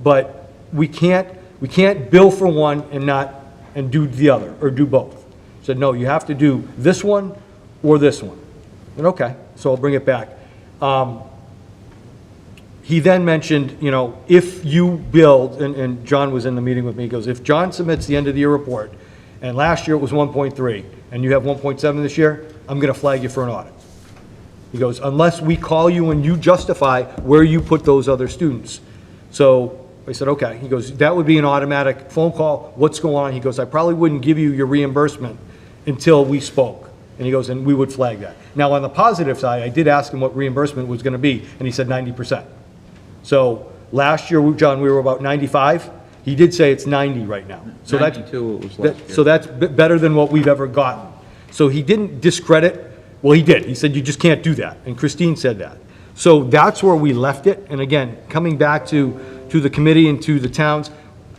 but we can't bill for one and do the other, or do both. Said, no, you have to do this one or this one. And okay, so I'll bring it back. He then mentioned, if you build, and John was in the meeting with me, he goes, if John submits the end of the year report, and last year it was 1.3, and you have 1.7 this year, I'm gonna flag you for an audit. He goes, unless we call you and you justify where you put those other students. So I said, okay. He goes, that would be an automatic phone call. What's going on? He goes, I probably wouldn't give you your reimbursement until we spoke. And he goes, and we would flag that. Now, on the positive side, I did ask him what reimbursement was gonna be, and he said 90%. So last year, John, we were about 95. He did say it's 90 right now. So 92 it was last year. So that's better than what we've ever gotten. So he didn't discredit, well, he did. He said, you just can't do that. And Christine said that. So that's where we left it. And again, coming back to the committee and to the towns,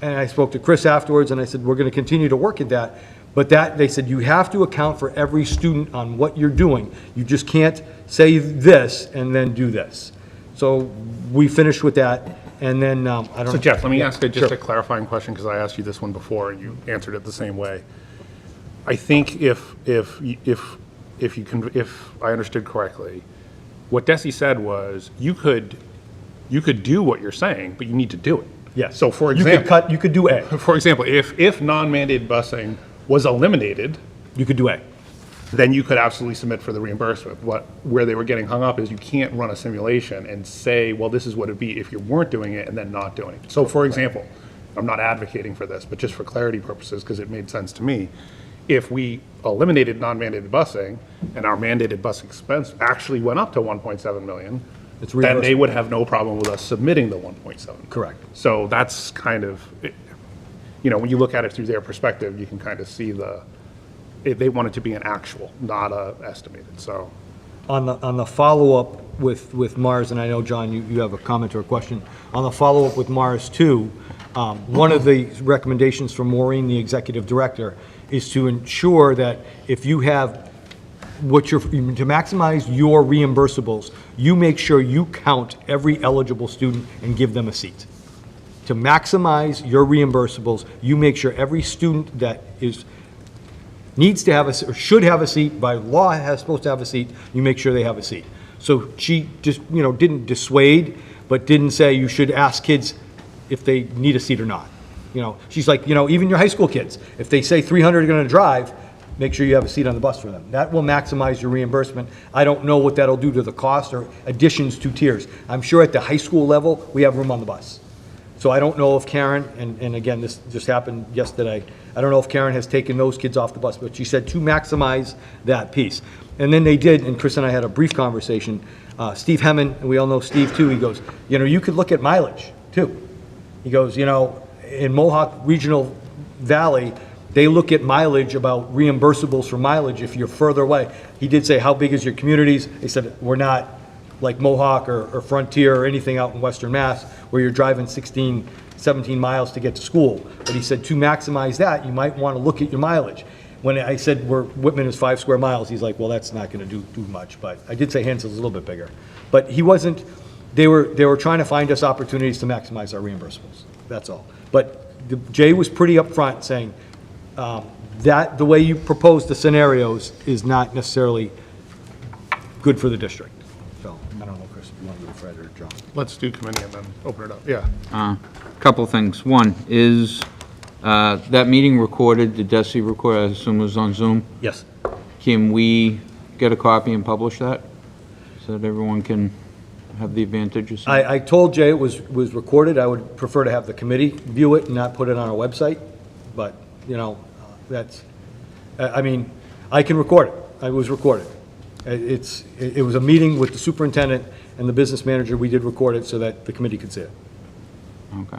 and I spoke to Chris afterwards, and I said, we're gonna continue to work at that. But they said, you have to account for every student on what you're doing. You just can't say this and then do this. So we finished with that, and then, I don't know. So Jeff, let me ask just Sure. a clarifying question, because I asked you this one before, and you answered it the same way. I think if I understood correctly, what Desi said was, you could do what you're saying, but you need to do it. Yes. So for example. You could do A. For example, if non-mandated busing was eliminated, You could do A. then you could absolutely submit for the reimbursement. Where they were getting hung up is you can't run a simulation and say, well, this is what it'd be if you weren't doing it and then not doing it. So for example, I'm not advocating for this, but just for clarity purposes, because it made sense to me, if we eliminated non-mandated busing and our mandated bus expense actually went up to 1.7 million, It's then they reimbursable. would have no problem with us submitting the 1.7. Correct. So that's kind of, when you look at it through their perspective, you can kind of see they want it to be an actual, not a estimated, so. On the follow-up with Mars, and I know, John, you have a comment or a question. On the follow-up with Mars too, one of the recommendations from Maureen, the executive director, is to ensure that if you have to maximize your reimbursables, you make sure you count every eligible student and give them a seat. To maximize your reimbursables, you make sure every student that needs to have or should have a seat, by law is supposed to have a seat, you make sure they have a seat. So she just, didn't dissuade, but didn't say you should ask kids if they need a seat or not. She's like, even your high school kids, if they say 300 are gonna drive, make sure you have a seat on the bus for them. That will maximize your reimbursement. I don't know what that'll do to the cost or additions to tiers. I'm sure at the high school level, we have room on the bus. So I don't know if Karen, and again, this just happened yesterday, I don't know if Karen has taken those kids off the bus, but she said to maximize that piece. And then they did, and Chris and I had a brief conversation. Steve Hemman, and we all know Steve too, he goes, you could look at mileage too. He goes, in Mohawk Regional Valley, they look at mileage, about reimbursables for mileage if you're further away. He did say, how big is your communities? They said, we're not like Mohawk or Frontier or anything out in Western Mass where you're driving 16, 17 miles to get to school. But he said, to maximize that, you might want to look at your mileage. When I said Whitman is 5 square miles, he's like, well, that's not going to do much. But I did say Hanson's a little bit bigger. But he wasn't, they were trying to find us opportunities to maximize our reimbursables. That's all. But Jay was pretty upfront saying that the way you propose the scenarios is not necessarily good for the district. So I don't know, Chris, if you want to go to Fred or John. Let's do committee and then open it up, yeah. Couple things. One, is that meeting recorded? Did Desi record? I assume it was on Zoom. Yes. Can we get a copy and publish that so that everyone can have the advantage of seeing it? I told Jay it was recorded. I would prefer to have the committee view it and not put it on our website. But, that's, I can record it. It was recorded. It was a meeting with the superintendent and the business manager. We did record it so that the committee could see it. Okay.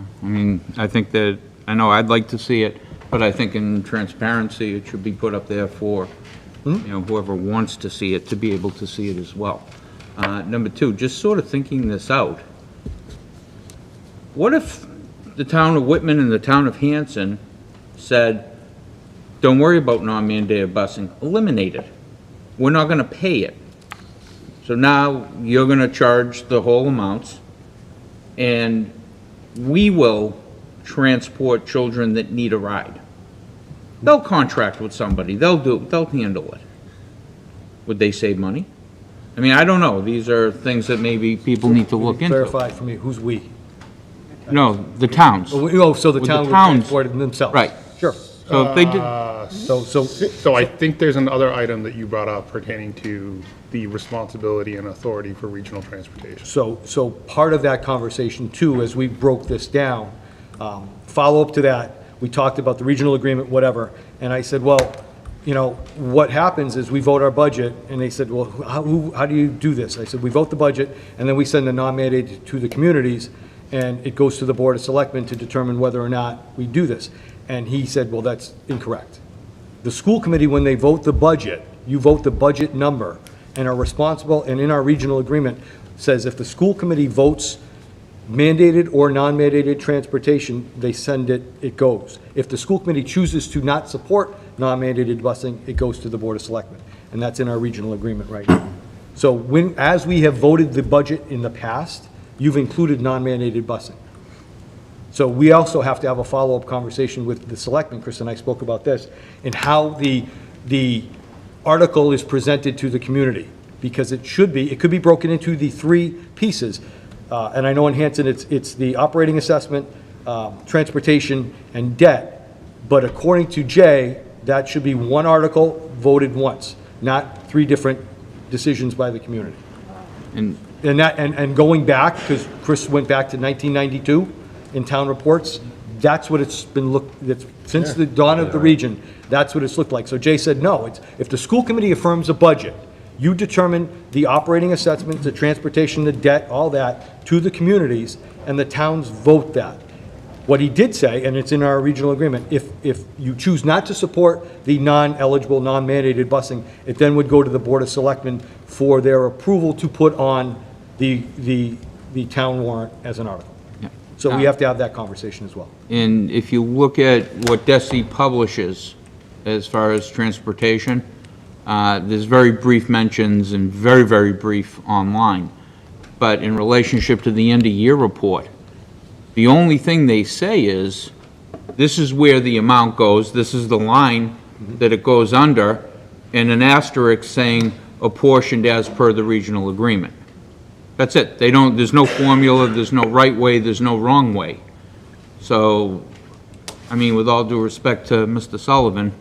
I think that, I know I'd like to see it, but I think in transparency, it should be put up there for, whoever wants to see it to be able to see it as well. Number two, just sort of thinking this out, what if the town of Whitman and the town of Hanson said, don't worry about non-mandated busing, eliminate it. We're not going to pay it. So now you're going to charge the whole amounts, and we will transport children that need a ride. They'll contract with somebody, they'll handle it. Would they save money? I mean, I don't know, these are things that maybe people need to look into. Clarify for me, who's "we"? No, the towns. Oh, so the With town the would towns. transport it themselves? Right. Sure. So if they did, So I think there's another item that you brought up pertaining to the responsibility and authority for regional transportation. So part of that conversation too, as we broke this down, follow-up to that, we talked about the regional agreement, whatever, and I said, well, what happens is we vote our budget, and they said, well, how do you do this? I said, we vote the budget, and then we send the non-mandated to the communities, and it goes to the Board of Selectmen to determine whether or not we do this. And he said, well, that's incorrect. The school committee, when they vote the budget, you vote the budget number, and are responsible, and in our regional agreement, says if the school committee votes mandated or non-mandated transportation, they send it, it goes. If the school committee chooses to not support non-mandated busing, it goes to the Board of Selectmen, and that's in our regional agreement right now. So as we have voted the budget in the past, you've included non-mandated busing. So we also have to have a follow-up conversation with the selectmen, Chris and I spoke about this, and how the article is presented to the community, because it could be broken into the three pieces. And I know in Hanson, it's the operating assessment, transportation, and debt. But according to Jay, that should be one article voted once, not three different decisions by the community. and And going back, because Chris went back to 1992 in town reports, that's what it's been since the dawn of the region, that's what it's looked like. So Jay said, no, if the school committee affirms a budget, you determine the operating assessment, the transportation, the debt, all that, to the communities, and the towns vote that. What he did say, and it's in our regional agreement, if you choose not to support the non-eligible, non-mandated busing, it then would go to the Board of Selectmen for their approval to put on the town warrant as an article. yeah. So we have to have that conversation as well. And if you look at what DESI publishes as far as transportation, there's very brief mentions and very, very brief online. But in relationship to the end-of-year report, the only thing they say is, this is where the amount goes, this is the line that it goes under, and an asterisk saying apportioned as per the regional agreement. That's it. There's no formula, there's no right way, there's no wrong way. So, I mean, with all due respect to Mr. Sullivan,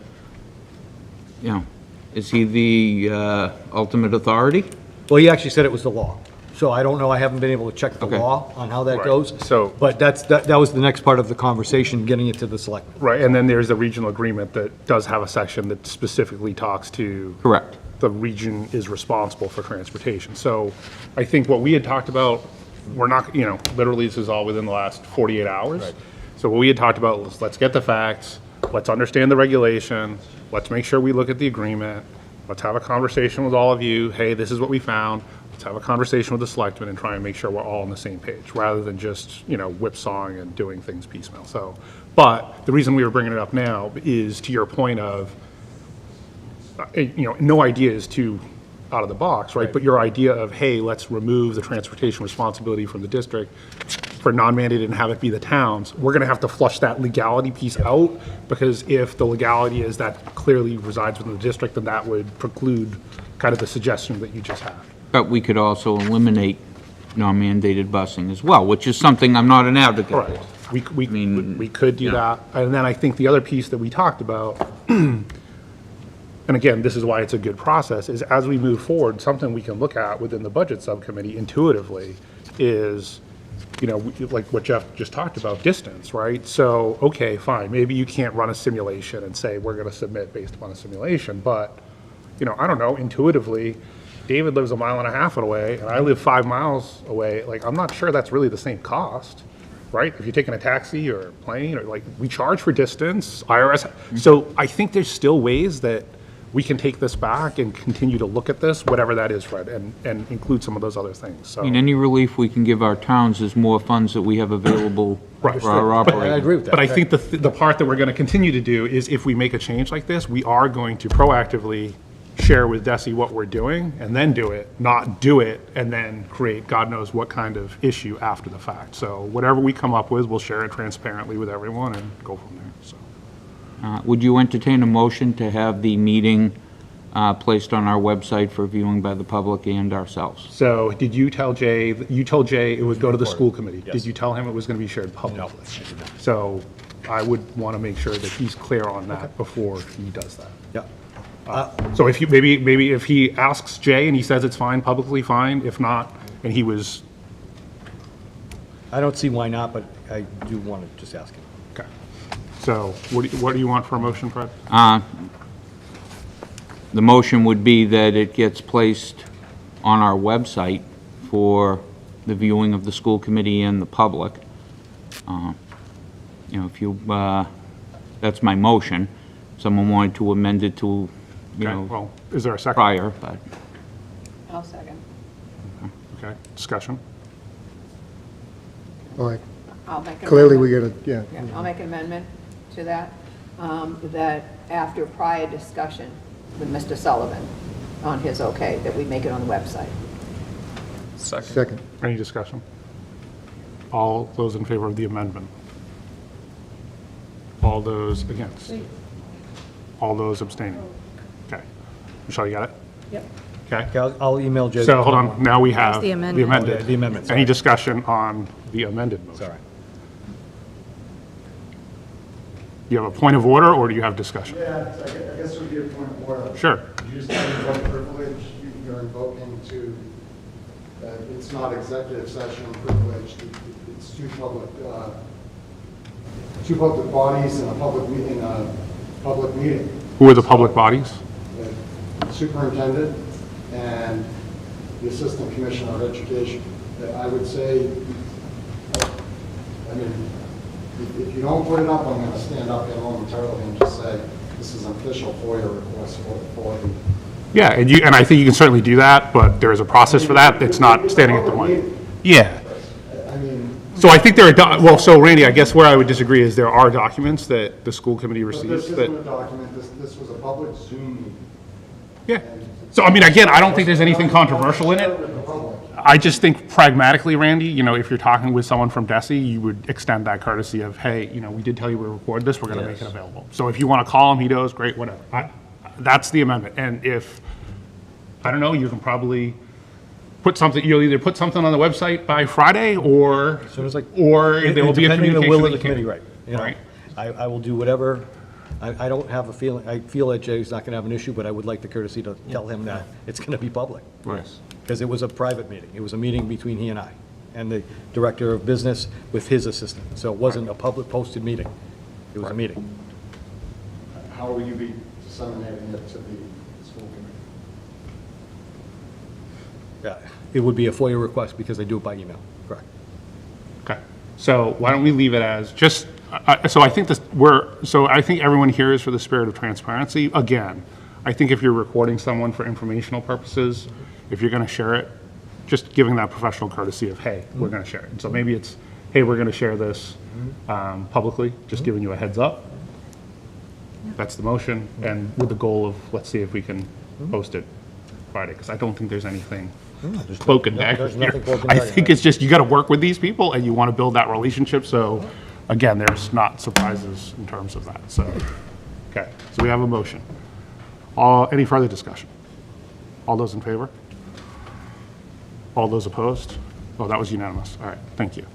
is he the ultimate authority? Well, he actually said it was the law. So I don't know, I haven't been able to check the Okay. law on how that Right. goes. So- But that was the next part of the conversation, getting it to the selectmen. Right, and then there's a regional agreement that does have a section that specifically talks to Correct. the region is responsible for transportation. So I think what we had talked about, we're not, literally this is all within the last 48 hours. So what we had talked about was, let's get the facts, let's understand the regulation, let's make sure we look at the agreement, let's have a conversation with all of you, hey, this is what we found, let's have a conversation with the selectmen and try and make sure we're all on the same page, rather than just, whipsawing and doing things piecemeal. So, but the reason we were bringing it up now is to your point of, no idea is too out of the box, right? But your idea of, hey, let's remove the transportation responsibility from the district for non-mandated and have it be the towns, we're gonna have to flush that legality piece out, because if the legality is that clearly resides within the district, then that would preclude kind of the suggestion that you just had. But we could also eliminate non-mandated busing as well, which is something I'm not an advocate for. Right. mean, We could do that. And then I think the other piece that we talked about, and again, this is why it's a good process, is as we move forward, something we can look at within the budget subcommittee intuitively is, like what Jeff just talked about, distance, right? So, okay, fine, maybe you can't run a simulation and say, we're gonna submit based upon a simulation, but, I don't know, intuitively, David lives 1.5 miles away, and I live 5 miles away, like, I'm not sure that's really the same cost, right? If you're taking a taxi or a plane, or we charge for distance, IRS, so I think there's still ways that we can take this back and continue to look at this, whatever that is, Fred, and include some of those other things, so. I mean, any relief we can give our towns is more funds that we have available for Right. our I operating. agree with that. But I think the part that we're gonna continue to do is if we make a change like this, we are going to proactively share with Desi what we're doing and then do it, not do it and then create God knows what kind of issue after the fact. So whatever we come up with, we'll share it transparently with everyone and go from there, so. Would you entertain a motion to have the meeting placed on our website for viewing by the public and ourselves? So did you tell Jay, you told Jay it would go to the school committee? Did you tell him it was going to be shared publicly? So I would want to make sure that he's clear on that before he does that. Yeah. So if you, maybe if he asks Jay and he says it's fine, publicly fine, if not, and he was, I don't see why not, but I do want to just ask him. okay. So what do you want for a motion, Fred? The motion would be that it gets placed on our website for the viewing of the school committee and the public. You know, if you, that's my motion. Someone wanted to amend it to, you Okay, know, well, is there a second? prior, but I'll second. Okay, discussion? Like, I'll make an clearly, we amendment. gotta, yeah. Yeah, I'll make an amendment to that, that after prior discussion with Mr. Sullivan on his okay, that we make it on the website. Second. Any discussion? All those in favor of the amendment? All those against? All those abstaining? Okay. Michelle, you got it? Yep. Okay. Okay, I'll email Jay. So, hold on, now we have the the amendment. amended. Oh, yeah, the amendment, Any sorry. discussion on the amended motion? Sorry. You have a point of order, or do you have discussion? Yeah, I guess it would be a point of order. Sure. Could you just tell me what privilege you're invoking to, it's not executive session privilege, it's two public bodies and a public meeting, Who are the public bodies? The superintendent and the assistant commissioner of education. I would say, I mean, if you don't put it up, I'm going to stand up here momentarily and just say, this is an official FOIA request for the. Yeah, and I think you can certainly do that, but there is a process for that. It's not standing at the mic. Yeah. I mean, So I think there are, well, so Randy, I guess where I would disagree is there are documents that the school committee but this receives isn't that, a document, this was a public Zoom meeting. yeah. So, I mean, again, I don't think there's anything controversial in it. With the public. I just think pragmatically, Randy, you know, if you're talking with someone from DESI, you would extend that courtesy of, hey, you know, we did tell you we recorded this, we're going to make it available. So if you want to call him, he does, great, whatever. That's the amendment. And if, I don't know, you can probably put something, you'll either put something on the website by Friday, or, soon as I- or there will be a Depending on the communication. will of that the you committee, can- right. You know, Right. I will do whatever, I don't have a feeling, I feel that Jay's not going to have an issue, but I would like the courtesy to tell him that it's going to be public. Right. Because it was a private meeting. It was a meeting between he and I, and the director of business with his assistant. So it wasn't a public posted meeting. It was a meeting. How will you be disseminating it to the school committee? Yeah, it would be a FOIA request because they do it by email, correct. Okay, so why don't we leave it as just, so I think this, so I think everyone here is for the spirit of transparency. Again, I think if you're recording someone for informational purposes, if you're going to share it, just giving that professional courtesy of, hey, we're going to share it. And so maybe it's, hey, we're going to share this publicly, just giving you a heads up. That's the motion, and with the goal of, let's see if we can post it Friday, because I don't think there's anything cloak and dagger there's here. nothing cloak and I dagger, think right. it's just, you got to work with these people, and you want to build that relationship, so, again, there's not surprises in terms of that, so. Okay, so we have a motion. Any further discussion? All those in favor? All those opposed? Oh, that was unanimous. All right, thank you.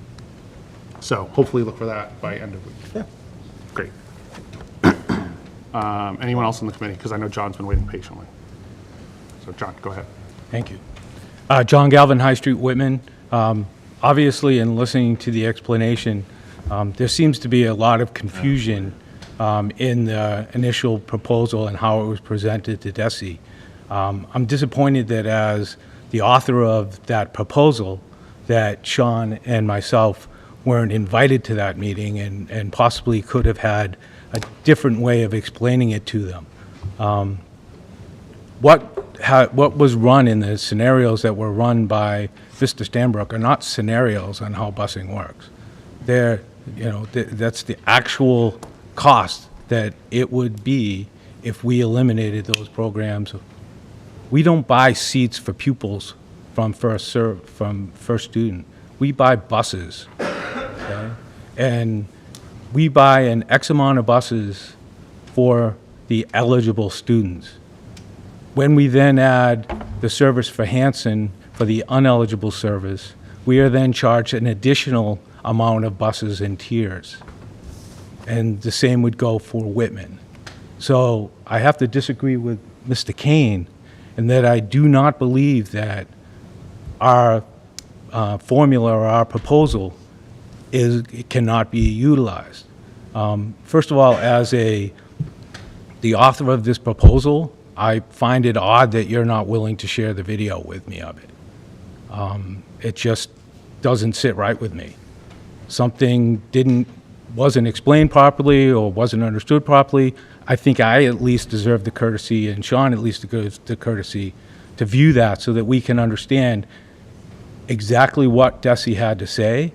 So hopefully look for that by end of week. Yeah. Great. Anyone else in the committee? Because I know John's been waiting patiently. So John, go ahead. Thank you. John Galvin, High Street, Whitman. Obviously, in listening to the explanation, there seems to be a lot of confusion in the initial proposal and how it was presented to DESI. I'm disappointed that as the author of that proposal, that Sean and myself weren't invited to that meeting and possibly could have had a different way of explaining it to them. What was run in the scenarios that were run by Mr. Stanbrook are not scenarios on how busing works. They're, that's the actual cost that it would be if we eliminated those programs We don't buy seats for pupils from first student. We buy buses, okay? And we buy an X amount of buses for the eligible students. When we then add the service for Hanson for the uneligible service, we are then charged an additional amount of buses in tiers. And the same would go for Whitman. So I have to disagree with Mr. Kane in that I do not believe that our formula or our proposal cannot be utilized. First of all, as the author of this proposal, I find it odd that you're not willing to share the video with me of it. It just doesn't sit right with me. Something wasn't explained properly or wasn't understood properly. I think I at least deserve the courtesy, and Sean at least deserves the courtesy, to view that so that we can understand exactly what DESI had to say,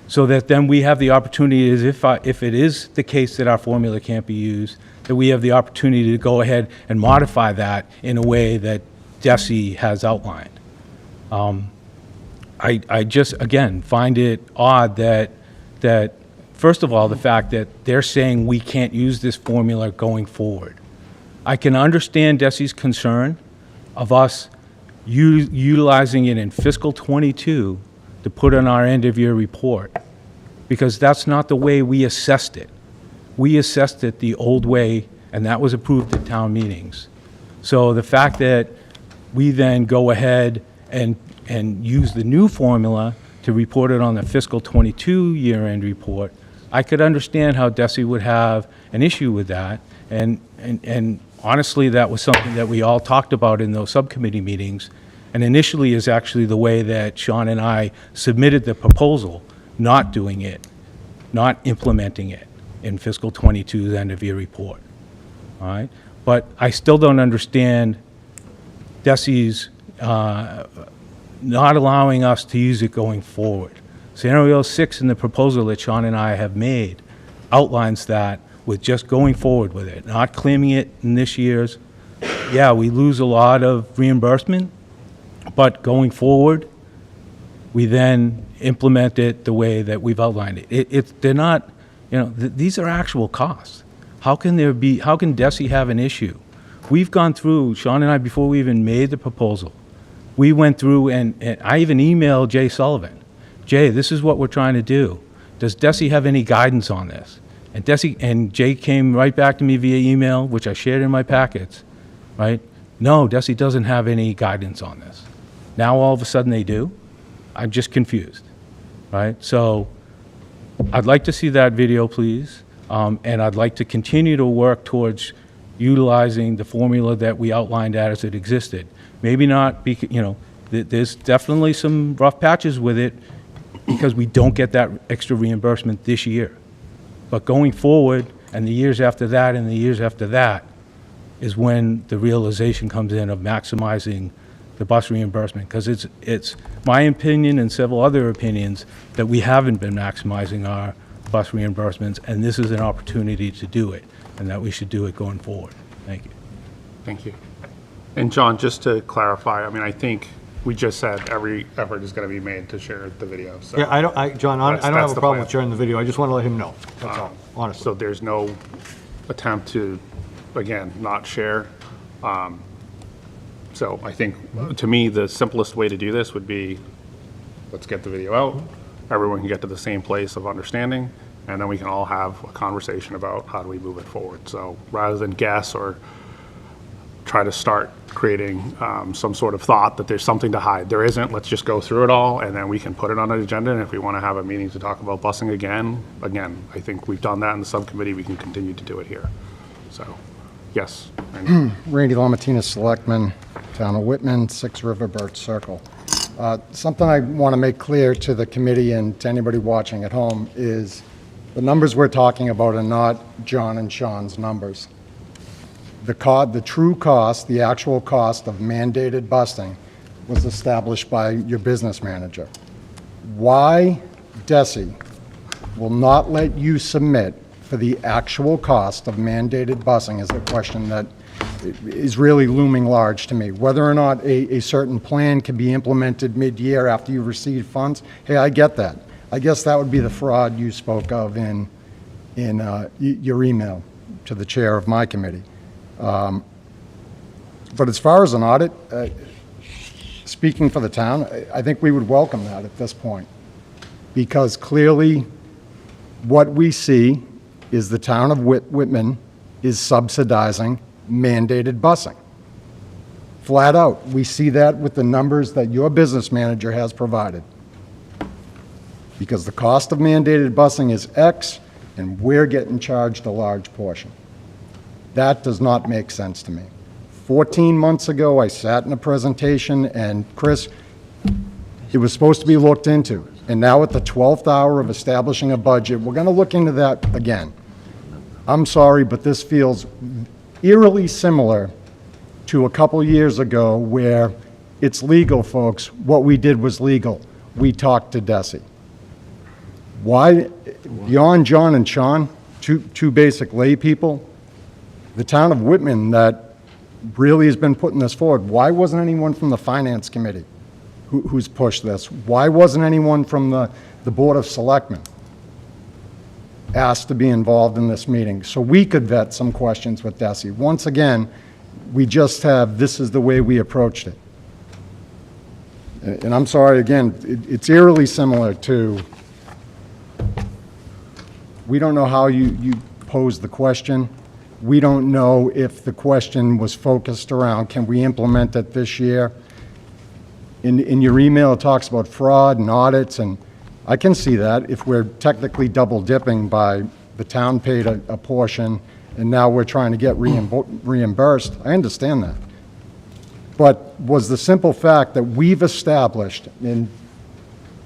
so that then we have the opportunity, if it is the case that our formula can't be used, that we have the opportunity to go ahead and modify that in a way that DESI has outlined. I just, again, find it odd that, first of all, the fact that they're saying we can't use this formula going forward. I can understand DESI's concern of us utilizing it in fiscal '22 to put on our end-of-year report, because that's not the way we assessed it. We assessed it the old way, and that was approved at town meetings. So the fact that we then go ahead and use the new formula to report it on the fiscal '22 year-end report, I could understand how DESI would have an issue with that. And honestly, that was something that we all talked about in those subcommittee meetings, and initially is actually the way that Sean and I submitted the proposal, not doing it, not implementing it in fiscal '22's end-of-year report. All right? But I still don't understand DESI's not allowing us to use it going forward. Scenario 6 in the proposal that Sean and I have made outlines that with just going forward with it, not claiming it in this year's. Yeah, we lose a lot of reimbursement, but going forward, we then implement it the way that we've outlined it. They're not, these are actual costs. How can DESI have an issue? We've gone through, Sean and I, before we even made the proposal, we went through and I even emailed Jay Sullivan. Jay, this is what we're trying to do. Does DESI have any guidance on this? And Jay came right back to me via email, which I shared in my packets, right? No, DESI doesn't have any guidance on this. Now all of a sudden they do? I'm just confused, right? So I'd like to see that video, please, and I'd like to continue to work towards utilizing the formula that we outlined as it existed. Maybe not, there's definitely some rough patches with it because we don't get that extra reimbursement this year. But going forward, and the years after that, and the years after that, is when the realization comes in of maximizing the bus reimbursement. Because it's my opinion and several other opinions that we haven't been maximizing our bus reimbursements, and this is an opportunity to do it, and that we should do it going forward. Thank you. Thank you. And John, just to clarify, I think we just said every effort is going to be made to share the video. So Yeah, John, I don't That's have a the problem plan. with sharing the video. I just want to let him know. That's all, honestly. So there's no attempt to, again, not share. So I think, to me, the simplest way to do this would be, let's get the video out, everyone can get to the same place of understanding, and then we can all have a conversation about how do we move it forward. So rather than guess or try to start creating some sort of thought that there's something to hide. There isn't. Let's just go through it all, and then we can put it on an agenda, and if we want to have a meeting to talk about busing again, I think we've done that in the subcommittee. We can continue to do it here. So, yes. Randy. Randy Lamartina, Selectman, Town of Whitman, 6 River Birch Circle. Something I want to make clear to the committee and to anybody watching at home is the numbers we're talking about are not John and Sean's numbers. The true cost, the actual cost of mandated busing was established by your business manager. Why DESI will not let you submit for the actual cost of mandated busing is a question that is really looming large to me. Whether or not a certain plan can be implemented mid-year after you receive funds, hey, I get that. I guess that would be the fraud you spoke of in your email to the chair of my committee. But as far as an audit, speaking for the town, I think we would welcome that at this point, because clearly what we see is the town of Whitman is subsidizing mandated busing. Flat out. We see that with the numbers that your business manager has provided. Because the cost of mandated busing is X, and we're getting charged a large portion. That does not make sense to me. 14 months ago, I sat in a presentation, and Chris, it was supposed to be looked into. And now at the 12th hour of establishing a budget, we're going to look into that again. I'm sorry, but this feels eerily similar to a couple years ago where it's legal, folks. What we did was legal. We talked to Desi. Why, beyond John and Sean, two basic lay people, the town of Whitman that really has been putting this forward, why wasn't anyone from the Finance Committee who's pushed this? Why wasn't anyone from the Board of Selectmen asked to be involved in this meeting so we could vet some questions with Desi? Once again, we just have, this is the way we approached it. And I'm sorry, again, it's eerily similar to, we don't know how you posed the question. We don't know if the question was focused around, can we implement it this year? In your email, it talks about fraud and audits, and I can see that if we're technically double dipping by the town paid a portion and now we're trying to get reimbursed. I understand that. But was the simple fact that we've established, in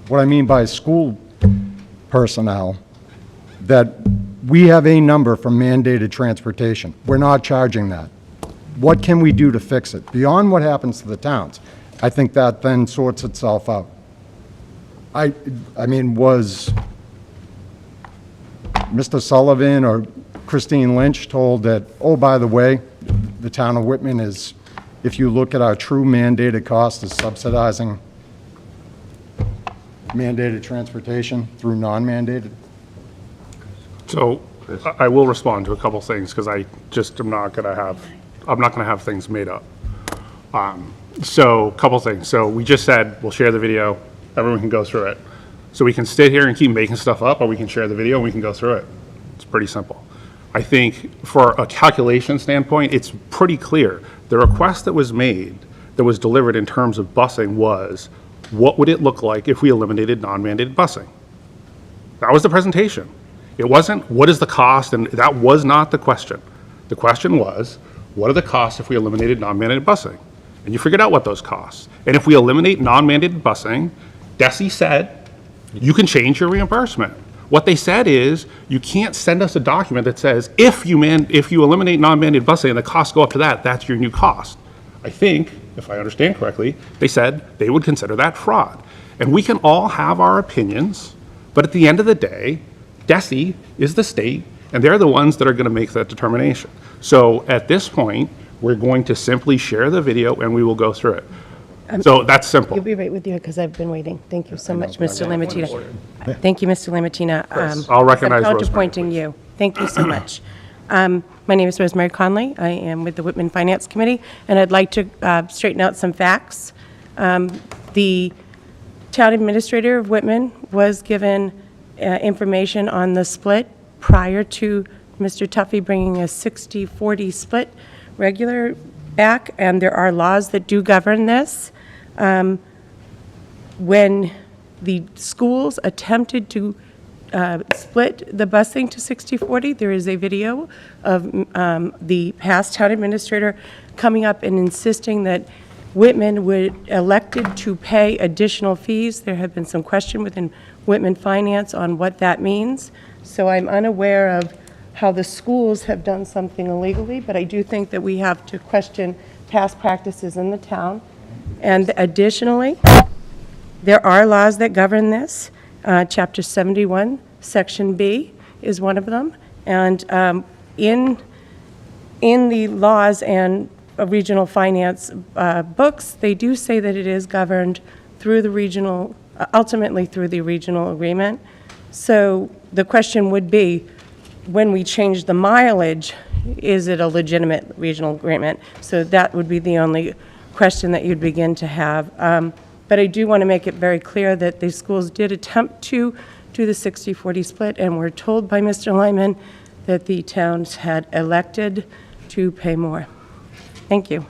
what I mean by school personnel, that we have a number for mandated transportation. We're not charging that. What can we do to fix it? Beyond what happens to the towns, I think that then sorts itself out. I mean, was Mr. Sullivan or Christine Lynch told that, oh, by the way, the town of Whitman is, if you look at our true mandated cost, is subsidizing mandated transportation through non-mandated? So I will respond to a couple things because I just am not going to have things made up. So a couple things. So we just said we'll share the video. Everyone can go through it. So we can sit here and keep making stuff up, or we can share the video and we can go through it. It's pretty simple. I think for a calculation standpoint, it's pretty clear. The request that was made, that was delivered in terms of busing was, what would it look like if we eliminated non-mandated busing? That was the presentation. It wasn't, what is the cost? And that was not the question. The question was, what are the costs if we eliminated non-mandated busing? And you figured out what those costs. And if we eliminate non-mandated busing, Desi said, you can change your reimbursement. What they said is, you can't send us a document that says, if you eliminate non-mandated busing and the costs go up to that, that's your new cost. I think, if I understand correctly, they said they would consider that fraud. And we can all have our opinions, but at the end of the day, Desi is the state, and they're the ones that are going to make that determination. So at this point, we're going to simply share the video and we will go through it. So that's simple. You'll be right with you because I've been waiting. Thank you so much, Mr. Lamatina. Thank you, Mr. Lamatina. I'll recognize I'm Rosemary, counterpointing you. Thank you so much. My name is Rosemary Conley. I am with the Whitman Finance Committee, and I'd like to straighten out some facts. The town administrator of Whitman was given information on the split prior to Mr. Tuffy bringing a 60-40 split regular back, and there are laws that do govern this. When the schools attempted to split the busing to 60-40, there is a video of the past town administrator coming up and insisting that Whitman would elected to pay additional fees. There have been some question within Whitman Finance on what that means. So I'm unaware of how the schools have done something illegally, but I do think that we have to question past practices in the town. And additionally, there are laws that govern this. Chapter 71, Section B is one of them, And in the laws and regional finance books, they do say that it is governed through the regional, ultimately through the regional agreement. So the question would be, when we change the mileage, is it a legitimate regional agreement? So that would be the only question that you'd begin to have. But I do want to make it very clear that the schools did attempt to do the 60-40 split, and were told by Mr. Lyman that the towns had elected to pay more. Thank you.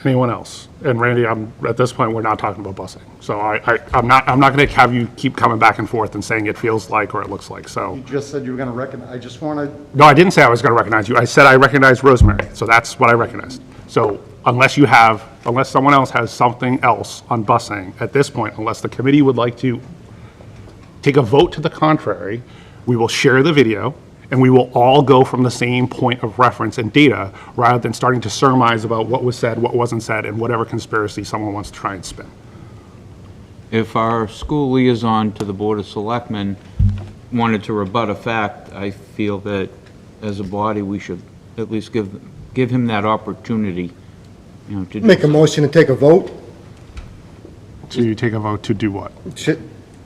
Anyone else? And Randy, at this point, we're not talking about busing. So I'm not going to have you keep coming back and forth and saying it feels like or it looks like, so. You just said you were going to recognize, I just want to, No, I didn't say I was going to recognize you. I said I recognized Rosemary, so that's what I recognized. So unless someone else has something else on busing, at this point, unless the committee would like to take a vote to the contrary, we will share the video, and we will all go from the same point of reference and data, rather than starting to surmise about what was said, what wasn't said, and whatever conspiracy someone wants to try and spin. If our school liaison to the Board of Selectmen wanted to rebut a fact, I feel that as a body, we should at least give him that opportunity, to do Make a motion to take a vote, So you take a vote to do what?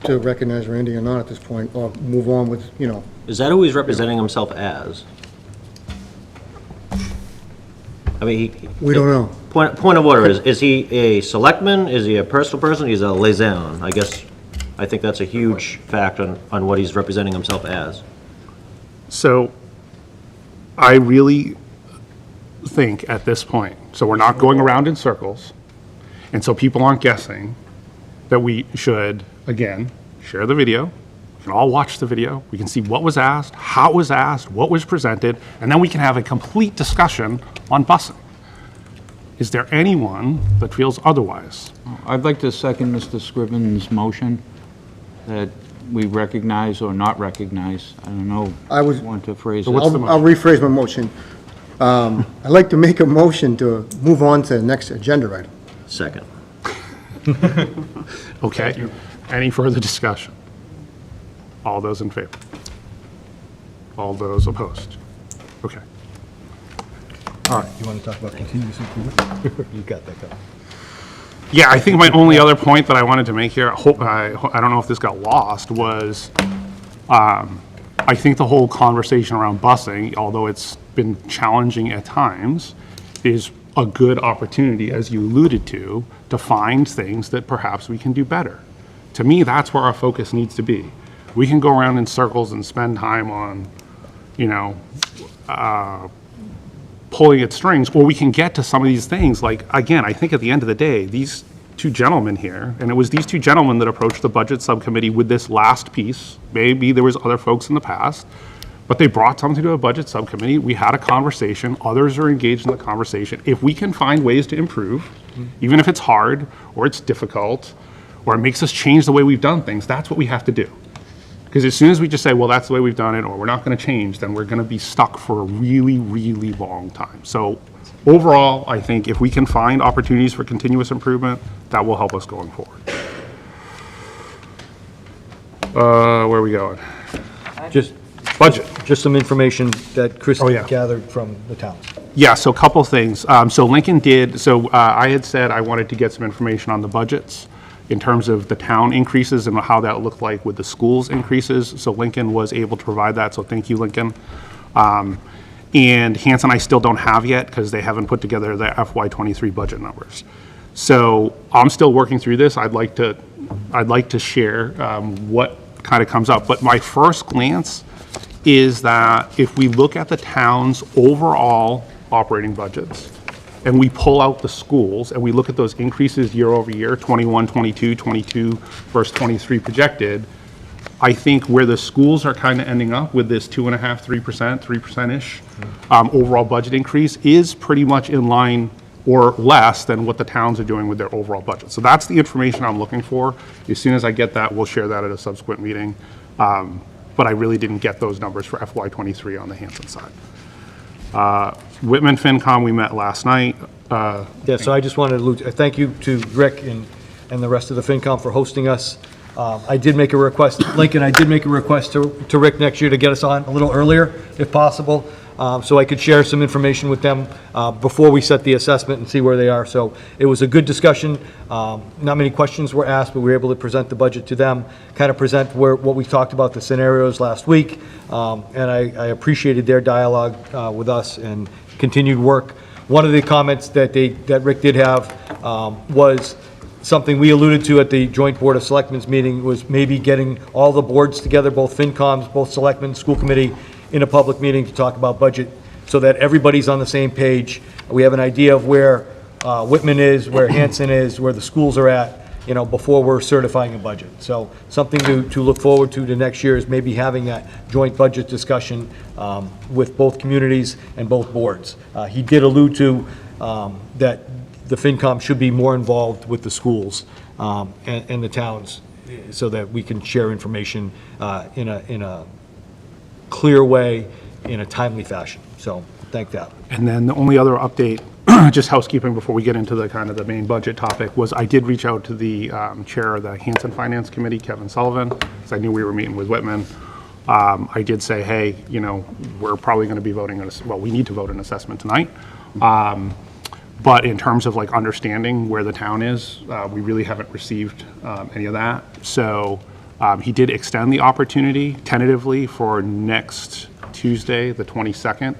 to recognize Randy or not at this point, or move on with, Is that who he's representing himself as? I mean, we don't know. Point of order, is he a selectman? Is he a personal person? He's a liaison. I think that's a huge fact on what he's representing himself as. So I really think at this point, so we're not going around in circles, and so people aren't guessing, that we should, again, share the video. We can all watch the video. We can see what was asked, how it was asked, what was presented, and then we can have a complete discussion on busing. Is there anyone that feels otherwise? I'd like to second Mr. Scriven's motion that we recognize or not recognize. I don't know. I was- Want to phrase it. I'll rephrase my motion. I'd like to make a motion to move on to the next agenda item. Second. Okay. Any further discussion? All those in favor? All those opposed? Okay. You want to talk about continuous improvement? You got that covered. Yeah, I think my only other point that I wanted to make here, I don't know if this got lost, was I think the whole conversation around busing, although it's been challenging at times, is a good opportunity, as you alluded to find things that perhaps we can do better. To me, that's where our focus needs to be. We can go around in circles and spend time on, pulling at strings, or we can get to some of these things. Like, again, I think at the end of the day, these two gentlemen here, and it was these two gentlemen that approached the budget subcommittee with this last piece. Maybe there was other folks in the past, but they brought something to a budget subcommittee. We had a conversation. Others are engaged in the conversation. If we can find ways to improve, even if it's hard or it's difficult or it makes us change the way we've done things, that's what we have to do. Because as soon as we just say, well, that's the way we've done it, or we're not going to change, then we're going to be stuck for a really, really long time. So overall, I think if we can find opportunities for continuous improvement, that will help us going forward. Where are we going? Just Budget. Just some information that Chris Oh, yeah. gathered from the towns. Yeah, so a couple things. So Lincoln did, I had said I wanted to get some information on the budgets in terms of the town increases and how that looked like with the schools increases. So Lincoln was able to provide that, so thank you, Lincoln. And Hanson I still don't have yet because they haven't put together the FY23 budget numbers. So I'm still working through this. I'd like to share what kind of comes up. But my first glance is that if we look at the town's overall operating budgets, and we pull out the schools, and we look at those increases year over year, 21, 22, 22 versus 23 projected, I think where the schools are kind of ending up with this 2.5%, 3%-ish overall budget increase is pretty much in line or less than what the towns are doing with their overall budget. So that's the information I'm looking for. As soon as I get that, we'll share that at a subsequent meeting. But I really didn't get those numbers for FY23 on the Hanson side. Whitman FinCom, we met last night. Yeah, so I just wanted to thank you to Rick and the rest of the FinCom for hosting us. I did make a request, Lincoln, I did make a request to Rick next year to get us on a little earlier, if possible, so I could share some information with them before we set the assessment and see where they are. So it was a good discussion. Not many questions were asked, but we were able to present the budget to them, kind of present what we talked about, the scenarios last week. And I appreciated their dialogue with us and continued work. One of the comments that Rick did have was something we alluded to at the joint Board of Selectmen's meeting, was maybe getting all the boards together, both FinComs, both Selectmen, School Committee, in a public meeting to talk about budget, so that everybody's on the same page. We have an idea of where Whitman is, where Hanson is, where the schools are at, before we're certifying a budget. So something to look forward to next year is maybe having that joint budget discussion with both communities and both boards. He did allude to that the FinCom should be more involved with the schools and the towns, so that we can share information in a clear way, in a timely fashion. So, thank that. And then the only other update, just housekeeping before we get into the kind of the main budget topic, was I did reach out to the chair of the Hanson Finance Committee, Kevin Sullivan, because I knew we were meeting with Whitman. I did say, hey, we're probably going to be voting on, we need to vote an assessment tonight. But in terms of understanding where the town is, we really haven't received any of that. So he did extend the opportunity tentatively for next Tuesday, the 22nd.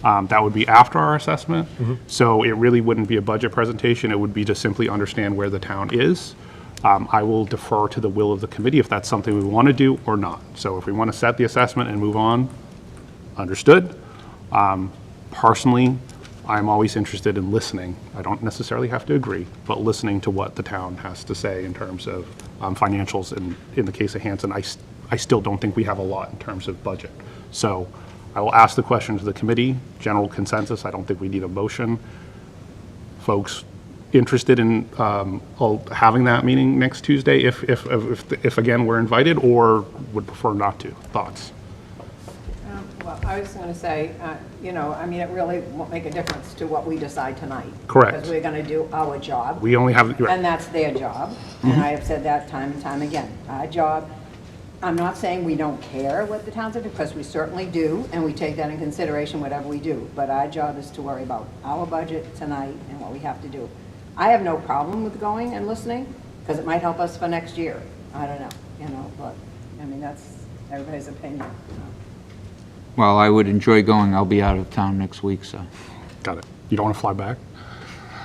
That would be after our assessment. So it really wouldn't be a budget presentation. It would be to simply understand where the town is. I will defer to the will of the committee if that's something we want to do or not. So if we want to set the assessment and move on, understood. Personally, I'm always interested in listening. I don't necessarily have to agree, but listening to what the town has to say in terms of financials. And in the case of Hanson, I still don't think we have a lot in terms of budget. So I will ask the question to the committee, general consensus. I don't think we need a motion. Folks interested in having that meeting next Tuesday, if again, we're invited, or would prefer not to? Thoughts? Well, I was going to say, it really won't make a difference to what we decide tonight. Correct. Because we're going to do our job. We only have, And that's their job. And I have said that time and time again. Our job, I'm not saying we don't care what the towns are doing, because we certainly do, and we take that in consideration whatever we do. But our job is to worry about our budget tonight and what we have to do. I have no problem with going and listening, because it might help us for next year. I don't know, but, that's everybody's opinion. Well, I would enjoy going. I'll be out of town next week, so. got it. You don't want to fly back?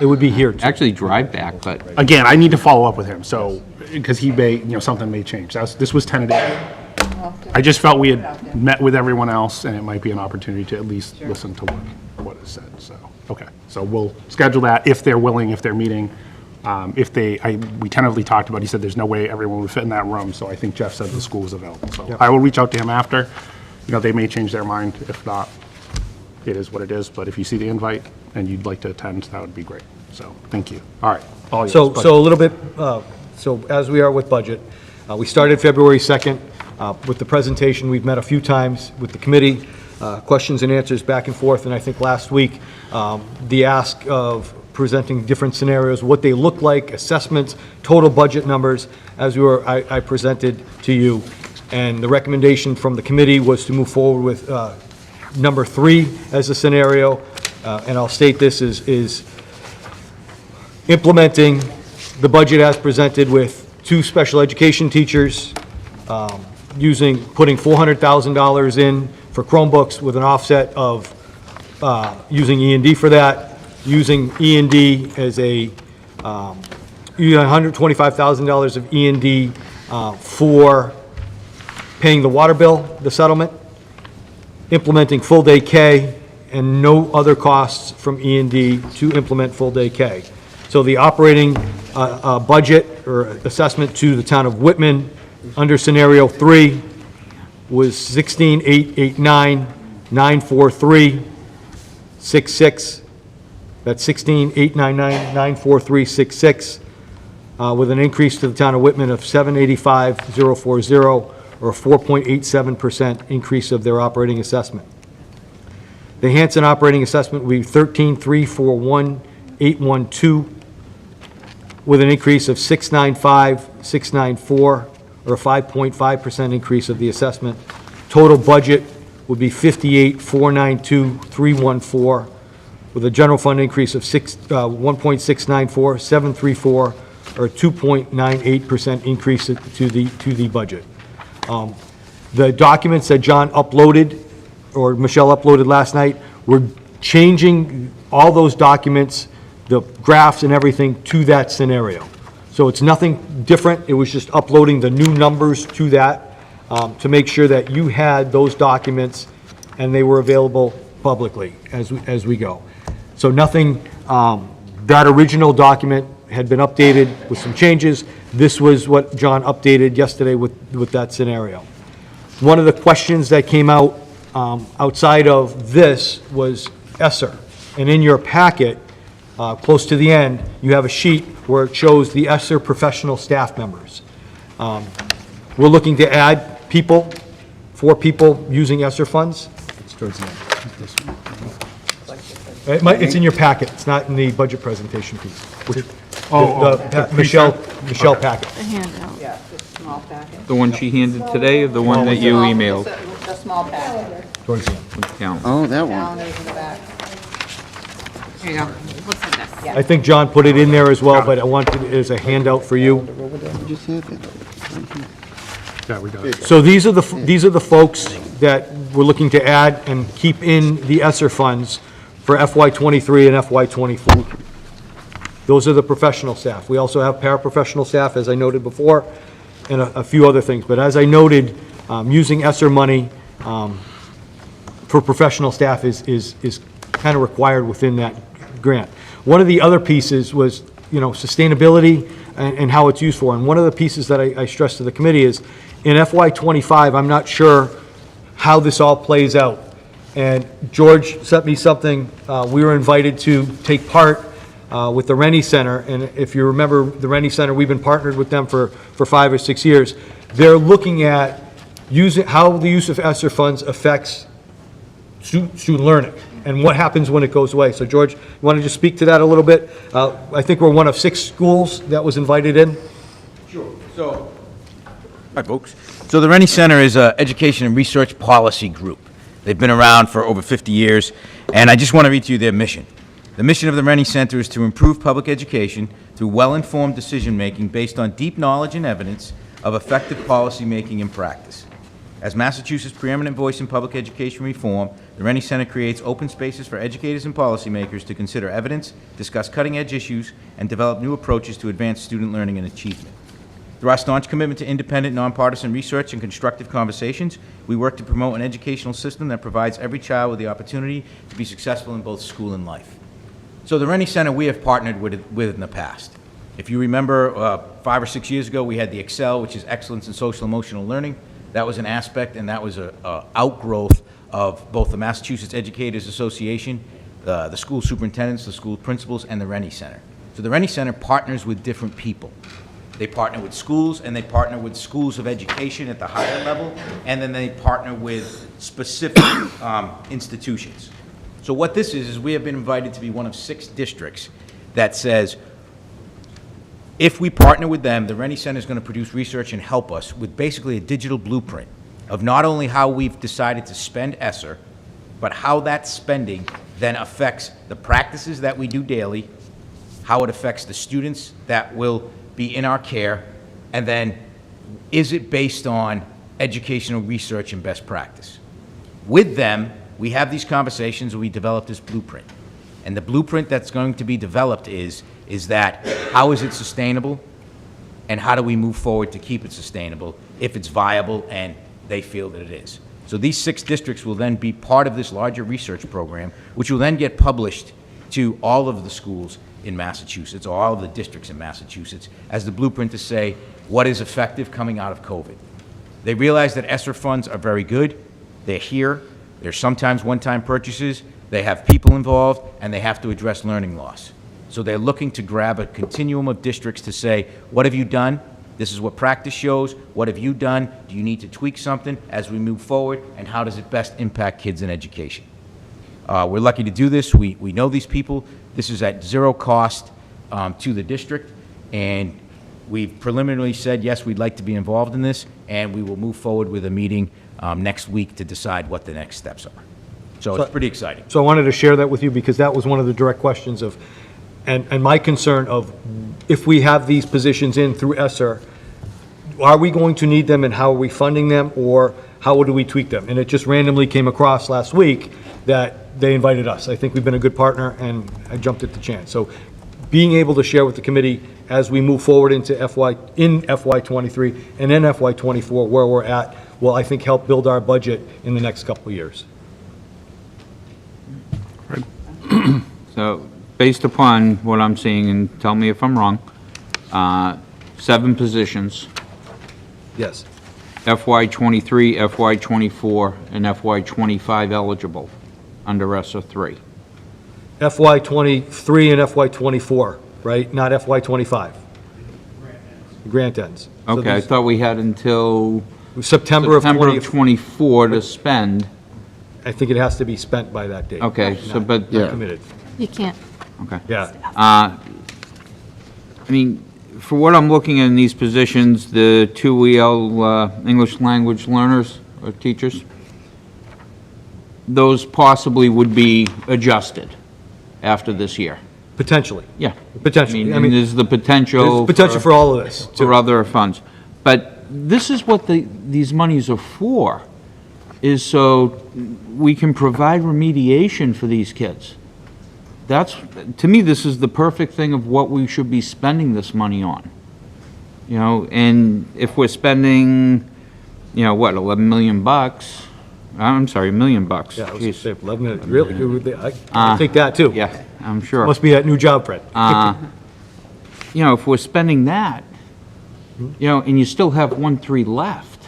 It would be here, too. Actually drive back, but Again, I need to follow up with him, so, because he may, something may change. This was tentative. I just felt we had met with everyone else, and it might be an opportunity to at least listen to what is said, so, okay. So we'll schedule that if they're willing, if they're meeting. We tentatively talked about, he said there's no way everyone would fit in that room, so I think Jeff said the school was available. So I will reach out to him after. They may change their mind. If not, it is what it is. But if you see the invite and you'd like to attend, that would be great. So, thank you. All right. All yours. So Budget. a little bit, so as we are with budget, we started February 2nd with the presentation. We've met a few times with the committee, questions and answers back and forth. And I think last week, the ask of presenting different scenarios, what they look like, assessments, total budget numbers, as I presented to you. And the recommendation from the committee was to move forward with number 3 as a scenario. And I'll state this is implementing the budget as presented with 2 special education teachers, putting $400,000 in for Chromebooks with an offset of using E&D for that, using E&D as $125,000 of E&D for paying the water bill, the settlement, implementing full-day K, and no other costs from E&D to implement full-day K. So the operating budget or assessment to the town of Whitman under scenario 3 was $16,899,943.66. That's $16,899,943.66, with an increase to the town of Whitman of $785,040, or a 4.87% increase of their operating assessment. The Hanson operating assessment will be $13,341,812, with an increase of $695,694, or a 5.5% increase of the assessment. Total budget would be 58,492,314, with a general fund increase of 1.694,734, or a 2.98% increase to the budget. The documents that John uploaded, or Michelle uploaded last night, we're changing all those documents, the graphs and everything, to that scenario. So it's nothing different, it was just uploading the new numbers to that, to make sure that you had those documents and they were available publicly as we go. So nothing, that original document had been updated with some changes. This was what John updated yesterday with that scenario. One of the questions that came out outside of this was ESSER. And in your packet, close to the end, you have a sheet where it shows the ESSER professional staff members. We're looking to add people, 4 people using ESSER funds. It's towards the end. It's in your packet, it's not in the budget presentation piece. Michelle packet. Yeah, just a small packet. The one she handed today, or the one that you emailed? The small packet. Towards the end. Count. Oh, that one. Calendars in the back. Here you go. Looks like this. I think John put it in there as well, but I wanted it as a handout for you. Just had that. Yeah, we got it. So these are the folks that we're looking to add and keep in the ESSER funds for FY '23 and FY '24. Those are the professional staff. We also have paraprofessional staff, as I noted before, and a few other things. But as I noted, using ESSER money for professional staff is kind of required within that grant. One of the other pieces was, sustainability and how it's used for. And one of the pieces that I stressed to the committee is, in FY '25, I'm not sure how this all plays out. And George sent me something, we were invited to take part with the Rennie Center, and if you remember the Rennie Center, we've been partnered with them for 5 or 6 years. They're looking at how the use of ESSER funds affects student learning and what happens when it goes away. So George, you want to just speak to that a little bit? I think we're one of 6 schools that was invited in. Sure. So, hi, folks. So the Rennie Center is an education and research policy group. They've been around for over 50 years, and I just want to read to you their mission. The mission of the Rennie Center is to improve public education through well-informed decision-making based on deep knowledge and evidence of effective policy-making and practice. As Massachusetts' preeminent voice in public education reform, the Rennie Center creates open spaces for educators and policymakers to consider evidence, discuss cutting-edge issues, and develop new approaches to advance student learning and achievement. Through our staunch commitment to independent, nonpartisan research and constructive conversations, we work to promote an educational system that provides every child with the opportunity to be successful in both school and life. So the Rennie Center we have partnered with in the past. If you remember, 5 or 6 years ago, we had the Excel, which is Excellence in Social Emotional Learning. That was an aspect, and that was an outgrowth of both the Massachusetts Educators Association, the school superintendents, the school principals, and the Rennie Center. So the Rennie Center partners with different people. They partner with schools, and they partner with schools of education at the higher level, and then they partner with specific institutions. So what this is we have been invited to be one of 6 districts that says, if we partner with them, the Rennie Center is going to produce research and help us with basically a digital blueprint of not only how we've decided to spend ESSER, but how that spending then affects the practices that we do daily, how it affects the students that will be in our care, and then is it based on educational research and best practice. With them, we have these conversations and we develop this blueprint. And the blueprint that's going to be developed is that how is it sustainable and how do we move forward to keep it sustainable if it's viable and they feel that it is. So these 6 districts will then be part of this larger research program, which will then get published to all of the schools in Massachusetts, or all of the districts in Massachusetts, as the blueprint to say what is effective coming out of COVID. They realize that ESSER funds are very good. They're here. There's sometimes one-time purchases. They have people involved, and they have to address learning loss. So they're looking to grab a continuum of districts to say, what have you done? This is what practice shows. What have you done? Do you need to tweak something as we move forward? And how does it best impact kids in education? We're lucky to do this. We know these people. This is at 0 cost to the district, and we've preliminarily said, yes, we'd like to be involved in this, and we will move forward with a meeting next week to decide what the next steps are. So it's pretty exciting. So I wanted to share that with you because that was one of the direct questions of, and my concern of, if we have these positions in through ESSER, are we going to need them and how are we funding them, or how do we tweak them? And it just randomly came across last week that they invited us. I think we've been a good partner, and I jumped at the chance. So being able to share with the committee as we move forward into FY '23 and then FY '24 where we're at will, I think, help build our budget in the next couple of years. So, based upon what I'm seeing, and tell me if I'm wrong, 7 positions, Yes. FY '23, FY '24, and FY '25 eligible under ESSER 3. FY '23 and FY '24, right? Not FY '25. Grant ends. So Okay, I these- thought we had until September of September of 20, '24 to spend. I think it has to be spent by that date. Okay, so, but, Not committed. You can't. okay. Yeah. I mean, for what I'm looking at in these positions, the 2 EL English language learners or teachers, those possibly would be adjusted after this year. Potentially. Yeah. Potentially. I I mean, mean, there's the potential. There's potential for all of this, For too. other funds. But this is what these monies are for, is so we can provide remediation for these kids. That's, to me, this is the perfect thing of what we should be spending this money on. You know, and if we're spending, you know, what, 11 million bucks? I'm sorry, $1 million. Yeah, I was gonna Jeez. say 11, really? I take that, too. Yeah, I'm sure. Must be that new job, Fred. You know, if we're spending that, you know, and you still have 1.3 left,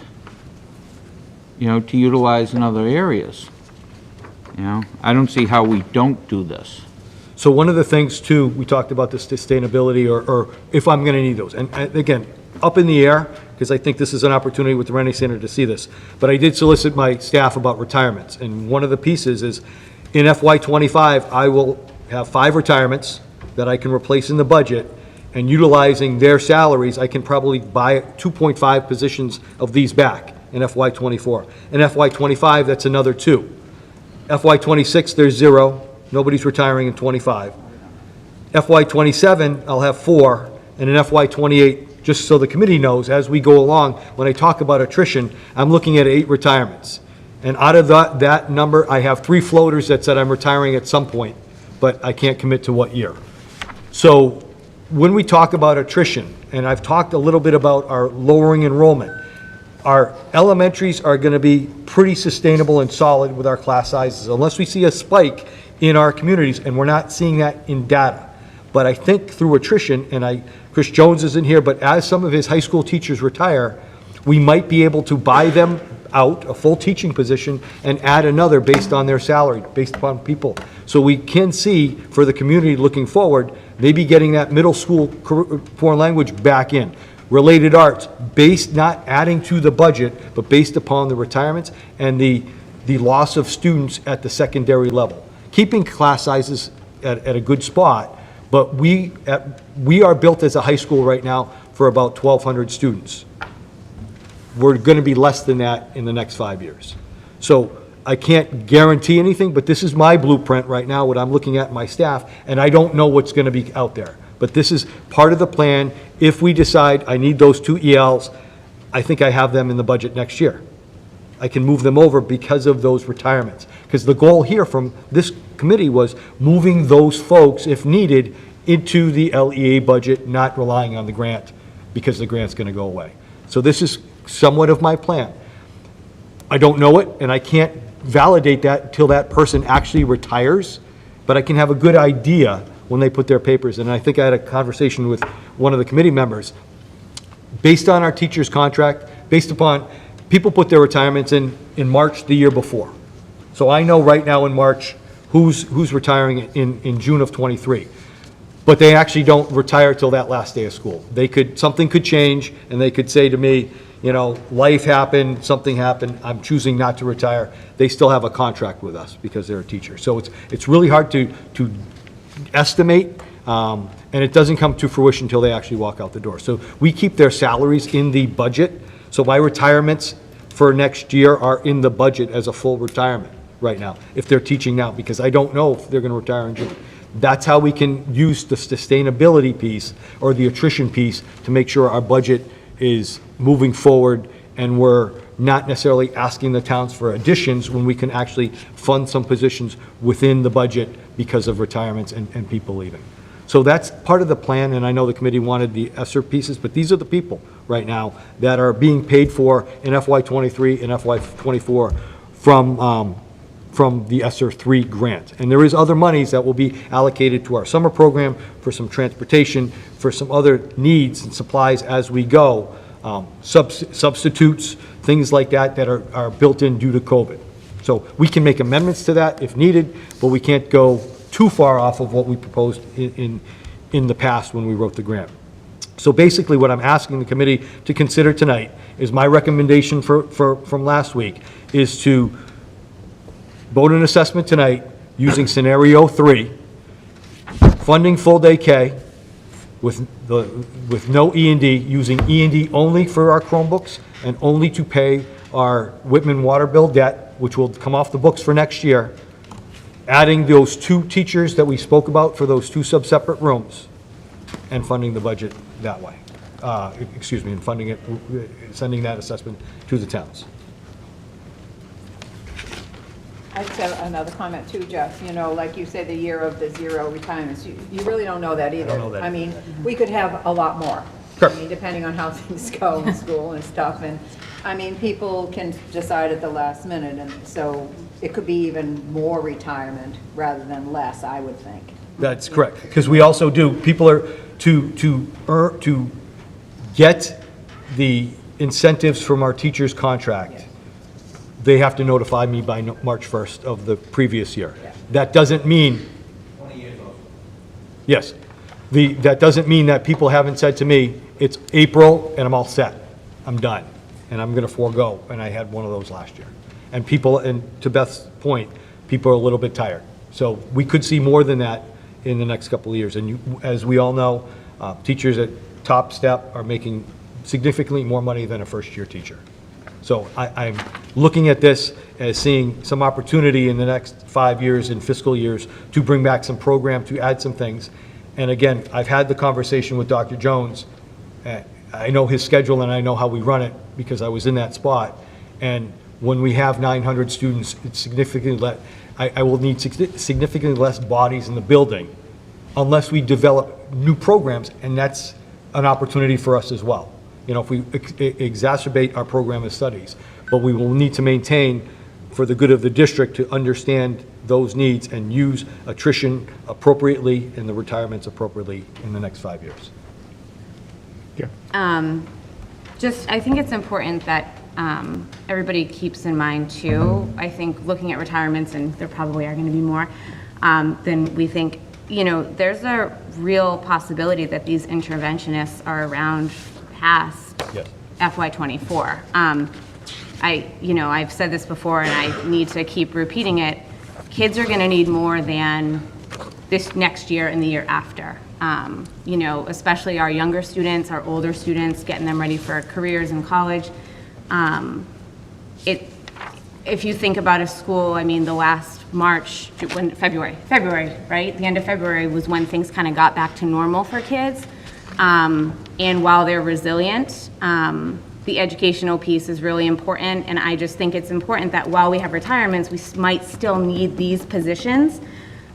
you know, to utilize in other areas, you know, I don't see how we don't do this. So one of the things, too, we talked about the sustainability, or if I'm going to need those. And again, up in the air, because I think this is an opportunity with the Rennie Center to see this. But I did solicit my staff about retirements. And one of the pieces is, in FY '25, I will have 5 retirements that I can replace in the budget. And utilizing their salaries, I can probably buy 2.5 positions of these back in FY '24. In FY '25, that's another 2. FY '26, there's 0. Nobody's retiring in '25. FY '27, I'll have 4, and in FY '28, just so the committee knows, as we go along, when I talk about attrition, I'm looking at 8 retirements. And out of that number, I have 3 floaters that said I'm retiring at some point, but I can't commit to what year. So when we talk about attrition, and I've talked a little bit about our lowering enrollment, our elementaries are going to be pretty sustainable and solid with our class sizes, unless we see a spike in our communities, and we're not seeing that in data. But I think through attrition, and Chris Jones isn't here, but as some of his high school teachers retire, we might be able to buy them out, a full teaching position, and add another based on their salary, based upon people. So we can see, for the community looking forward, maybe getting that middle school foreign language back in. Related arts, based, not adding to the budget, but based upon the retirements and the loss of students at the secondary level. Keeping class sizes at a good spot, but we are built as a high school right now for about 1,200 students. We're going to be less than that in the next 5 years. So I can't guarantee anything, but this is my blueprint right now, what I'm looking at in my staff, and I don't know what's going to be out there. But this is part of the plan. If we decide I need those 2 ELs, I think I have them in the budget next year. I can move them over because of those retirements. Because the goal here from this committee was moving those folks, if needed, into the LEA budget, not relying on the grant, because the grant's going to go away. So this is somewhat of my plan. I don't know it, and I can't validate that until that person actually retires, but I can have a good idea when they put their papers in. And I think I had a conversation with one of the committee members. Based on our teacher's contract, based upon, people put their retirements in March the year before. So I know right now in March who's retiring in June of '23. But they actually don't retire till that last day of school. Something could change, and they could say to me, you know, life happened, something happened, I'm choosing not to retire. They still have a contract with us because they're a teacher. So it's really hard to estimate. and it doesn't come to fruition until they actually walk out the door. So we keep their salaries in the budget, so my retirements for next year are in the budget as a full retirement right now, if they're teaching now, because I don't know if they're going to retire in June. That's how we can use the sustainability piece or the attrition piece to make sure our budget is moving forward and we're not necessarily asking the towns for additions when we can actually fund some positions within the budget because of retirements and people leaving. So that's part of the plan, and I know the committee wanted the ESSER pieces, but these are the people right now that are being paid for in FY23 and FY24 from the ESSER 3 grant. And there is other monies that will be allocated to our summer program for some transportation, for some other needs and supplies as we go, substitutes, things like that are built in due to COVID. So we can make amendments to that if needed, but we can't go too far off of what we proposed in the past when we wrote the grant. So basically, what I'm asking the committee to consider tonight is my recommendation from last week is to vote an assessment tonight using scenario 3, funding full day K with no E&D, using E&D only for our Chromebooks and only to pay our Whitman water bill debt, which will come off the books for next year, adding those 2 teachers that we spoke about for those 2 sub-separate rooms, and funding the budget that way. And funding it, sending that assessment to the towns. I'd say another comment too, Jeff. You know, like you said, the year of the 0 retirements, you really don't know that either. don't know that I mean, we could have a lot more. Sure. I mean, depending on how things go in school and stuff. And, I mean, people can decide at the last minute, and so it could be even more retirement rather than less, I would think. That's correct, because we also do, people are, to get the incentives from our teacher's contract, they have to notify me by March 1st of the previous year. That doesn't mean... 20 years old. Yes. That doesn't mean that people haven't said to me, it's April and I'm all set, I'm done, and I'm going to forego, and I had one of those last year. And people, and to Beth's point, people are a little bit tired. So we could see more than that in the next couple of years. And as we all know, teachers at top step are making significantly more money than a first-year teacher. So I'm looking at this as seeing some opportunity in the next 5 years, in fiscal years, to bring back some program, to add some things. And again, I've had the conversation with Dr. Jones. I know his schedule and I know how we run it because I was in that spot. And when we have 900 students, it's significantly less. I will need significantly less bodies in the building unless we develop new programs, and that's an opportunity for us as well. You know, if we exacerbate our program of studies, but we will need to maintain, for the good of the district, to understand those needs and use attrition appropriately and the retirements appropriately in the next 5 years. I think it's important that everybody keeps in mind too, I think looking at retirements, and there probably are going to be more, than we think, you know, there's a real possibility that these interventionists are around past Yes. FY24. I've said this before and I need to keep repeating it. Kids are going to need more than this next year and the year after. Especially our younger students, our older students, getting them ready for careers in college. If you think about a school, I mean, the last February, right? The end of February was when things kind of got back to normal for kids. And while they're resilient, the educational piece is really important. And I just think it's important that while we have retirements, we might still need these positions.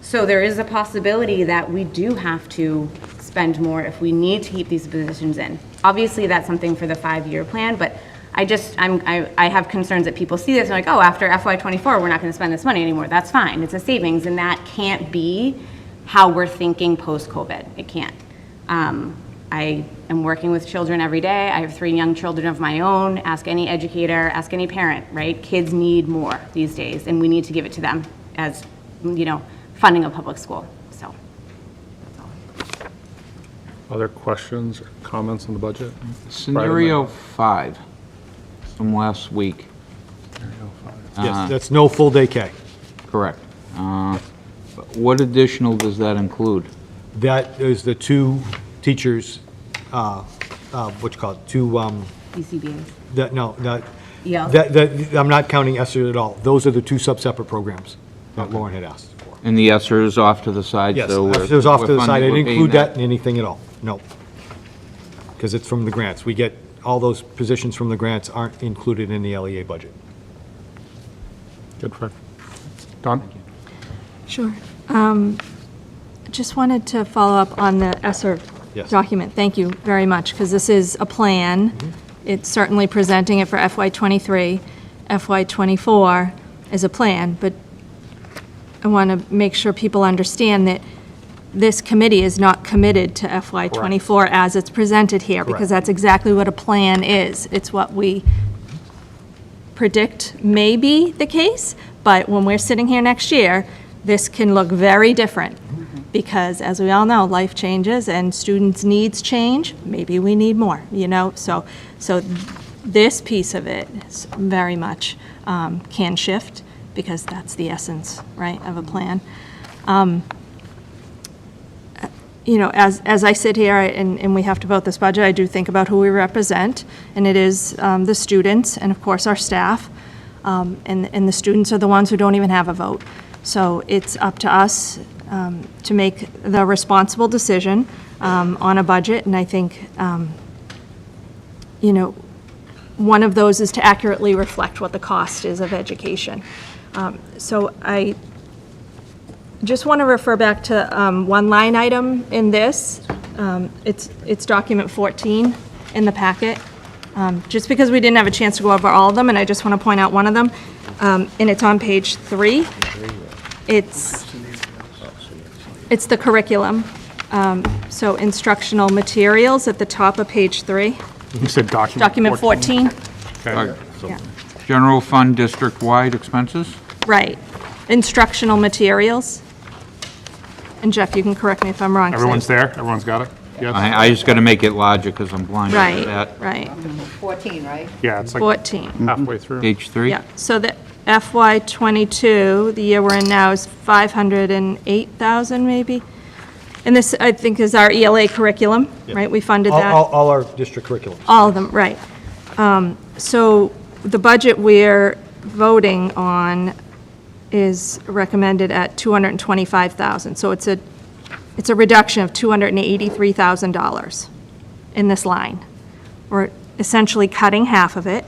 So there is a possibility that we do have to spend more if we need to keep these positions in. Obviously, that's something for the 5-year plan, but I have concerns that people see this and like, oh, after FY24, we're not going to spend this money anymore. That's fine. It's a savings, and that can't be how we're thinking post-COVID. It can't. I am working with children every day. I have 3 young children of my own. Ask any educator, ask any parent, right? Kids need more these days, and we need to give it to them as, funding a public school. So, that's all. Other questions or comments on the budget? Scenario 5 from last week. Yes, that's no full day K. Correct. What additional does that include? That is the two teachers, what you call it, two, BCBA's. no, EL. I'm not counting ESSER at all. Those are the two sub-separate programs that Lauren had asked for. And the ESSER is off to the side, Yes, so we're... ESSER is off to we're the side. I funding- didn't we're paying include that in anything at all, no. Because it's from the grants. We get, all those positions from the grants aren't included in the LEA budget. Good, Fred. Don? Sure. Just wanted to follow up on the ESSER Yes. document. Thank you very much, because this is a plan. It's certainly presenting it for FY '23. FY '24 is a plan, but I want to make sure people understand that this committee is not committed to FY '24 as it's presented here, because Correct. that's exactly what a plan is. It's what we predict may be the case, but when we're sitting here next year, this can look very different, because as we all know, life changes and students' needs change. Maybe we need more, so this piece of it is very much can shift, because that's the essence, right, of a plan. As I sit here and we have to vote this budget, I do think about who we represent, and it is the students and, of course, our staff. And the students are the ones who don't even have a vote. So it's up to us to make the responsible decision on a budget, and I think, one of those is to accurately reflect what the cost is of education. So I just want to refer back to one line item in this. It's document 14 in the packet. Just because we didn't have a chance to go over all of them, and I just want to point out one of them, and it's on page 3. It's the curriculum. So instructional materials at the top of page 3. You said document. Document 14. Okay. Yeah. General fund district-wide expenses? Right. Instructional materials. And Jeff, you can correct me if I'm wrong. 'cause Everyone's there? Everyone's got it? Yes? I just got to make it larger because I'm blind to Right, that. right. 14, right? Yeah, it's like 14. halfway through. Page 3? Yeah, so the FY '22, the year we're in now, is 508,000 maybe? And this, I think, is our ELA curriculum, right? We funded that. All our district curriculums. All of them, right. So the budget we're voting on is recommended at 225,000. So it's a reduction of $283,000 in this line. We're essentially cutting half of it.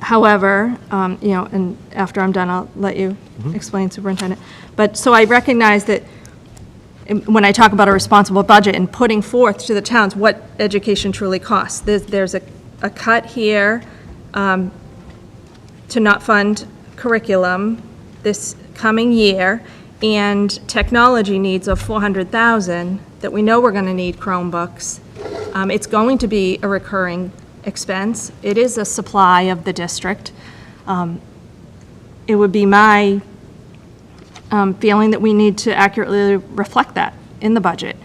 However, and after I'm done, I'll let you explain, Superintendent. But, so I recognize that when I talk about a responsible budget and putting forth to the towns what education truly costs, there's a cut here to not fund curriculum this coming year, and technology needs of $400,000 that we know we're going to need Chromebooks. It's going to be a recurring expense. It is a supply of the district. It would be my feeling that we need to accurately reflect that in the budget.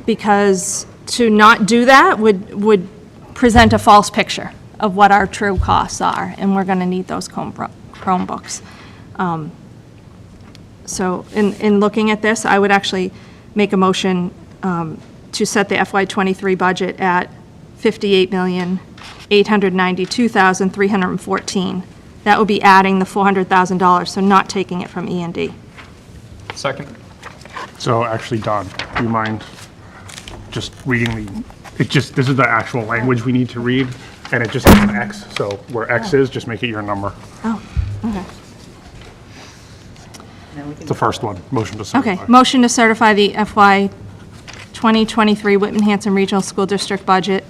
Because to not do that would present a false picture of what our true costs are, and we're going to need those Chromebooks. So in looking at this, I would actually make a motion to set the FY '23 budget at $58,892,314. That would be adding the $400,000, so not taking it from E&D. Second. So actually, Don, do you mind just reading this is the actual language we need to read, and it just has an X, so where X is, just make it your number. Oh, okay. It's the first one, motion to certify. Okay, motion to certify the FY 2023 Whitman Hanson Regional School District budget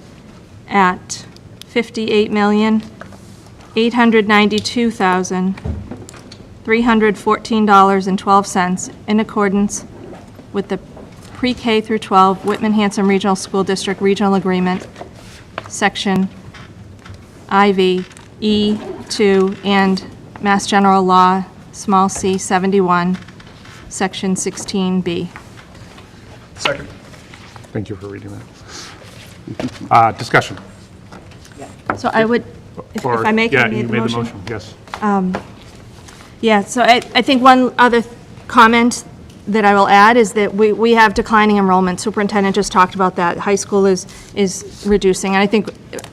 at $58,892,314.12 in accordance with the pre-K through 12 Whitman Hanson Regional School District Regional Agreement, Section IV, E2, and Mass General Law, small c 71, Section 16B. Second. Thank you for reading that. Discussion. So I would, if I may, Yeah, can I you make made the the motion? motion, yes. Yeah, so I think one other comment that I will add is that we have declining enrollment. Superintendent just talked about that. High school is reducing. And I think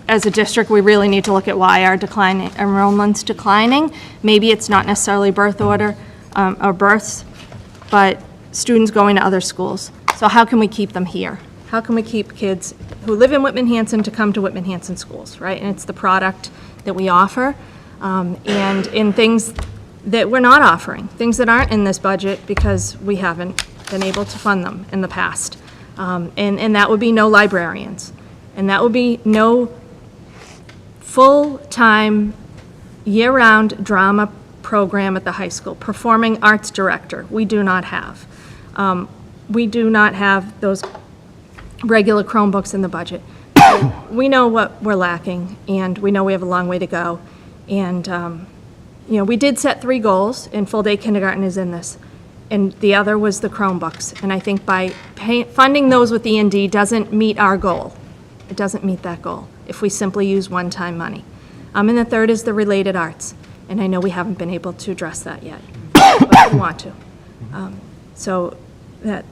as a district, we really need to look at why our enrollment's declining. Maybe it's not necessarily birth order or births, but students going to other schools. So how can we keep them here? How can we keep kids who live in Whitman Hanson to come to Whitman Hanson schools, right? And it's the product that we offer, and in things that we're not offering, things that aren't in this budget because we haven't been able to fund them in the past. And that would be no librarians, and that would be no full-time, year-round drama program at the high school, performing arts director, we do not have. We do not have those regular Chromebooks in the budget. So we know what we're lacking, and we know we have a long way to go. And, you know, we did set 3 goals, and full-day kindergarten is in this. And the other was the Chromebooks. And I think by funding those with E&D doesn't meet our goal. It doesn't meet that goal if we simply use one-time money. And the third is the related arts. And I know we haven't been able to address that yet, but we want to. So that,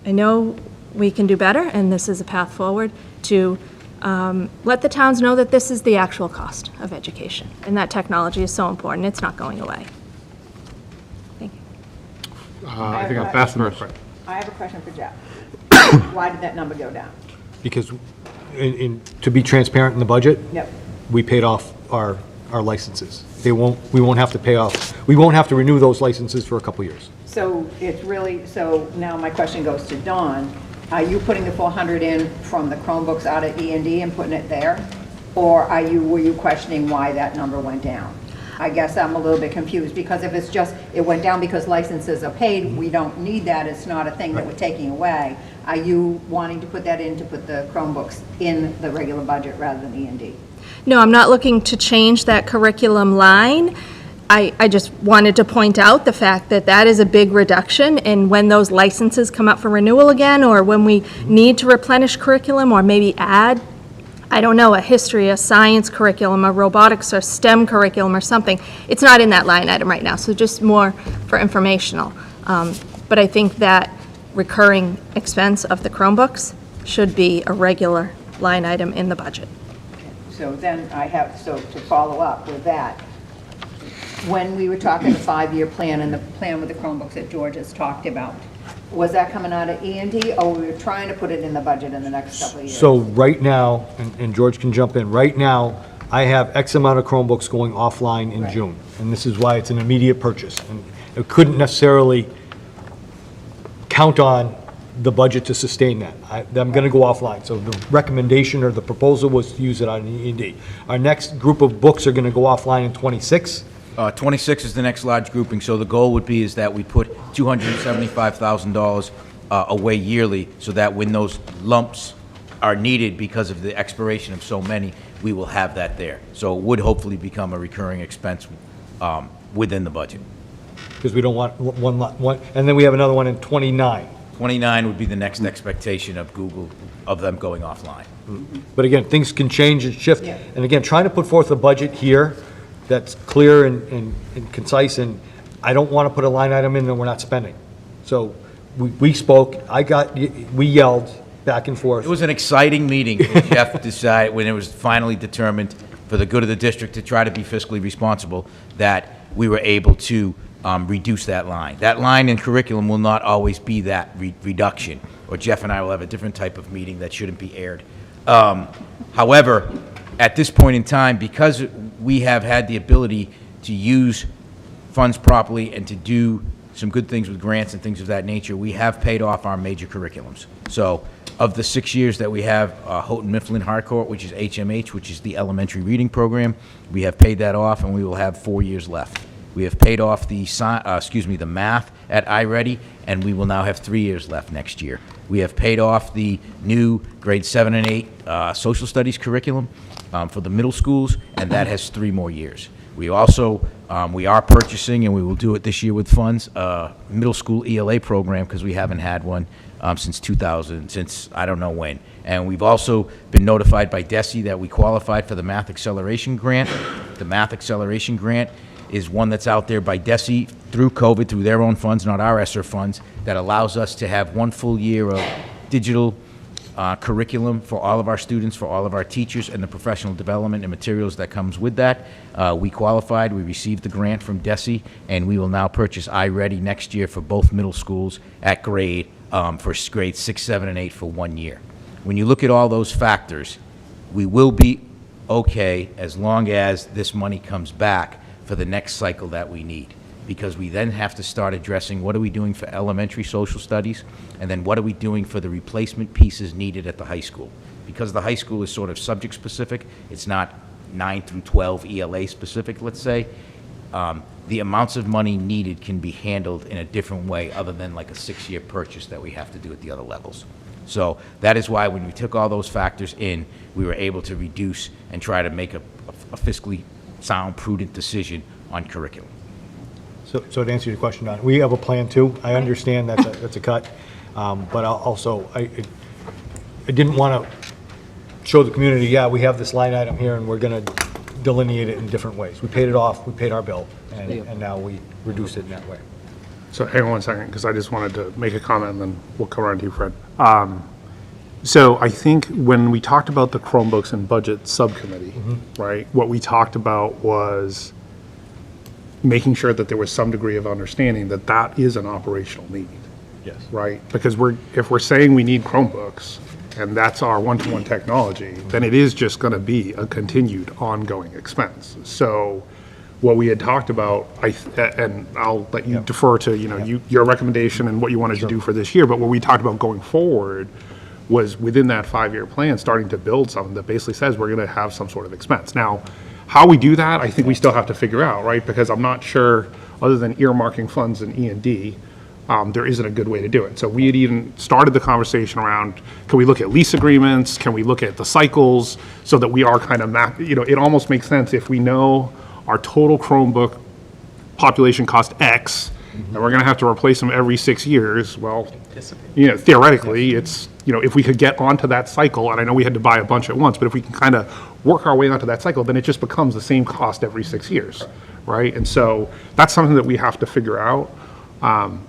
I know we can do better, and this is a path forward to let the towns know that this is the actual cost of education, and that technology is so important. It's not going away. Thank you. I think I'll pass the mic. I have a question for Jeff. Why did that number go down? Because, to be transparent in the budget, Yep. we paid off our licenses. We won't have to pay off, we won't have to renew those licenses for a couple years. So it's really, so now my question goes to Dawn. Are you putting the 400 in from the Chromebooks out of E&D and putting it there? Or were you questioning why that number went down? I guess I'm a little bit confused, because if it's just, it went down because licenses are paid, we don't need that, it's not a thing that we're taking away. Are you wanting to put that in, to put the Chromebooks in the regular budget rather than E&D? No, I'm not looking to change that curriculum line. I just wanted to point out the fact that that is a big reduction, and when those licenses come up for renewal again, or when we need to replenish curriculum, or maybe add, I don't know, a history, a science curriculum, a robotics or STEM curriculum or something, it's not in that line item right now, so just more for informational. But I think that recurring expense of the Chromebooks should be a regular line item in the budget. So then so to follow up with that, when we were talking the 5-year plan and the plan with the Chromebooks that George has talked about, was that coming out of E&D, or we were trying to put it in the budget in the next couple of years? So right now, and George can jump in, right now, I have X amount of Chromebooks going offline in June, and this is why it's an immediate purchase. And it couldn't necessarily count on the budget to sustain that. I'm going to go offline. So the recommendation or the proposal was to use it on E&D. Our next group of books are going to go offline in '26. 26 is the next large grouping, so the goal would be is that we put $275,000 away yearly, so that when those lumps are needed because of the expiration of so many, we will have that there. So it would hopefully become a recurring expense within the budget. Because we don't want one, and then we have another one in '29. 29 would be the next expectation of Google, of them going offline. But again, things can change and shift. Yeah. And again, trying to put forth a budget here that's clear and concise, and I don't want to put a line item in that we're not spending. So we spoke, we yelled back and forth. It was an exciting meeting when Jeff decided, when it was finally determined for the good of the district to try to be fiscally responsible, that we were able to reduce that line. That line in curriculum will not always be that reduction, or Jeff and I will have a different type of meeting that shouldn't be aired. However, at this point in time, because we have had the ability to use funds properly and to do some good things with grants and things of that nature, we have paid off our major curriculums. So of the 6 years that we have Houghton Mifflin Harcourt, which is HMH, which is the elementary reading program, we have paid that off, and we will have 4 years left. We have paid off the math at iReady, and we will now have 3 years left next year. We have paid off the new grade 7 and 8 social studies curriculum for the middle schools, and that has 3 more years. We also, we are purchasing, and we will do it this year with funds, middle school ELA program, because we haven't had one since 2000, since I don't know when. And we've also been notified by DESE that we qualified for the Math Acceleration Grant. The Math Acceleration Grant is one that's out there by DESE through COVID, through their own funds, not our ESSER funds, that allows us to have 1 full year of digital curriculum for all of our students, for all of our teachers, and the professional development and materials that comes with that. We qualified, we received the grant from DESE, and we will now purchase iReady next year for both middle schools at grade, for grades 6, 7, and 8 for 1 year. When you look at all those factors, we will be okay as long as this money comes back for the next cycle that we need. Because we then have to start addressing what are we doing for elementary social studies, and then what are we doing for the replacement pieces needed at the high school. Because the high school is sort of subject-specific, it's not 9 through 12 ELA-specific, let's say, the amounts of money needed can be handled in a different way other than like a 6-year purchase that we have to do at the other levels. So that is why when we took all those factors in, we were able to reduce and try to make a fiscally sound, prudent decision on curriculum. So to answer your question, Don, we have a plan too. I understand that's a cut, but I didn't want to show the community, yeah, we have this line item here and we're going to delineate it in different ways. We paid it off, we paid our bill, and now we reduce it in that way. So hang on one second, because I just wanted to make a comment, and then we'll come around to you, Fred. So I think when we talked about the Chromebooks and budget subcommittee, right, what we talked about was making sure that there was some degree of understanding that that is an operational need. Yes. Right? Because if we're saying we need Chromebooks, and that's our one-to-one technology, then it is just going to be a continued ongoing expense. So what we had talked about, and I'll let you defer to, your recommendation and what you wanted to do for this year, but what we talked about going forward was within that 5-year plan, starting to build something that basically says we're going to have some sort of expense. Now, how we do that, I think we still have to figure out, right? Because I'm not sure, other than earmarking funds in E&D, there isn't a good way to do it. So we had even started the conversation around, can we look at lease agreements? Can we look at the cycles so that we are kind of, it almost makes sense if we know our total Chromebook population cost X, and we're going to have to replace them every 6 years, well, theoretically, it's, if we could get onto that cycle, and I know we had to buy a bunch at once, but if we can kind of work our way onto that cycle, then it just becomes the same cost every 6 years, right? And so that's something that we have to figure out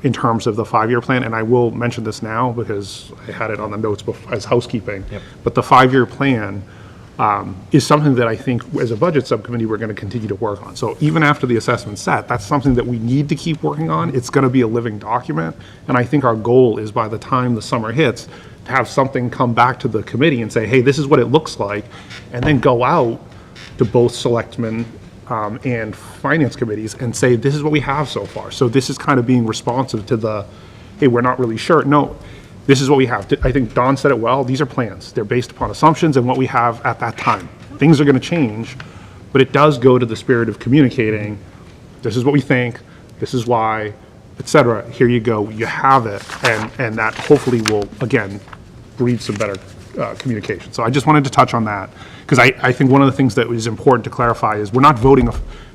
in terms of the 5-year plan, and I will mention this now because I had it on the notes as housekeeping, but the 5-year plan is something that I think as a budget subcommittee we're going to continue to work on. So even after the assessment's set, that's something that we need to keep working on. It's going to be a living document, and I think our goal is by the time the summer hits to have something come back to the committee and say, hey, this is what it looks like, and then go out to both selectmen and finance committees and say, this is what we have so far. So this is kind of being responsive to the, hey, we're not really sure. No, this is what we have. I think Don said it well. These are plans. They're based upon assumptions and what we have at that time. Things are going to change, but it does go to the spirit of communicating, this is what we think, this is why, et cetera. Here you go. You have it. And that hopefully will, again, breed some better communication. So I just wanted to touch on that because I think one of the things that is important to clarify is we're not voting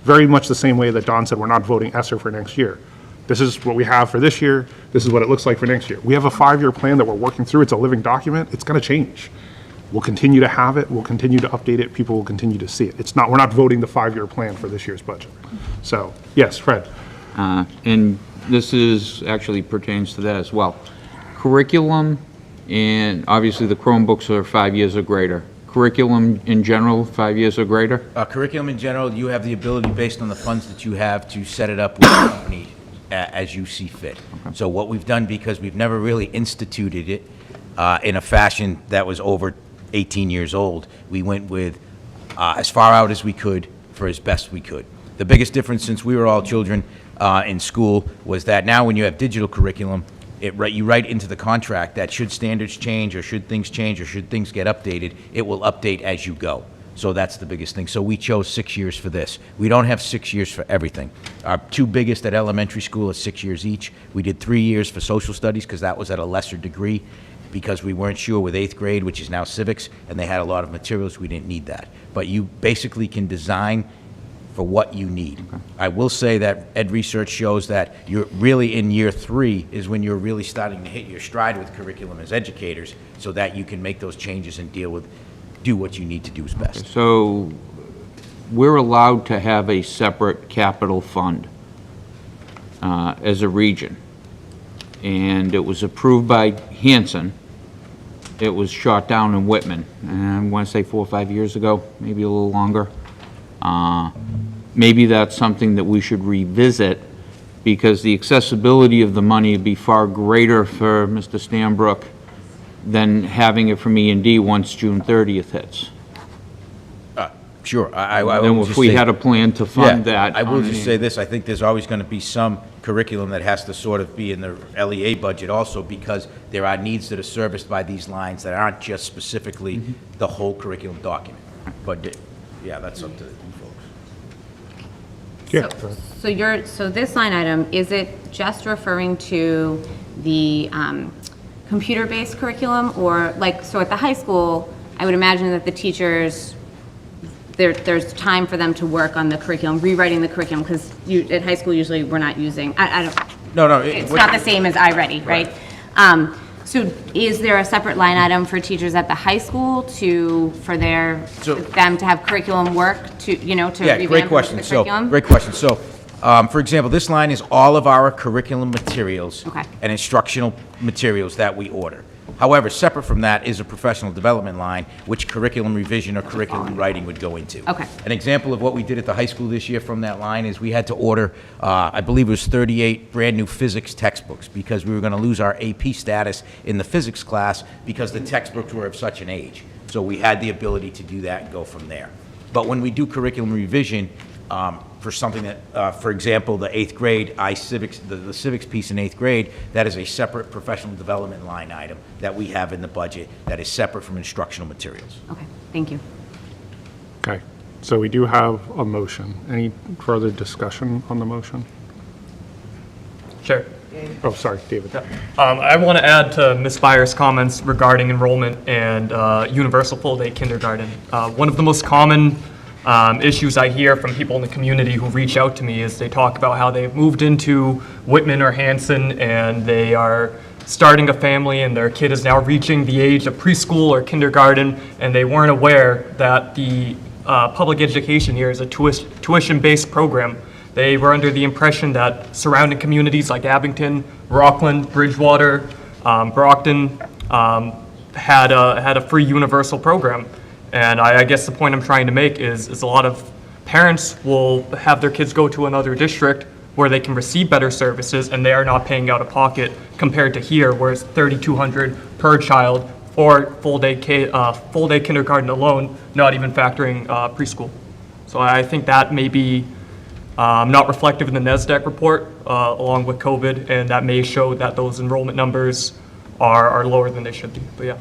very much the same way that Don said we're not voting ESSER for next year. This is what we have for this year. This is what it looks like for next year. We have a 5-year plan that we're working through. It's a living document. It's going to change. We'll continue to have it. We'll continue to update it. People will continue to see it. We're not voting the 5-year plan for this year's budget. So, yes, Fred. And this actually pertains to that as well. Curriculum, and obviously the Chromebooks are 5 years or greater. Curriculum in general, 5 years or greater? Curriculum in general, you have the ability, based on the funds that you have, to set it up with the company as you see fit. Okay. So what we've done, because we've never really instituted it in a fashion that was over 18 years old, we went with as far out as we could for as best we could. The biggest difference since we were all children in school was that now when you have digital curriculum, you write into the contract that should standards change or should things change or should things get updated, it will update as you go. So that's the biggest thing. So we chose 6 years for this. We don't have 6 years for everything. Our two biggest at elementary school are 6 years each. We did 3 years for social studies because that was at a lesser degree because we weren't sure with 8th grade, which is now civics, and they had a lot of materials. We didn't need that. But you basically can design for what you need. Okay. I will say that Ed research shows that you're really in year 3 is when you're really starting to hit your stride with curriculum as educators so that you can make those changes and do what you need to do is best. So we're allowed to have a separate capital fund as a region. And it was approved by Hanson. It was shot down in Whitman, and I want to say 4 or 5 years ago, maybe a little longer. Maybe that's something that we should revisit, because the accessibility of the money would be far greater for Mr. Stanbrook than having it from E&D once June 30th hits. Sure, I will And just if we say- had a plan to fund Yeah, that. I will on just the- say this, I think there's always going to be some curriculum that has to sort of be in the LEA budget also, because there are needs that are serviced by these lines that aren't just specifically the whole curriculum document. But, yeah, that's up to you folks. So this line item, is it just referring to the computer-based curriculum? Or like, so at the high school, I would imagine that the teachers, there's time for them to work on the curriculum, rewriting the curriculum, because at high school, usually we're not using, I don't, No, it's not the same as iReady, right? So is there a separate line item for teachers at the high school for them to have curriculum work to, to Yeah, revamp great the question. So, curriculum? great question. So, for example, this line is all of our curriculum materials Okay. and instructional materials that we order. However, separate from that is a professional development line, which curriculum revision or curriculum writing would go into. Okay. An example of what we did at the high school this year from that line is we had to order, I believe it was 38 brand-new physics textbooks, because we were going to lose our AP status in the physics class because the textbooks were of such an age. So we had the ability to do that and go from there. But when we do curriculum revision, for something that, for example, the 8th grade, the civics piece in 8th grade, that is a separate professional development line item that we have in the budget that is separate from instructional materials. Okay, thank you. Okay, so we do have a motion. Any further discussion on the motion? Sure. Oh, sorry, David. I want to add to Ms. Byers' comments regarding enrollment and universal full-day kindergarten. One of the most common issues I hear from people in the community who reach out to me is they talk about how they've moved into Whitman or Hanson and they are starting a family and their kid is now reaching the age of preschool or kindergarten, and they weren't aware that the public education here is a tuition-based program. They were under the impression that surrounding communities like Abington, Rockland, Bridgewater, Brockton had a free universal program. And I guess the point I'm trying to make is a lot of parents will have their kids go to another district where they can receive better services and they are not paying out of pocket compared to here, where it's $3,200 per child for full-day kindergarten alone, not even factoring preschool. So I think that may be not reflective in the NESDEC report along with COVID, and that may show that those enrollment numbers are lower than they should be, but yeah.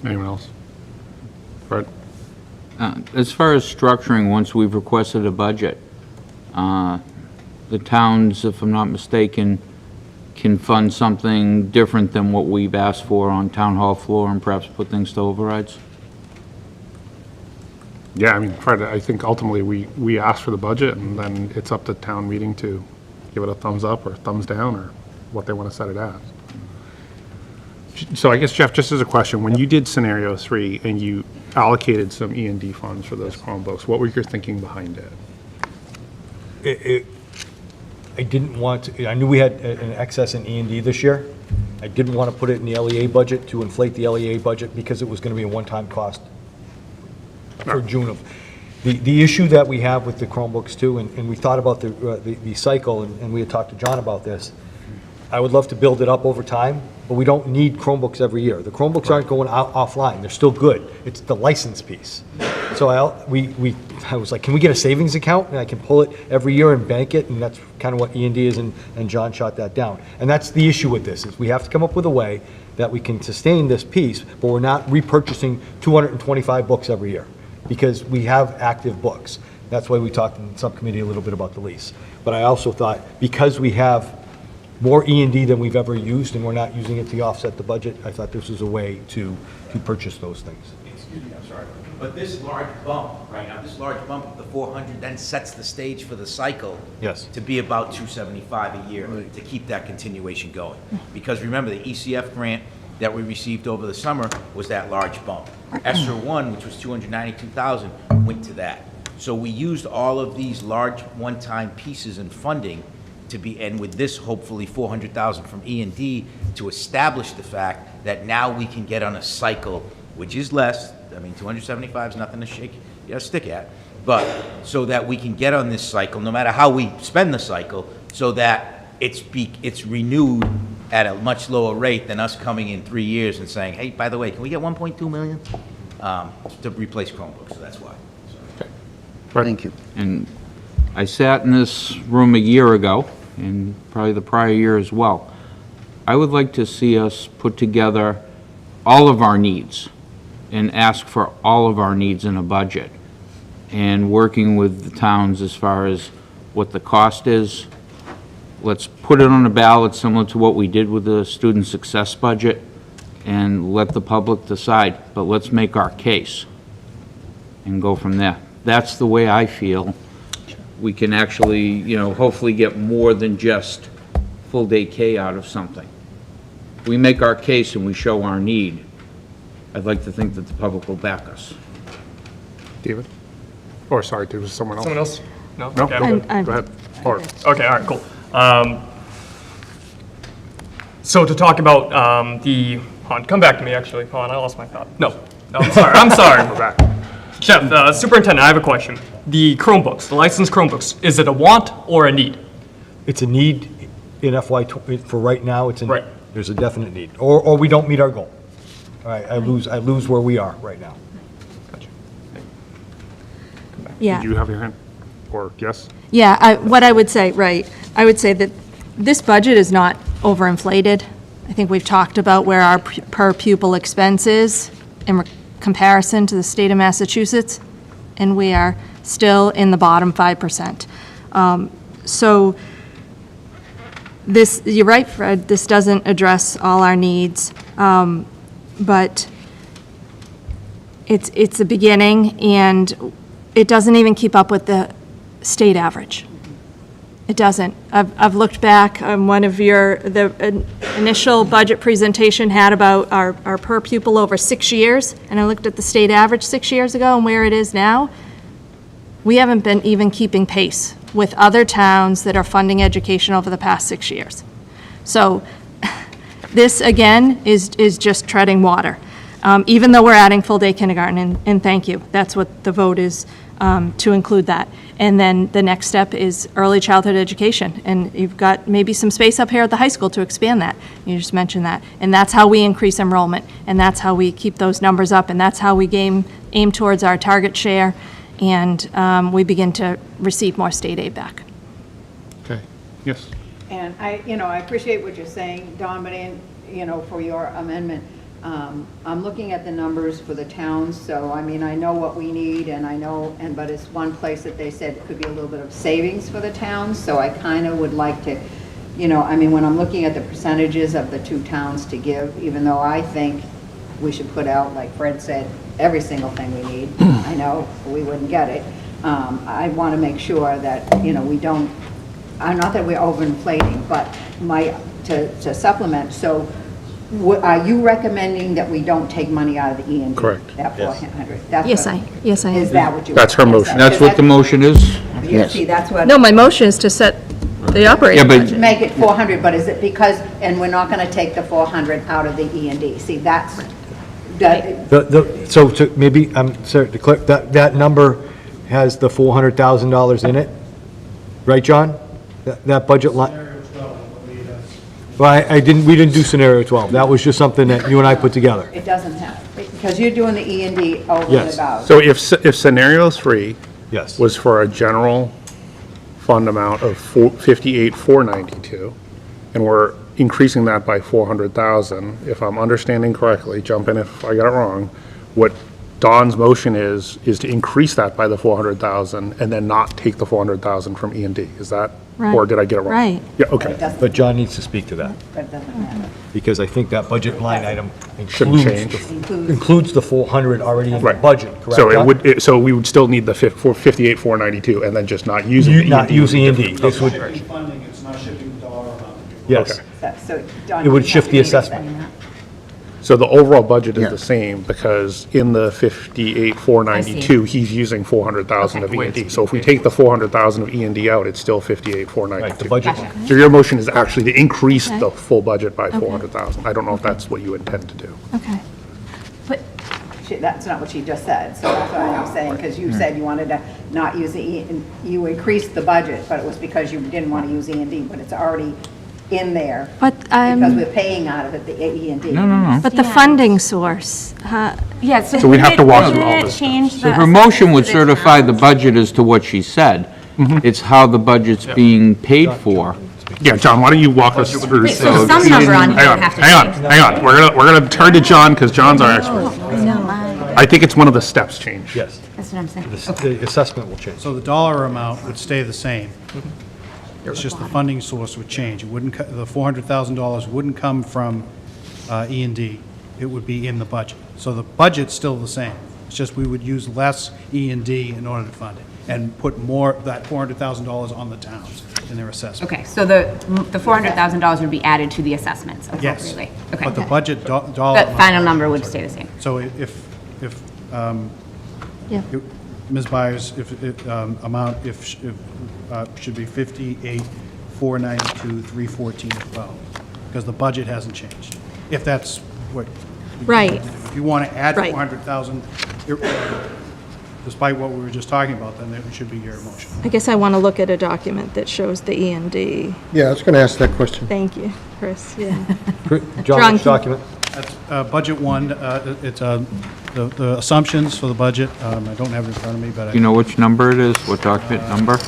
Anyone else? Fred? As far as structuring, once we've requested a budget, the towns, if I'm not mistaken, can fund something different than what we've asked for on town hall floor and perhaps put things to overrides? Yeah, I mean, Fred, I think ultimately we ask for the budget, and then it's up to town meeting to give it a thumbs up or thumbs down or what they want to set it as. So I guess, Jeff, just as a question, when you did scenario 3 and you allocated some E&D funds for those Chromebooks, what were your thinking behind it? I didn't want to, I knew we had an excess in E&D this year. I didn't want to put it in the LEA budget to inflate the LEA budget because it was going to be a one-time cost for June of. The issue that we have with the Chromebooks too, and we thought about the cycle, and we had talked to John about this. I would love to build it up over time, but we don't need Chromebooks every year. The Chromebooks aren't going offline. They're still good. It's the license piece. So I was like, can we get a savings account? And I can pull it every year and bank it, and that's kind of what E&D is, and John shot that down. And that's the issue with this, is we have to come up with a way that we can sustain this piece, but we're not repurchasing 225 books every year, because we have active books. That's why we talked in subcommittee a little bit about the lease. But I also thought, because we have more E&D than we've ever used, and we're not using it to offset the budget, I thought this was a way to purchase those things. Excuse me, I'm sorry. But this large bump, right now, this large bump of the 400 then sets the stage for the cycle. Yes. To be about 275 a year, to keep that continuation going. Because remember, the ECF grant that we received over the summer was that large bump. ESSER 1, which was $292,000, went to that. So we used all of these large one-time pieces and funding to be, and with this, hopefully 400,000 from E&D, to establish the fact that now we can get on a cycle, which is less. I mean, 275 is nothing to shake, stick at, but so that we can get on this cycle, no matter how we spend the cycle, so that it's renewed at a much lower rate than us coming in 3 years and saying, hey, by the way, can we get 1.2 million to replace Chromebooks? So that's why. Thank you. And I sat in this room a year ago, and probably the prior year as well. I would like to see us put together all of our needs and ask for all of our needs in a budget, and working with the towns as far as what the cost is. Let's put it on a ballot similar to what we did with the student success budget and let the public decide, but let's make our case and go from there. That's the way I feel we can actually, hopefully get more than just full-day K out of something. We make our case and we show our need. I'd like to think that the public will back us. David? Or sorry, there was someone else. Someone else? No? No, Okay. go ahead. Or, Okay, all right, cool. So to talk about come back to me, actually. Hold on, I lost my thought. No, I'm sorry. we're back. Jeff, Superintendent, I have a question. The Chromebooks, the licensed Chromebooks, is it a want or a need? It's a need in for right now, Right. there's a definite need, or we don't meet our goal. All right, I lose where we are right now. Gotcha. Yeah. Did you have your hand? Or yes? Yeah, what I would say, right, I would say that this budget is not overinflated. I think we've talked about where our per pupil expense is in comparison to the state of Massachusetts, and we are still in the bottom 5%. So this, you're right, Fred, this doesn't address all our needs, but it's a beginning, and it doesn't even keep up with the state average. It doesn't. I've looked back on one of the initial budget presentation had about our per pupil over 6 years, and I looked at the state average 6 years ago and where it is now. We haven't been even keeping pace with other towns that are funding education over the past 6 years. So this, again, is just treading water, even though we're adding full-day kindergarten, and thank you. That's what the vote is, to include that. And then the next step is early childhood education, and you've got maybe some space up here at the high school to expand that. You just mentioned that. And that's how we increase enrollment, and that's how we keep those numbers up, and that's how we aim towards our target share, and we begin to receive more state aid back. Okay, yes. And I appreciate what you're saying, Don, but for your amendment, I'm looking at the numbers for the towns, so I know what we need, and but it's one place that they said it could be a little bit of savings for the towns, so I kind of would like to, when I'm looking at the percentages of the two towns to give, even though I think we should put out, like Fred said, every single thing we need. I know we wouldn't get it. I want to make sure that, we don't, not that we're overinflating, but to supplement, so are you recommending that we don't take money out of the E&D? Correct. That 400? Yes, I am. Is that what you? That's her motion. That's what the motion is? You see, that's what. No, my motion is to set the operating Yeah, but- budget. Make it 400, but is it because, and we're not going to take the 400 out of the E&D? See, that's, So to maybe, sorry, to clear, that number has the $400,000 in it, right, John? That budget line? Well, we didn't do scenario 12. That was just something that you and I put together. it doesn't have, because you're doing the E&D over and Yes. above. So if scenario 3 Yes. was for a general fund amount of 58,492, and we're increasing that by 400,000, if I'm understanding correctly, jump in if I got it wrong, what Don's motion is to increase that by the 400,000 and then not take the 400,000 from E&D. Is that, Right. or did I get it wrong? Right. Yeah, But okay. it doesn't, But John needs to speak to that, but it doesn't matter. because I think that budget line item Shouldn't change. includes the 400 already in the Right. budget, correct? So John? so we would still need the 58,492 and then just not using the E&D. Not using E&D. This would, Funding, it's not shifting the dollar amount. yes. So, Don, It would you shift have the to leave it assessment. then. So the overall budget is Yeah. the same, because in the 58,492, he's using 400,000 of Okay. E&D. So if we take the 400,000 of E&D out, it's still Right, the 58,492. budget. So your motion is actually to increase Okay. the full budget by 400,000. I don't know if that's what you intend to do. Okay. But That's not what she just said, so that's what I'm saying, because you said you wanted to not use the you increased the budget, but it was because you didn't want to use E&D, but it's already in there. But, Because we're paying out of it, the E&D. No. but the funding source, yeah, So we'd have to walk through all wouldn't it this stuff. change So the her motion would assessment to the certify the towns? budget as to what she said. It's how the budget's being paid for. Yeah, John, why don't you walk us through? Wait, so some number on here would have to change. Hang on. We're gonna turn to John, because John's our expert. I think it's one of the steps change. Yes, That's what I'm saying. the assessment will change. So the dollar amount would stay the same. It's just the funding source would change. It wouldn't, the $400,000 wouldn't come from E&D. It would be in the budget. So the budget's still the same. It's just we would use less E&D in order to fund it and put more, that $400,000 on the towns in their assessment. Okay, so the $400,000 would be added to the assessments Yes. appropriately? Okay. But the budget dollar The amount. final number would stay the same. So if, yeah. Ms. Byers, if, amount, should be 58,492, 314 as well, because the budget hasn't changed. If that's what. Right. If you want to add Right. 400,000, despite what we were just talking about, then it should be your motion. I guess I want to look at a document that shows the E&D. Yeah, I was going to ask that question. Thank you, Chris, yeah. John, which document? That's budget one, it's the assumptions for the budget. I don't have it in front of me, but Do you know which number it is? What document number?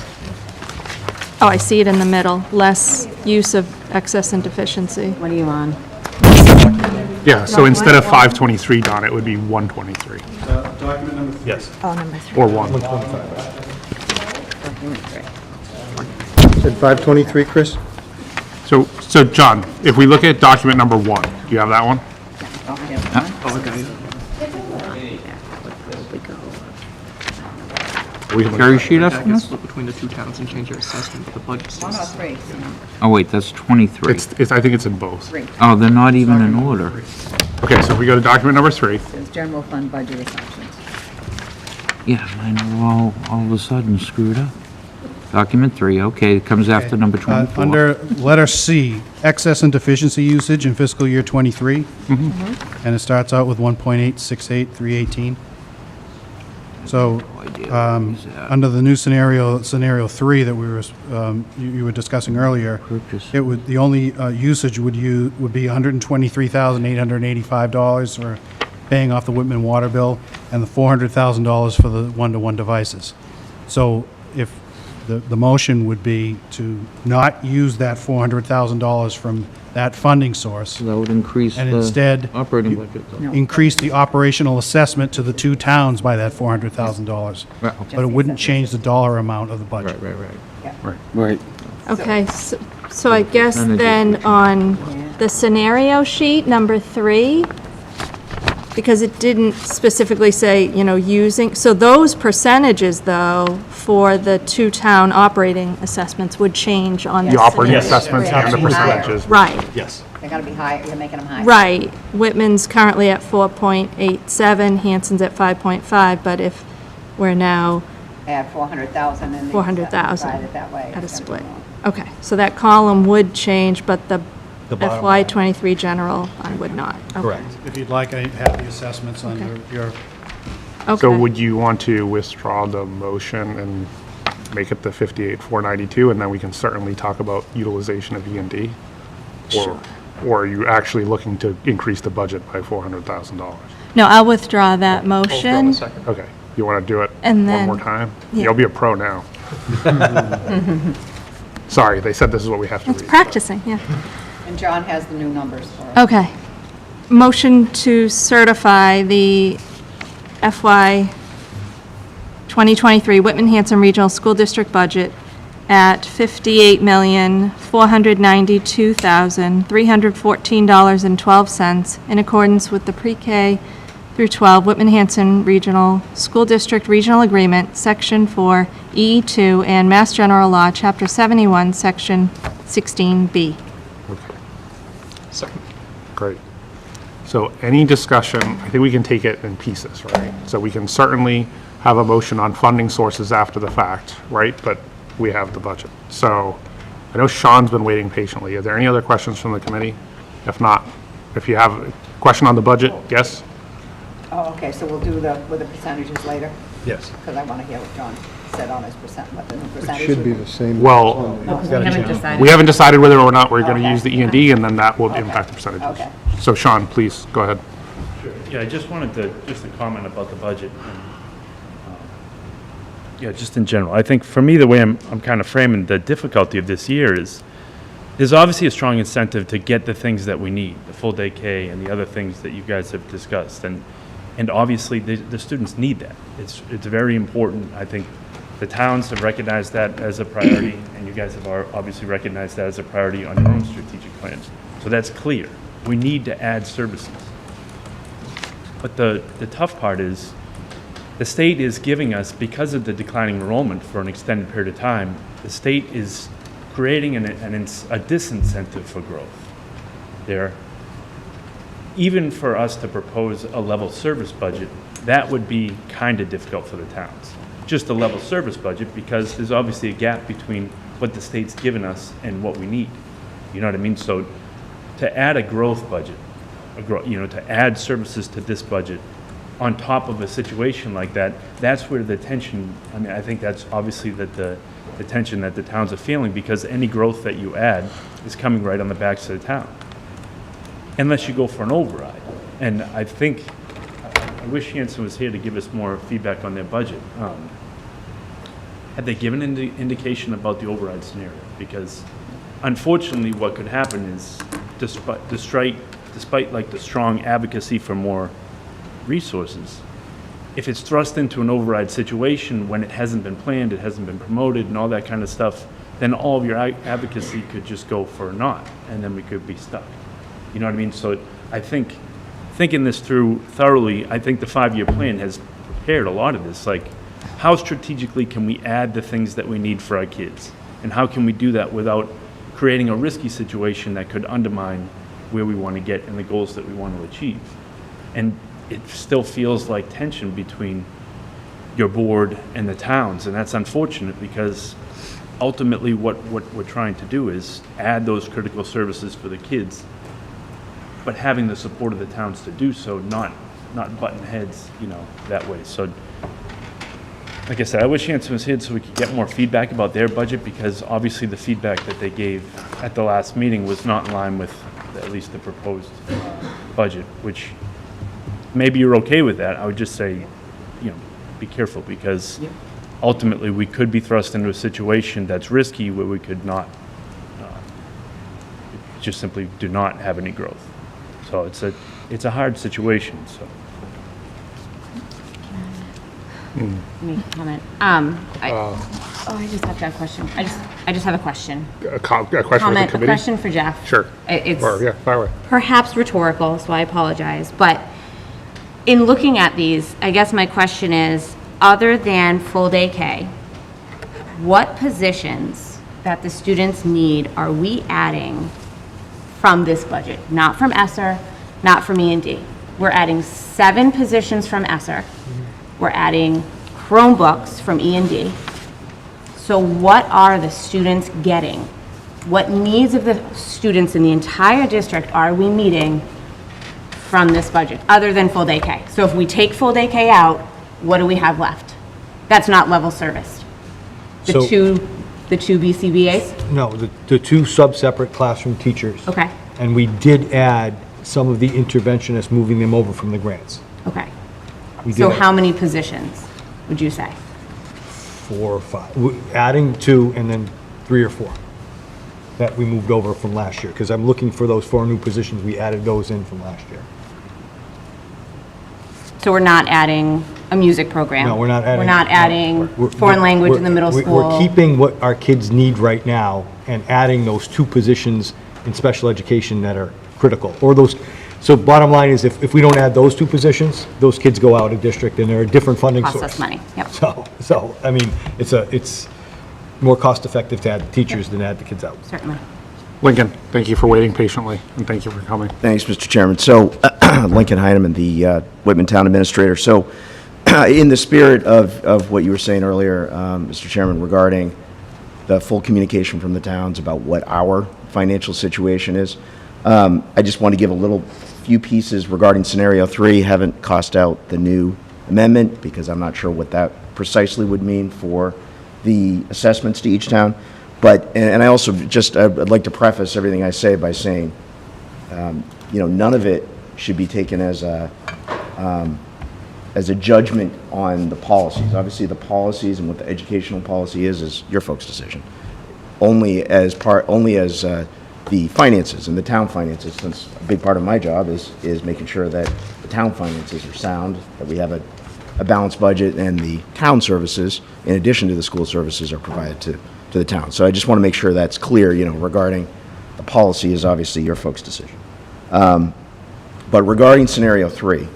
Oh, I see it in the middle, less use of excess and deficiency. What are you on? Yeah, so instead of 523, Don, it would be 123, document number 3. Yes. Oh, number 3. or 1. Said 523, Chris? So John, if we look at document number 1, do you have that one? We can look Cherry at sheet I guess estimates? split between the two towns and change your assessment, but the budget stays. 103, Oh, wait, that's 23. I think it's in both. Oh, they're not even in order. Okay, so if we go to document number 3, says general fund budget assumptions. Yeah, mine are all of a sudden screwed up. Document 3, okay, it comes after number 24. Under letter C, excess and deficiency usage in fiscal year '23. And it starts out with 1.868318. So, under the new scenario 3 that we were, you were discussing earlier, it would, the only usage would be $123,885 for paying off the Whitman water bill, and the $400,000 for the one-to-one devices. So if the motion would be to not use that $400,000 from that funding source, That would increase and the instead operating budget, though. increase the operational assessment to the two towns by that $400,000. Right, But it wouldn't change the dollar amount of the budget. Right. Okay, so I guess then on the scenario sheet, number 3, because it didn't specifically say, using, so those percentages, though, for the two-town operating assessments would change on this the operating scenario. assessments and the percentages. Right, Yes. They're gonna be high, you're making them high. right. Whitman's currently at 4.87, Hanson's at 5.5, but if we're now Add 400,000 and. 400,000 Divide it that way. at a it's gonna be split. more. Okay, so that column would change, but the The bottom FY '23 general, I would not. Okay. Correct. If you'd like, I have the assessments on your, So Okay. would you want to withdraw the motion and make it the 58,492, and then we can certainly talk about utilization of E&D? Or are you actually looking to increase the budget by $400,000? No, I'll withdraw that motion. Okay, you want to do it And one then- more time? yeah. You'll be a pro now. Sorry, they said this is what we have to It's read. practicing, yeah. And John has the new numbers for us. Okay. Motion to certify the FY 2023 Whitman Hanson Regional School District budget at $58,492,314.12 in accordance with the pre-K through 12 Whitman Hanson Regional School District Regional Agreement, Section 4, E2, and Mass General Law, Chapter 71, Section 16B. Second. Great. So any discussion, I think we can take it in pieces, right? So we can certainly have a motion on funding sources after the fact, right? But we have the budget. So I know Sean's been waiting patiently. Are there any other questions from the committee? If not, if you have a question on the budget, yes? Oh, okay, so we'll do with the percentages later? Yes. Because I want to hear what John said on his what the new It percentage should be would the same. Well, we haven't decided whether or not we're going to use the E&D, and then that will impact the percentages. Okay. So Sean, please, go ahead. Yeah, I just wanted to, just a comment about the budget. Yeah, just in general. I think for me, the way I'm kind of framing the difficulty of this year is, there's obviously a strong incentive to get the things that we need, the full day K and the other things that you guys have discussed. And obviously, the students need that. It's very important. I think the towns have recognized that as a priority, and you guys have obviously recognized that as a priority on your own strategic plans. So that's clear. We need to add services. But the tough part is, the state is giving us, because of the declining enrollment for an extended period of time, the state is creating a disincentive for growth there. Even for us to propose a level service budget, that would be kind of difficult for the towns. Just a level service budget, because there's obviously a gap between what the state's given us and what we need. You know what I mean? So to add a growth budget, to add services to this budget on top of a situation like that, that's where the tension, I mean, I think that's obviously the tension that the towns are feeling, because any growth that you add is coming right on the backs of the town, unless you go for an override. And I think, I wish Hanson was here to give us more feedback on their budget. Had they given an indication about the override scenario? Because unfortunately, what could happen is, despite like the strong advocacy for more resources, if it's thrust into an override situation when it hasn't been planned, it hasn't been promoted, and all that kind of stuff, then all of your advocacy could just go for naught, and then we could be stuck. You know what I mean? So I think, thinking this through thoroughly, I think the 5-year plan has prepared a lot of this. Like, how strategically can we add the things that we need for our kids? And how can we do that without creating a risky situation that could undermine where we want to get and the goals that we want to achieve? And it still feels like tension between your board and the towns, and that's unfortunate, because ultimately what we're trying to do is add those critical services for the kids, but having the support of the towns to do so, not button heads, that way. So, like I said, I wish Hanson was here so we could get more feedback about their budget, because obviously the feedback that they gave at the last meeting was not in line with at least the proposed budget, which maybe you're okay with that. I would just say, be careful, because ultimately we could be thrust into a situation that's risky where we could not, just simply do not have any growth. So it's a hard situation, so. Make a comment. I just have to have a question. I just have a question. A question for the Comment, a committee? question for Jeff. Sure. It's fire away. perhaps rhetorical, so I apologize. But in looking at these, I guess my question is, other than full day K, what positions that the students need are we adding from this budget? Not from ESSER, not from E&D. We're adding 7 positions from ESSER. We're adding Chromebooks from E&D. So what are the students getting? What needs of the students in the entire district are we meeting from this budget, other than full day K? So if we take full day K out, what do we have left? That's not level serviced. The So- two BCBAs? No, the 2 sub-separate classroom teachers. Okay, And we did add some of the interventionists, moving them over from the grants. okay. We did So add how many positions would you say? 4 or 5, adding 2 and then 3 or 4 that we moved over from last year, because I'm looking for those 4 new positions. We added those in from last year. So we're not adding a music program? No, we're not adding. We're not adding foreign language in the middle school? We're keeping what our kids need right now and adding those 2 positions in special education that are critical, or those. So bottom line is, if we don't add those 2 positions, those kids go out of district, and they're a different funding source. Costs us money, yep. So, I mean, it's more cost-effective to add the teachers than add the kids out. Certainly. Lincoln, thank you for waiting patiently, and thank you for coming. Thanks, Mr. Chairman. So Lincoln Heineman, the Whitman Town Administrator. So in the spirit of what you were saying earlier, Mr. Chairman, regarding the full communication from the towns about what our financial situation is, I just want to give a few pieces regarding scenario 3. Haven't cost out the new amendment because I'm not sure what that precisely would mean for the assessments to each town. But, and I also I'd like to preface everything I say by saying, none of it should be taken as a judgment on the policies. Obviously, the policies and what the educational policy is your folks' decision. Only as the finances and the town finances, since a big part of my job is making sure that the town finances are sound, that we have a balanced budget, and the town services, in addition to the school services, are provided to the town. So I just want to make sure that's clear, regarding the policy is obviously your folks' decision. But regarding scenario 3,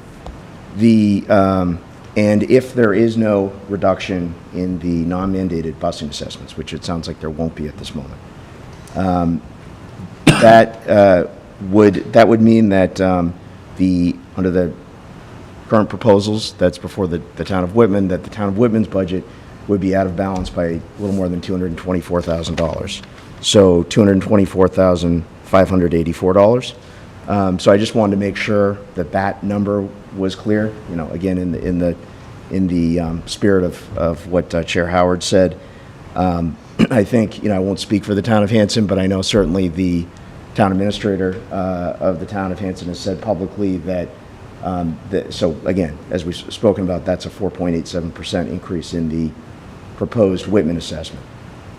and if there is no reduction in the non-mandated busing assessments, which it sounds like there won't be at this moment, that would mean that under the current proposals that's before the town of Whitman, that the town of Whitman's budget would be out of balance by a little more than $224,000. So $224,584. So I just wanted to make sure that number was clear. Again, in the spirit of what Chair Howard said. I think I won't speak for the town of Hanson, but I know certainly the town administrator of the town of Hanson has said publicly that. So again, as we've spoken about, that's a 4.87% increase in the proposed Whitman assessment.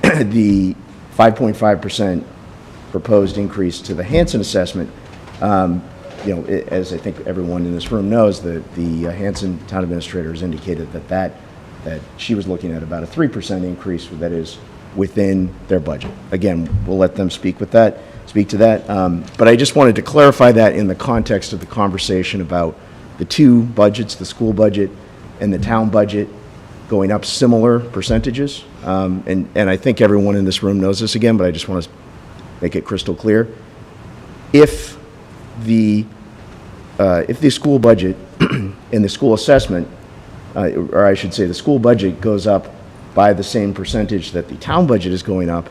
The 5.5% proposed increase to the Hanson assessment, as I think everyone in this room knows, the Hanson town administrator has indicated that she was looking at about a 3% increase that is within their budget. Again, we'll let them speak to that. But I just wanted to clarify that in the context of the conversation about the two budgets, the school budget and the town budget, going up similar percentages. And I think everyone in this room knows this again, but I just want to make it crystal clear. If the school budget and the school assessment, or I should say the school budget goes up by the same percentage that the town budget is going up,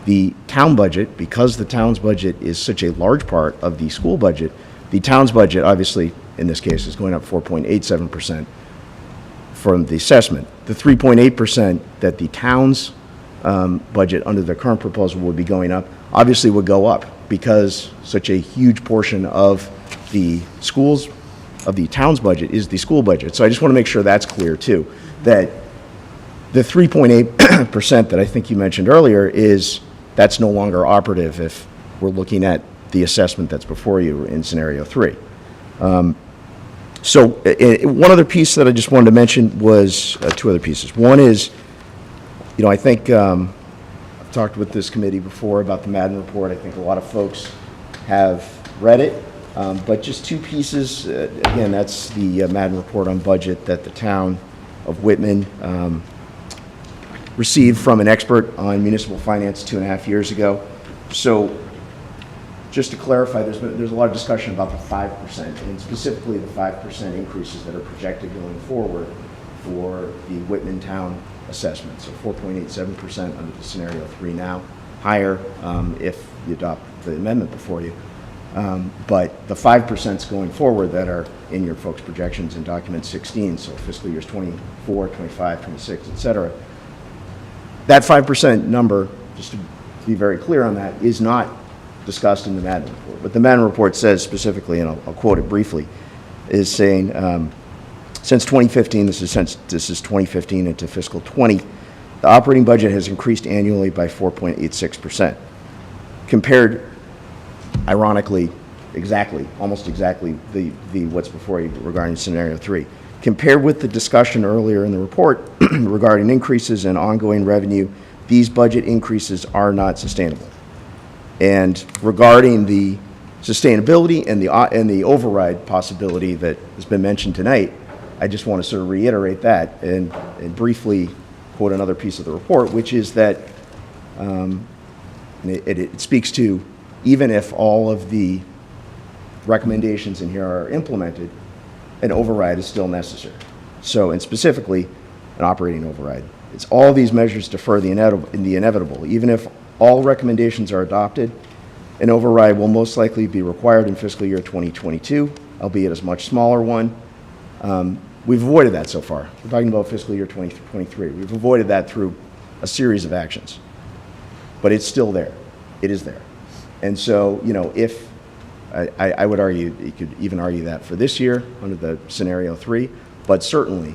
the town budget, because the town's budget is such a large part of the school budget, the town's budget, obviously, in this case, is going up 4.87% from the assessment. The 3.8% that the town's budget under the current proposal would be going up, obviously would go up because such a huge portion of the town's budget is the school budget. So I just want to make sure that's clear too, that the 3.8% that I think you mentioned earlier that's no longer operative if we're looking at the assessment that's before you in scenario 3. So one other piece that I just wanted to mention was two other pieces. One is, I think I've talked with this committee before about the Madden report. I think a lot of folks have read it, but just two pieces. Again, that's the Madden report on budget that the town of Whitman received from an expert on municipal finance 2.5 years ago. So just to clarify, there's a lot of discussion about the 5%, and specifically the 5% increases that are projected going forward for the Whitman town assessment. So 4.87% under the scenario 3 now, higher if you adopt the amendment before you. But the 5% going forward that are in your folks' projections in document 16, so fiscal years 24, 25, 26, et cetera, that 5% number, just to be very clear on that, is not discussed in the Madden report. But the Madden report says specifically, and I'll quote it briefly, is saying, since 2015, this is 2015 into fiscal 20, the operating budget has increased annually by 4.86%. Compared, ironically, almost exactly the what's before you regarding scenario 3. Compared with the discussion earlier in the report regarding increases in ongoing revenue, these budget increases are not sustainable. And regarding the sustainability and the override possibility that has been mentioned tonight, I just want to sort of reiterate that and briefly quote another piece of the report, which is that it speaks to, even if all of the recommendations in here are implemented, an override is still necessary. So, and specifically, an operating override. It's all these measures defer the inevitable. Even if all recommendations are adopted, an override will most likely be required in fiscal year 2022, albeit a much smaller one. We've avoided that so far. We're talking about fiscal year 2023. We've avoided that through a series of actions. But it's still there. It is there. And so, you know, if, I would argue, you could even argue that for this year, under the scenario 3, but certainly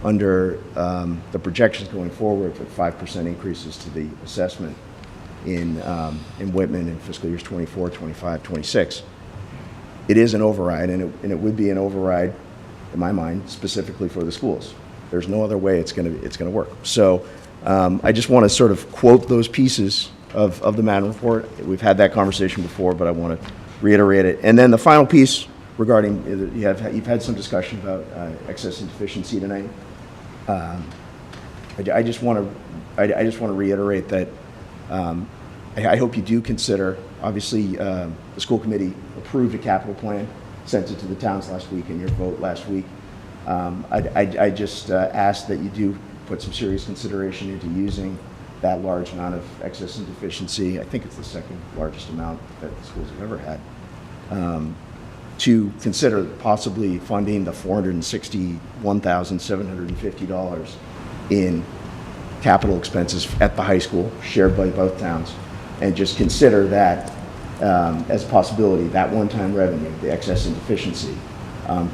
under the projections going forward with 5% increases to the assessment in Whitman in fiscal years 24, 25, 26, it is an override, and it would be an override, in my mind, specifically for the schools. There's no other way it's going to work. So I just want to sort of quote those pieces of the Madden report. We've had that conversation before, but I want to reiterate it. And then the final piece regarding, you've had some discussion about excess and deficiency tonight. I just want to reiterate that I hope you do consider, obviously, the school committee approved a capital plan, sent it to the towns last week in your vote last week. I just ask that you do put some serious consideration into using that large amount of excess and deficiency. I think it's the second largest amount that the schools have ever had. To consider possibly funding the $461,750 in capital expenses at the high school, shared by both towns, and just consider that as a possibility, that one-time revenue, the excess and deficiency,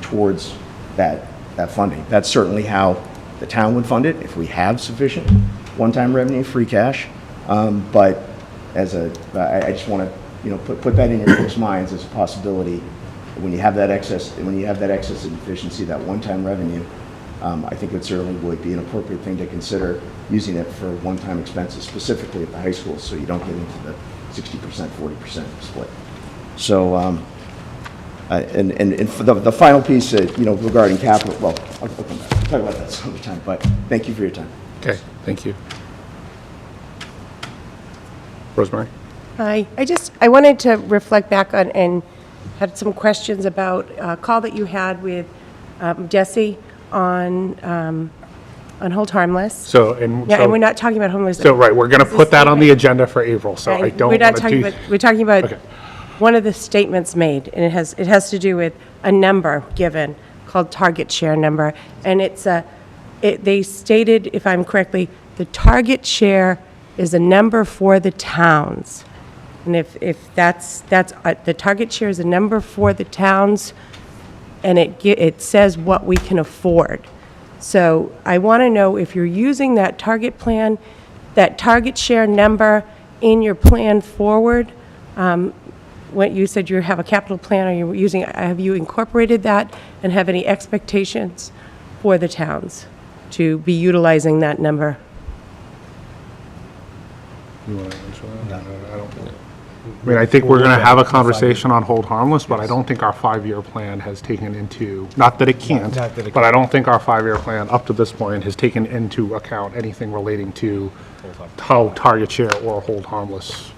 towards that funding. That's certainly how the town would fund it if we have sufficient one-time revenue, free cash. But as I just want to, you know, put that in your folks' minds as a possibility. When you have that excess, and deficiency, that one-time revenue, I think it certainly would be an appropriate thing to consider using it for one-time expenses, specifically at the high schools, so you don't get into the 60%, 40% split. So, and for the final piece, you know, regarding capital, well, I'll come back. I'll talk about that some other time, but thank you for your time. Okay, thank you. Rosemary? Hi, I wanted to reflect back on, and had some questions about a call that you had with Desi on Hold Harmless. Yeah, and we're not talking about homeless. So, right, we're going to put that on the agenda for April, so I don't We're want not to do... talking about, we're talking about one of the statements made, and it has to do with a number given called target share number. And they stated, if I'm correctly, the target share is a number for the towns. And if that's the target share is a number for the towns, and it says what we can afford. So I want to know if you're using that target plan, that target share number in your plan forward. When you said you have a capital plan, have you incorporated that, and have any expectations for the towns to be utilizing that number? You want to answer that? No, I don't think. I mean, I think we're going to have a conversation on Hold Harmless, but I don't think our 5-year plan has taken into, not that it can't, but I don't think our 5-year plan up to this point has taken into account anything relating to how target share or Hold Harmless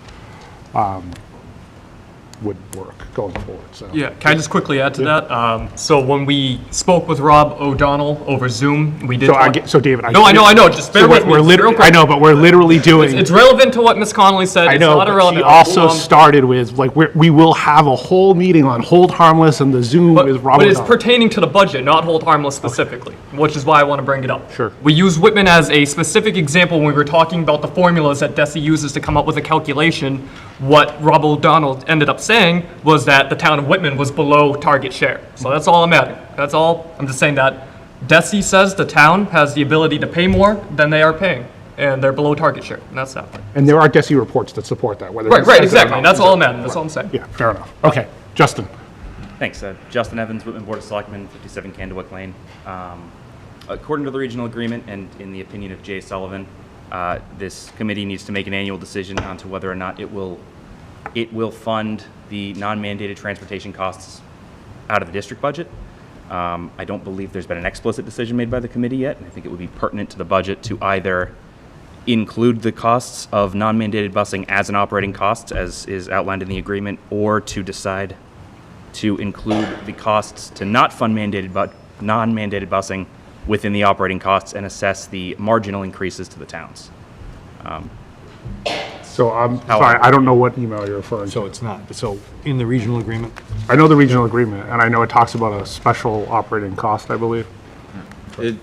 would work going forward, so. Yeah, can I just quickly add to that? So when we spoke with Rob O'Donnell over Zoom, we did. So David, I know, just bear with me. I know, but we're literally doing. It's relevant to what Ms. Connolly said. I know, but she also started with, like, we will have a whole meeting on Hold Harmless, and the Zoom is Rob But it's O'Donnell. pertaining to the budget, not Hold Harmless specifically, which is why I want to bring it up. Sure. We use Whitman as a specific example when we were talking about the formulas that Desi uses to come up with a calculation. What Rob O'Donnell ended up saying was that the town of Whitman was below target share. So that's all I'm adding. That's all. I'm just saying that Desi says the town has the ability to pay more than they are paying, and they're below target share, and that's that. And there are DESI reports that support that, whether it's. Right, exactly. That's all I'm adding. That's all I'm saying. Yeah, fair enough. Okay, Justin. Thanks. Justin Evans, Whitman Board of Selectmen, 57 Candlewick Lane. According to the regional agreement and in the opinion of Jay Sullivan, this committee needs to make an annual decision on to whether or not it will fund the non-mandated transportation costs out of the district budget. I don't believe there's been an explicit decision made by the committee yet, and I think it would be pertinent to the budget to either include the costs of non-mandated busing as an operating cost, as is outlined in the agreement, or to decide to include the costs to not fund mandated but non-mandated busing within the operating costs and assess the marginal increases to the towns. So I'm sorry, I don't know what email you're referring to. So it's not, so in the regional agreement? I know the regional agreement, and I know it talks about a special operating cost, I believe. It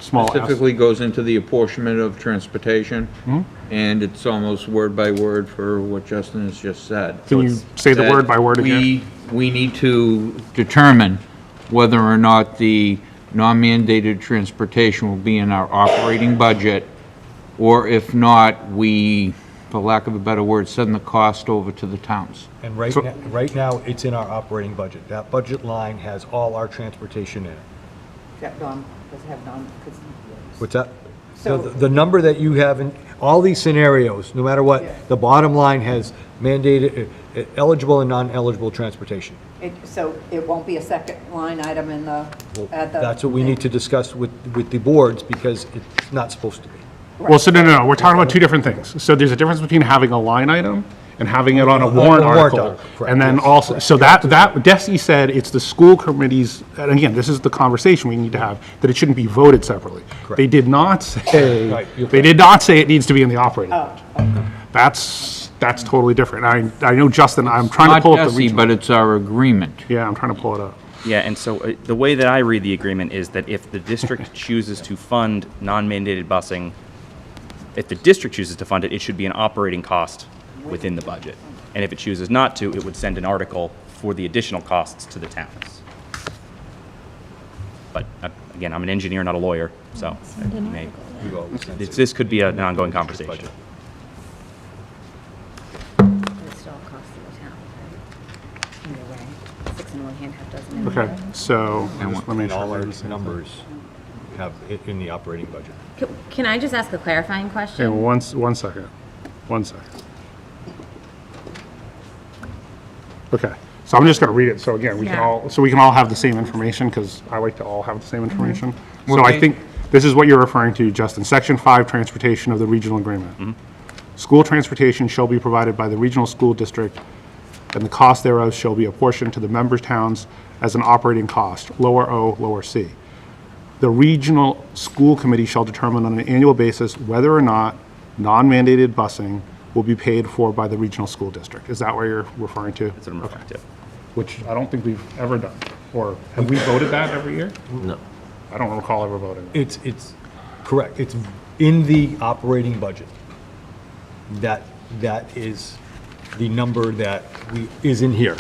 Small S. specifically goes into the apportionment of transportation, Hmm? and it's almost word by word for what Justin has just said. Can you say the That word by word again? We need to determine whether or not the non-mandated transportation will be in our operating budget, or if not, we, for lack of a better word, send the cost over to the towns. And right now, it's in our operating budget. That budget line has all our transportation in it. Except Don, does it have Don? What's that? So- The number that you have in, all these scenarios, no matter what, the bottom line has mandated, eligible and non-eligible transportation. So it won't be a second line item in the, at the. That's what we need to discuss with the boards, because it's not supposed to be. Well, so no, we're talking about two different things. So there's a difference between having a line item and having it on a On warrant a warrant article. article, correct, And then yes. also, so that Desi said it's the school committees, and again, this is the conversation we need to have, that it shouldn't be voted separately. Correct. They did not say, Right, you're they did not say it needs to be in the operating Oh, budget. okay. That's totally different. I know, Justin, I'm trying to Not pull up the Desi, regional. but it's our agreement. Yeah, I'm trying to pull it up. Yeah, and so the way that I read the agreement is that if the district chooses to fund non-mandated busing, if the district chooses to fund it, it should be an operating cost within the budget. And if it chooses not to, it would send an article for the additional costs to the towns. But again, I'm an engineer, not a lawyer, so this could be an ongoing conversation. It still costs the town, right? Either way, 6 in one hand, half dozen in the Okay, other. so, And just let me all try our to see. numbers have it in the operating budget. Can I just ask a clarifying question? Okay, one second. Okay, so I'm just gonna read it, so again, we Yeah. can all have the same information, because I like to all have the same information. So I Okay. think this is what you're referring to, Justin, Section 5, Transportation of the Regional Agreement. School transportation shall be provided by the regional school district, and the cost thereof shall be apportioned to the member towns as an operating cost, lower O, lower C. The regional school committee shall determine on an annual basis whether or not non-mandated busing will be paid for by the regional school district. Is that what you're referring to? That's what I'm referring to. Which I don't think we've ever done. Or have we voted that every year? No. I don't recall ever voting. It's correct. It's in the operating budget. That is the number that is in here.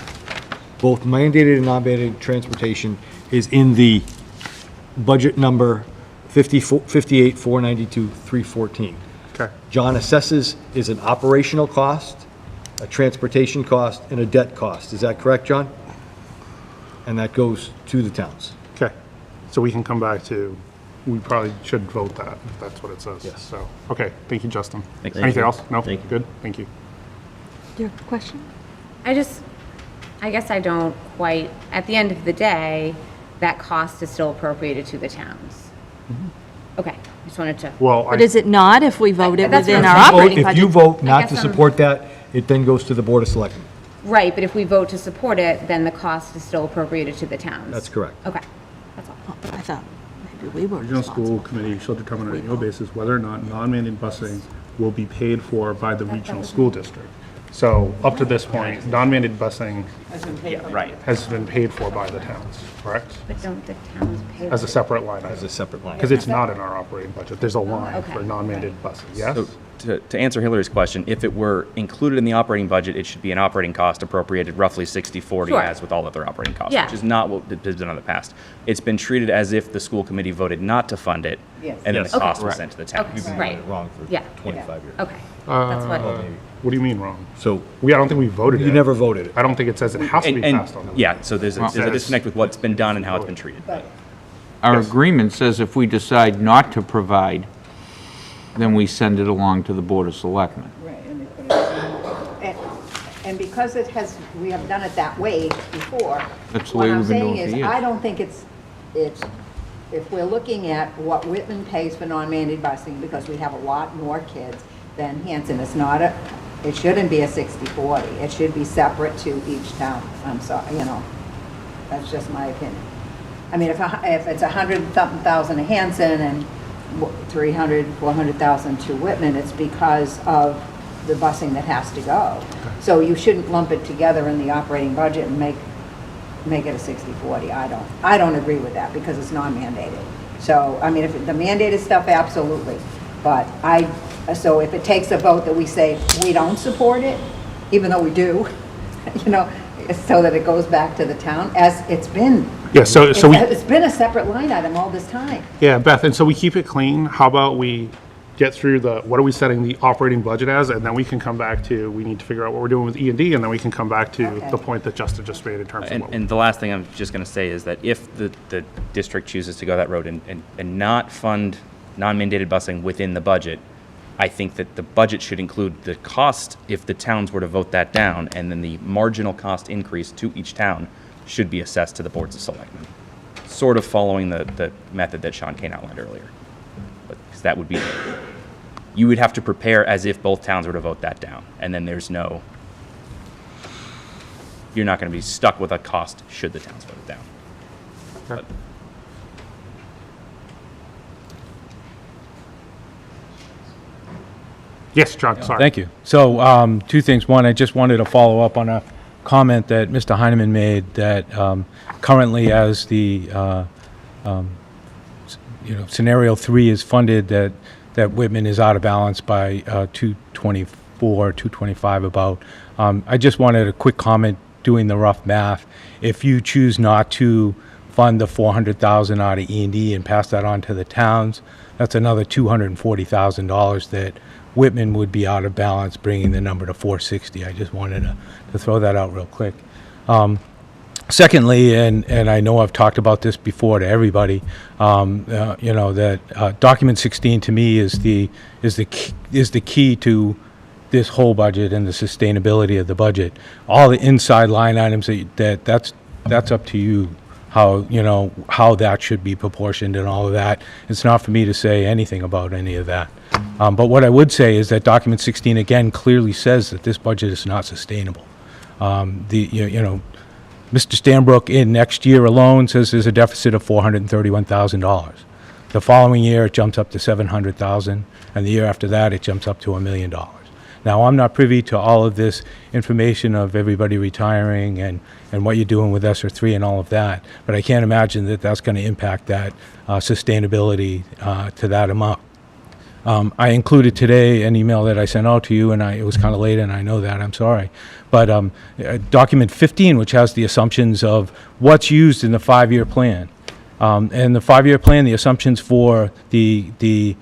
Both mandated and non-mandated transportation is in the budget number 58,492,314. Okay. John assesses is an operational cost, a transportation cost, and a debt cost. Is that correct, John? And that goes to the towns. Okay. So we can come back to, we probably should vote that, if that's what it says. Yes. So, okay, thank you, Justin. Thanks. Anything Thank you. else? No? Thank you. Good, thank you. Your question? I guess I don't quite, at the end of the day, that cost is still appropriated to the towns. Okay, I just wanted to. Well, But is it not if we vote it That's within what our I'm saying. operating If you budget? vote not guess to I'm- support that, it then goes to the Board of Selectmen. Right, but if we vote to support it, then the cost is still appropriated to the towns. That's correct. Okay, that's all. Oh, I thought maybe we were Regional school responsible. committee shall determine on an annual basis whether or not non-mandated busing will be paid for by the regional school district. So up to this point, non-mandated busing Right. has been paid for by the towns, correct? But don't the towns pay? As a separate line As a item, separate line. because it's not in our operating budget. There's a line Okay. for non-mandated busing, yes? So to answer Hillary's question, if it were included in the operating budget, it should be an operating cost appropriated roughly 60/40 Sure. as with all other operating costs, Yeah. which is not what has been in the past. It's been treated as if the school committee voted not to fund it, Yes. and then Yes. the cost was Correct. sent to the Okay, towns. You've been right. doing it wrong for Yeah. 25 years. Okay, that's what. What do you mean wrong? So I don't think we voted it. you never voted it. I don't think it says it has to be And, passed on. yeah, so there's a Says- disconnect with what's been done and how it's been treated. But Our agreement says if we decide not to provide, then we send it along to the Board of Selectmen. Right, and they put it, and because we have done it that way before. That's the way we've been doing it for What I'm saying is, years. I don't think it's, if we're looking at what Whitman pays for non-mandated busing, because we have a lot more kids than Hanson, it shouldn't be a 60/40. It should be separate to each town. I'm sorry, That's just my opinion. I mean, if it's 100-something thousand to Hanson and 300, 400,000 to Whitman, it's because of the busing that has to go. So you shouldn't lump it together in the operating budget and make it a 60/40. I don't agree with that because it's non-mandated. So, I mean, if the mandated stuff, absolutely. But so if it takes a vote that we say we don't support it, even though we do, so that it goes back to the town, as it's been. Yeah, so It's been a separate line item all this time. Yeah, Beth, and so we keep it clean. How about we get through what are we setting the operating budget as, and then we can come back to, we need to figure out what we're doing with E&D, and then we can come back to the point that Justin just made in terms of what. And the last thing I'm just going to say is that if the district chooses to go that road and not fund non-mandated busing within the budget, I think that the budget should include the cost if the towns were to vote that down, and then the marginal cost increase to each town should be assessed to the boards of selectmen, sort of following the method that Sean Kane outlined earlier. Because that would be, you would have to prepare as if both towns were to vote that down, and then you're not going to be stuck with a cost should the towns vote it down. But, Yes, John, sorry. Thank you. So, two things. One, I just wanted to follow up on a comment that Mr. Heineman made that currently as the, scenario 3 is funded, that Whitman is out of balance by 224, 225 about. I just wanted a quick comment doing the rough math. If you choose not to fund the $400,000 out of E&D and pass that on to the towns, that's another $240,000 that Whitman would be out of balance, bringing the number to 460. I just wanted to throw that out real quick. Secondly, and I know I've talked about this before to everybody, that document 16 to me is the key to this whole budget and the sustainability of the budget. All the inside line items that's up to you. How that should be proportioned and all of that. It's not for me to say anything about any of that. But what I would say is that document 16 again clearly says that this budget is not sustainable. Mr. Stanbrook in next year alone says there's a deficit of $431,000. The following year it jumps up to $700,000, and the year after that it jumps up to $1 million. Now, I'm not privy to all of this information of everybody retiring and what you're doing with ESSER 3 and all of that, but I can't imagine that that's going to impact that sustainability to that amount. I included today an email that I sent out to you, and it was kind of late, and I know that, I'm sorry. But document 15, which has the assumptions of what's used in the 5-year plan. And the 5-year plan, the assumptions for the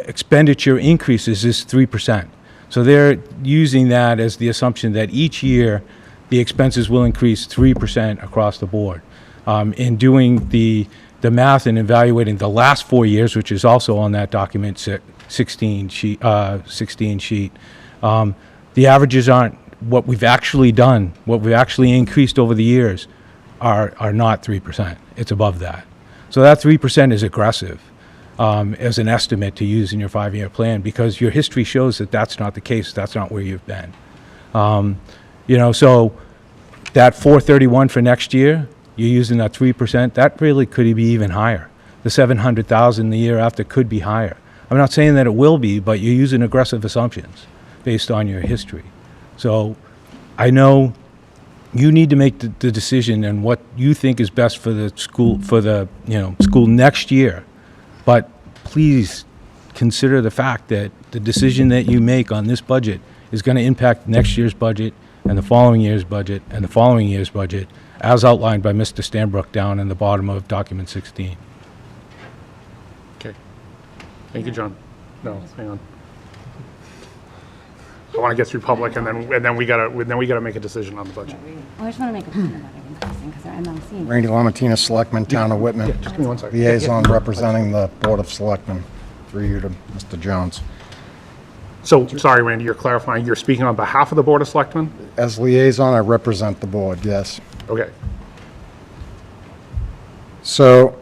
expenditure increases is 3%. So they're using that as the assumption that each year the expenses will increase 3% across the board. In doing the math and evaluating the last 4 years, which is also on that document 16 sheet, the averages aren't what we've actually done, what we've actually increased over the years are not 3%. It's above that. So that 3% is aggressive. As an estimate to use in your 5-year plan, because your history shows that that's not the case. That's not where you've been. So that 431 for next year, you're using that 3%. That really could be even higher. The 700,000 the year after could be higher. I'm not saying that it will be, but you're using aggressive assumptions based on your history. So I know you need to make the decision and what you think is best for the school school next year. But please consider the fact that the decision that you make on this budget is going to impact next year's budget and the following year's budget and the following year's budget, as outlined by Mr. Stanbrook down in the bottom of document 16. Okay. Thank you, John. No, hang on. I want to get through public, and then we gotta make a decision on the budget. I just want to make a point about it increasing because I'm not seeing. Randy Lamontina, Selectman, Town of Whitman. Yeah, just give me 1 second. Liaison representing the Board of Selectmen, through you to Mr. Jones. So, sorry, Randy, you're clarifying, you're speaking on behalf of the Board of Selectmen? As liaison, I represent the board, yes. Okay. So,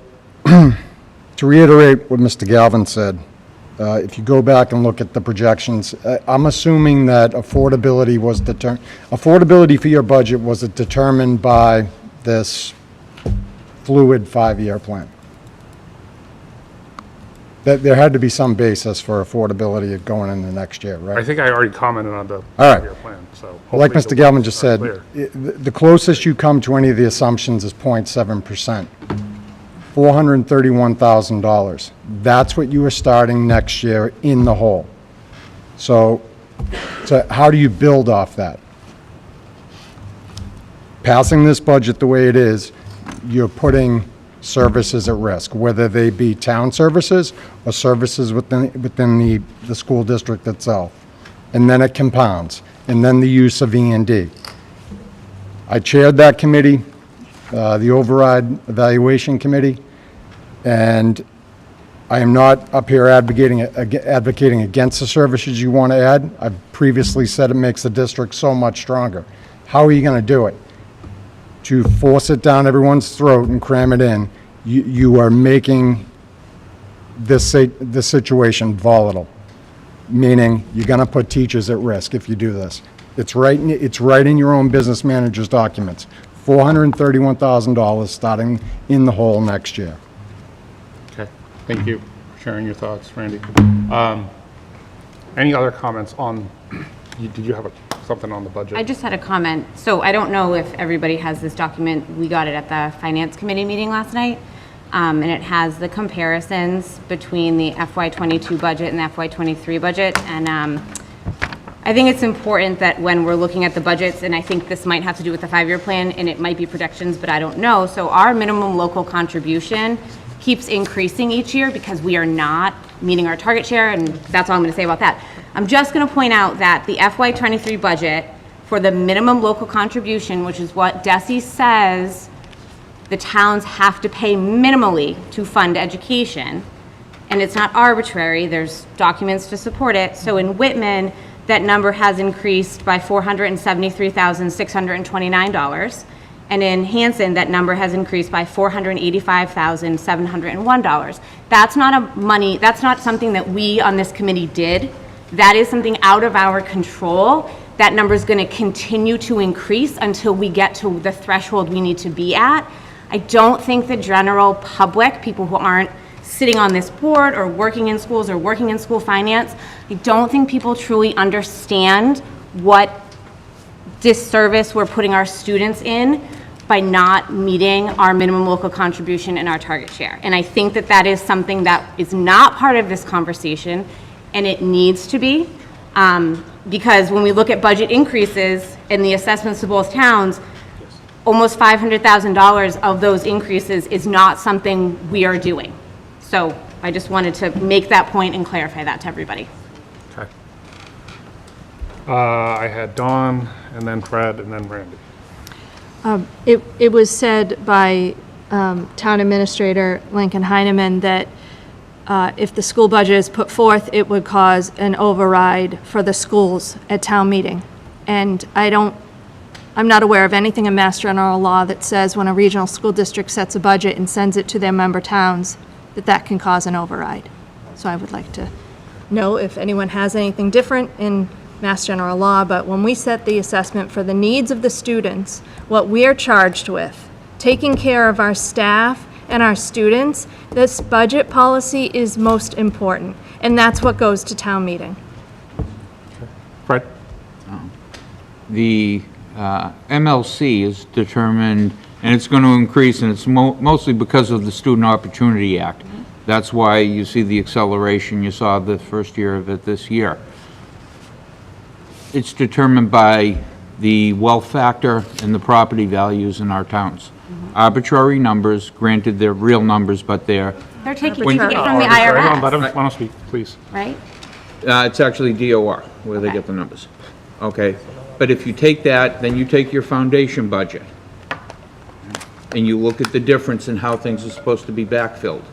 to reiterate what Mr. Galvin said, if you go back and look at the projections, I'm assuming that affordability for your budget was determined by this fluid 5-year plan? That there had to be some basis for affordability going into next year, right? I think I already commented on the All right. 5-year plan, so. Like hopefully Mr. Galvin the just words said, are clear. the closest you come to any of the assumptions is 0.7%. $431,000. That's what you are starting next year in the hole. So how do you build off that? Passing this budget the way it is, you're putting services at risk, whether they be town services or services within the school district itself. And then it compounds, and then the use of E&D. I chaired that committee, the Override Evaluation Committee, and I am not up here advocating against the services you want to add. I've previously said it makes the district so much stronger. How are you going to do it? To force it down everyone's throat and cram it in, you are making this situation volatile, meaning you're going to put teachers at risk if you do this. It's right in your own business manager's documents. $431,000 starting in the hole next year. Okay, thank you for sharing your thoughts, Randy. Any other comments on, did you have something on the budget? I just had a comment. So I don't know if everybody has this document. We got it at the Finance Committee meeting last night. And it has the comparisons between the FY22 budget and the FY23 budget. And I think it's important that when we're looking at the budgets, and I think this might have to do with the 5-year plan, and it might be projections, but I don't know. So our minimum local contribution keeps increasing each year because we are not meeting our target share, and that's all I'm going to say about that. I'm just going to point out that the FY23 budget for the minimum local contribution, which is what DESE says the towns have to pay minimally to fund education, and it's not arbitrary, there's documents to support it. So in Whitman, that number has increased by $473,629. And in Hanson, that number has increased by $485,701. That's not something that we on this committee did. That is something out of our control. That number is going to continue to increase until we get to the threshold we need to be at. I don't think the general public, people who aren't sitting on this board or working in schools or working in school finance, I don't think people truly understand what disservice we're putting our students in by not meeting our minimum local contribution and our target share. And I think that that is something that is not part of this conversation, and it needs to be, because when we look at budget increases and the assessments to both towns, almost $500,000 of those increases is not something we are doing. So I just wanted to make that point and clarify that to everybody. Okay. I had Dawn, and then Fred, and then Randy. It was said by Town Administrator Lincoln Heineman that if the school budget is put forth, it would cause an override for the schools at town meeting. And I'm not aware of anything in Mass General Law that says when a regional school district sets a budget and sends it to their member towns, that can cause an override. So I would like to know if anyone has anything different in Mass General Law, but when we set the assessment for the needs of the students, what we're charged with, taking care of our staff and our students, this budget policy is most important, and that's what goes to town meeting. Fred? The MLC is determined, and it's going to increase, and it's mostly because of the Student Opportunity Act. That's why you see the acceleration you saw the first year of it this year. It's determined by the wealth factor and the property values in our towns. Arbitrary numbers, granted they're real numbers, but they're taking it from the IRS. Let him speak, please. Right? It's actually DOR where they get the numbers. Okay, but if you take that, then you take your foundation budget, and you look at the difference in how things are supposed to be backfilled.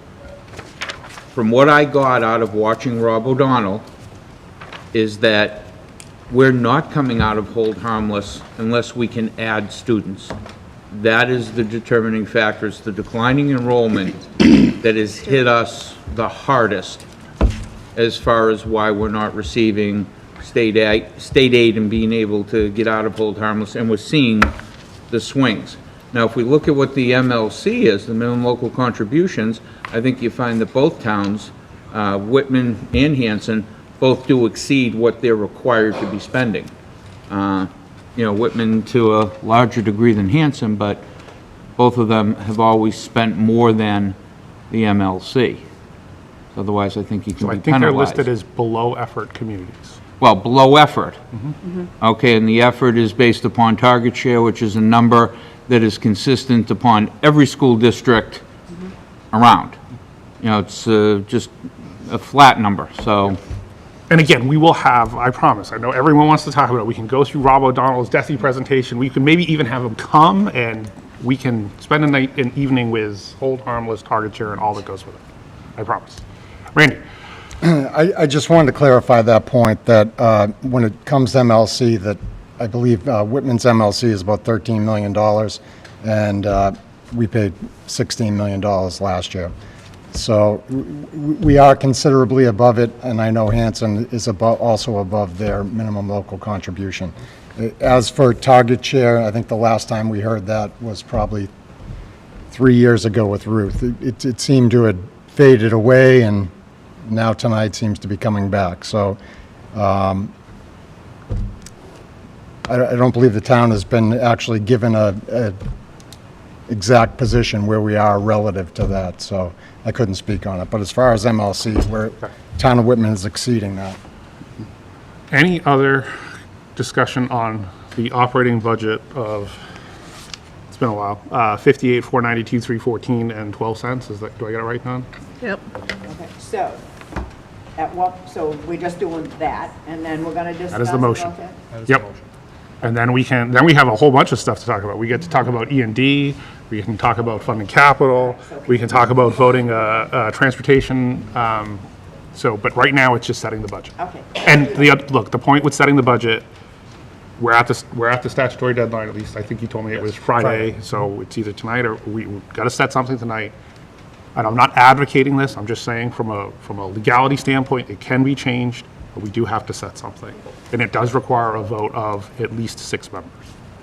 From what I got out of watching Rob O'Donnell, is that we're not coming out of hold harmless unless we can add students. That is the determining factor. It's the declining enrollment that has hit us the hardest as far as why we're not receiving state aid and being able to get out of hold harmless, and we're seeing the swings. Now, if we look at what the MLC is, the minimum local contributions, I think you find that both towns, Whitman and Hanson, both do exceed what they're required to be spending. Whitman to a larger degree than Hanson, but both of them have always spent more than the MLC. Otherwise, I think you can So I be think they're penalized. listed as below effort communities. Well, below effort. Okay, and the effort is based upon target share, which is a number that is consistent upon every school district around. It's just a flat number, so. And again, we will have, I promise, I know everyone wants to talk about it. We can go through Rob O'Donnell's DESI presentation. We can maybe even have him come and we can spend a night, an evening with hold harmless, target share, and all that goes with it. I promise. Randy? I just wanted to clarify that point, that when it comes to MLC, that I believe Whitman's MLC is about $13 million, and we paid $16 million last year. So we are considerably above it, and I know Hanson is also above their minimum local contribution. As for target share, I think the last time we heard that was probably 3 years ago with Ruth. It seemed to have faded away, and now tonight seems to be coming back. So I don't believe the town has been actually given a exact position where we are relative to that, so I couldn't speak on it. But as far as MLC, town of Whitman is exceeding that. Any other discussion on the operating budget of, it's been a while, 58, 492, 314, and 12 cents? Is that, do I get it right, Don? Yep. Okay, so, so we're just doing that, and then we're gonna discuss. That is the motion. about that? Yep. And then we have a whole bunch of stuff to talk about. We get to talk about E&D, we can talk about funding capital, we can talk about voting transportation. But right now, it's just setting the budget. Okay. And look, the point with setting the budget, we're at the statutory deadline, at least I think you told me it was Friday, so it's either tonight or we've got to set something tonight. And I'm not advocating this, I'm just saying from a legality standpoint, it can be changed, but we do have to set something. And it does require a vote of at least 6 members.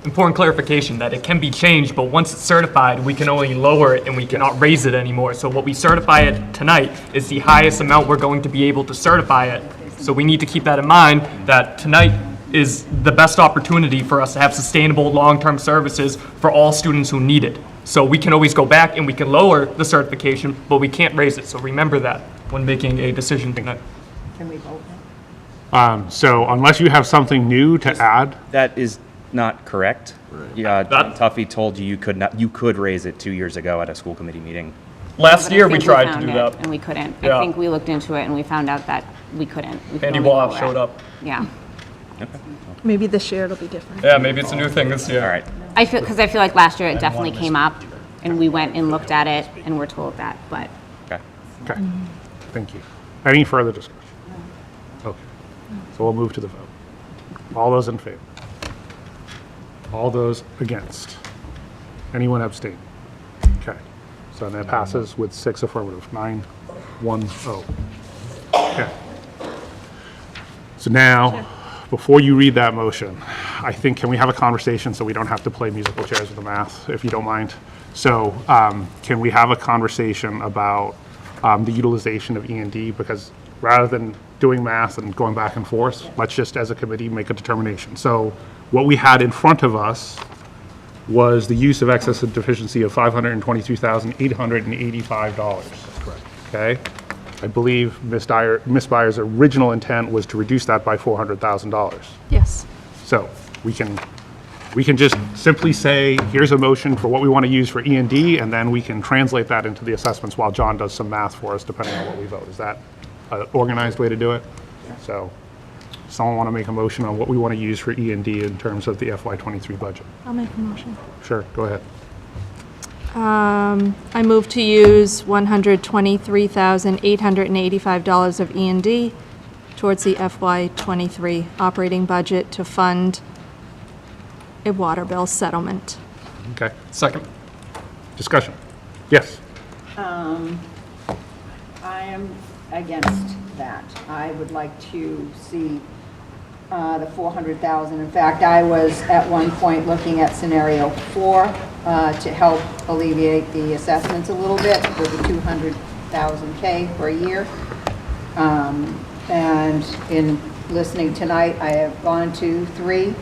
Important clarification that it can be changed, but once it's certified, we can only lower it and we cannot raise it anymore. So what we certify it tonight is the highest amount we're going to be able to certify it. So we need to keep that in mind, that tonight is the best opportunity for us to have sustainable long-term services for all students who need it. So we can always go back and we can lower the certification, but we can't raise it. So remember that when making a decision tonight. Can we vote now? So unless you have something new to add, That is not correct. Yeah, John Tuffy told you you could raise it 2 years ago at a school committee meeting. Last But I year, we think tried to found do it, that. And we couldn't. Yeah. I think we looked into it and we found out that we couldn't. We could Andy only Wallach lower showed it. up. Yeah. Maybe this year it'll be different. Yeah, maybe it's a new thing this year. All right. Because I feel like last year it definitely came up and we went and looked at it and were told that, but Okay. okay, thank you. Any further discussion? Okay, so we'll move to the vote. All those in favor? All those against? Anyone abstain? Okay, so that passes with 6 affirmative, 9-1-0. Okay. So now, before you read that motion, I think, can we have a conversation so we don't have to play musical chairs with the math, if you don't mind? So can we have a conversation about the utilization of E&D? Because rather than doing math and going back and forth, let's just, as a committee, make a determination. So what we had in front of us was the use of excess and deficiency of $523,885. That's correct. Okay? I believe Ms. Byer's original intent was to reduce that by $400,000. Yes. So we can just simply say, here's a motion for what we want to use for E&D, and then we can translate that into the assessments while John does some math for us, depending on what we vote. Is that an organized way to do it? So someone want to make a motion on what we want to use for E&D in terms of the FY23 budget? I'll make a motion. Sure, go ahead. I move to use $123,885 of E&D towards the FY23 operating budget to fund a water bill settlement. Okay, Second. discussion. Yes, I am against that. I would like to see the 400,000. In fact, I was at one point looking at scenario 4 to help alleviate the assessments a little bit with the 200,000 K per year. And in listening tonight, I have gone to 3,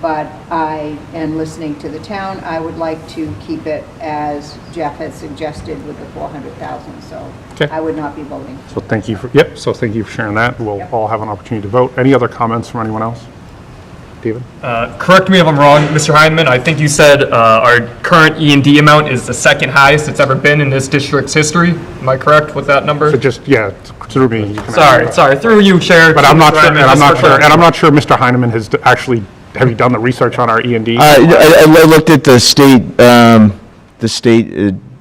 but and listening to the town, I would like to keep it as Jeff had suggested with the 400,000, so Okay. I would not be voting. So thank you for sharing that. We'll all have an opportunity to vote. Any other comments from anyone else? David? Correct me if I'm wrong, Mr. Heineman, I think you said our current E&D amount is the second highest it's ever been in this district's history. Am I correct with that number? So just, through me. You can Sorry, through you, Chair. But I'm not sure, Heineman, and I'm not sure Mr. Heineman has actually, have you done the research on our E&D? I looked at the state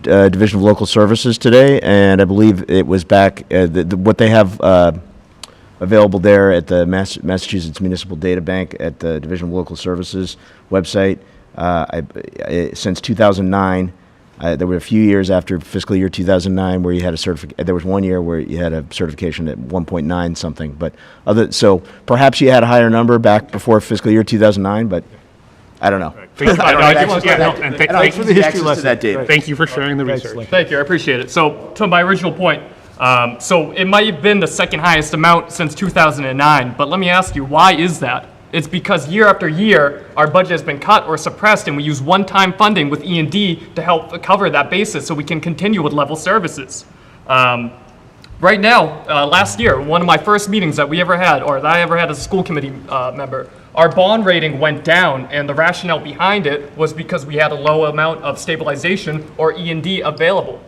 Division of Local Services today, and I believe it was back, what they have available there at the Massachusetts Municipal Data Bank at the Division of Local Services website. Since 2009, there were a few years after fiscal year 2009 where you had a there was 1 year where you had a certification at 1.9 something, but so perhaps you had a higher number back before fiscal year 2009, but I don't know. Thank you. Thanks for the history lesson. That data. Thank you for sharing the research. Thank you, I appreciate it. So, to my original point, so it might have been the second highest amount since 2009, but let me ask you, why is that? It's because year after year, our budget has been cut or suppressed, and we use one-time funding with E&D to help cover that basis so we can continue with level services. Right now, last year, one of my first meetings that we ever had, or that I ever had as a school committee member, our bond rating went down, and the rationale behind it was because we had a low amount of stabilization or E&D available.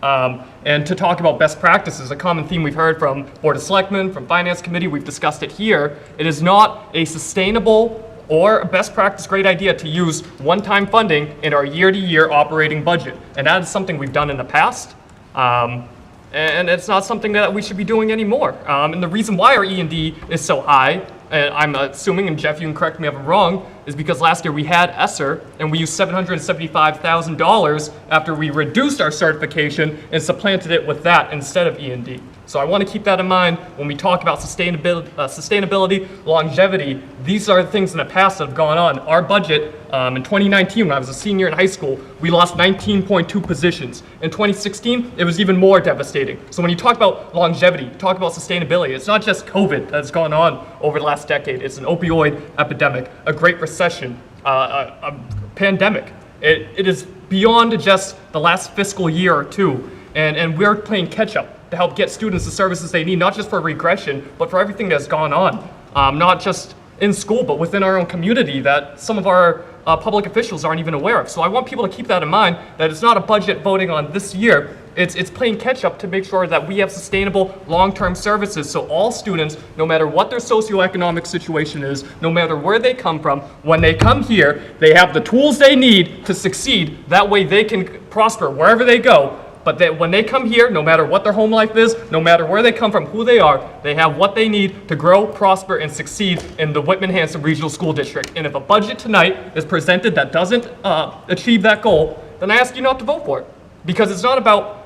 And to talk about best practices, a common theme we've heard from Board of Selectmen, from Finance Committee, we've discussed it here. It is not a sustainable or a best practice great idea to use one-time funding in our year-to-year operating budget. And that is something we've done in the past. And it's not something that we should be doing anymore. And the reason why our E&D is so high, and I'm assuming, and Jeff, you can correct me if I'm wrong, is because last year we had ESSER, and we used $775,000 after we reduced our certification and supplanted it with that instead of E&D. So I want to keep that in mind when we talk about sustainability, longevity. These are the things in the past that have gone on. Our budget in 2019, when I was a senior in high school, we lost 19.2 positions. In 2016, it was even more devastating. So when you talk about longevity, talk about sustainability, it's not just COVID that's gone on over the last decade. It's an opioid epidemic, a great recession, a pandemic. It is beyond just the last fiscal year or two, and we're playing catch up to help get students the services they need, not just for regression, but for everything that's gone on, not just in school, but within our own community that some of our public officials aren't even aware of. So I want people to keep that in mind, that it's not a budget voting on this year, it's playing catch up to make sure that we have sustainable long-term services so all students, no matter what their socioeconomic situation is, no matter where they come from, when they come here, they have the tools they need to succeed. That way they can prosper wherever they go. But when they come here, no matter what their home life is, no matter where they come from, who they are, they have what they need to grow, prosper, and succeed in the Whitman Hanson Regional School District. And if a budget tonight is presented that doesn't achieve that goal, then I ask you not to vote for it. Because it's not about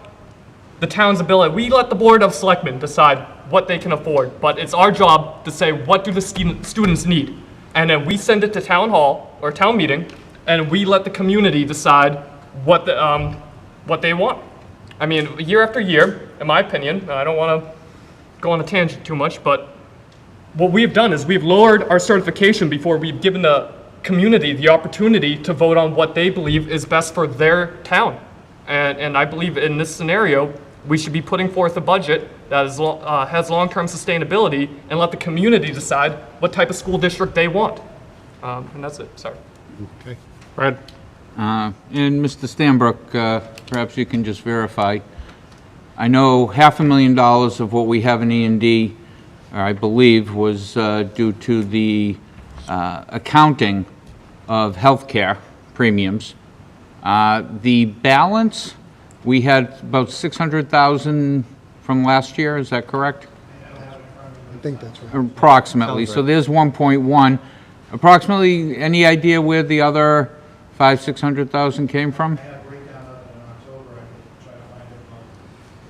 the town's ability. We let the Board of Selectmen decide what they can afford, but it's our job to say, what do the students need? And then we send it to town hall or town meeting, and we let the community decide what they want. I mean, year after year, in my opinion, I don't want to go on a tangent too much, but what we've done is we've lowered our certification before we've given the community the opportunity to vote on what they believe is best for their town. And I believe in this scenario, we should be putting forth a budget that is, has long-term sustainability and let the community decide what type of school district they want. And that's it, sorry. Okay. Brad? And Mr. Stanbrook, perhaps you can just verify. I know $500,000 of what we have in E&D, I believe, was due to the accounting of healthcare premiums. The balance, we had about $600,000 from last year, is that correct? I think that's right. Approximately. So there's 1.1. Approximately, any idea where the other $600,000 came from?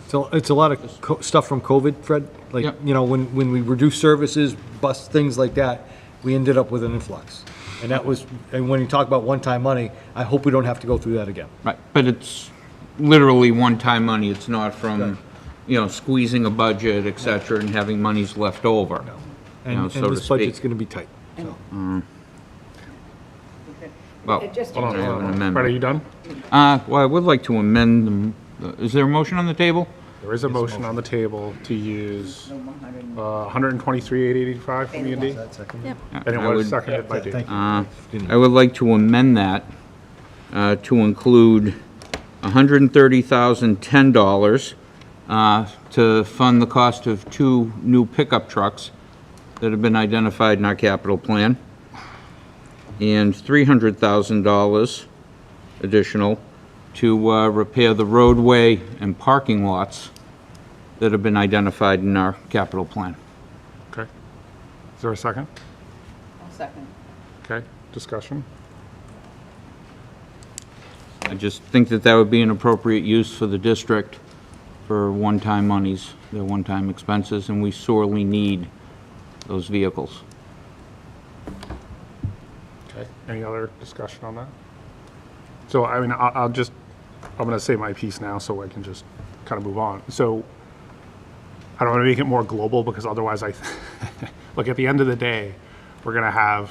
So it's a lot of stuff from COVID, Fred. Like, Yep. you know, when we reduce services, bust things like that, we ended up with an influx. And that was, and when you talk about one-time money, I hope we don't have to go through that again. Right, but it's literally one-time money. It's not from, squeezing a budget, et cetera, and having monies left over. And so to this budget's speak. going to be tight, so. Well, It just- I have an amendment. Fred, are you done? Well, I would like to amend is there a motion on the table? There is a motion on the table to use 123,885 from E&D. Yep. And it I was would- seconded by Dave. I would like to amend that to include $130,010 to fund the cost of 2 new pickup trucks that have been identified in our capital plan, and $300,000 additional to repair the roadway and parking lots that have been identified in our capital plan. Okay. Is there a second? I'll second. Okay, discussion? I just think that that would be an appropriate use for the district for one-time monies, their one-time expenses, and we sorely need those vehicles. Okay. Any other discussion on that? So, I mean, I'm going to say my piece now so I can just kind of move on. So, I don't want to make it more global because otherwise look, at the end of the day, we're going to have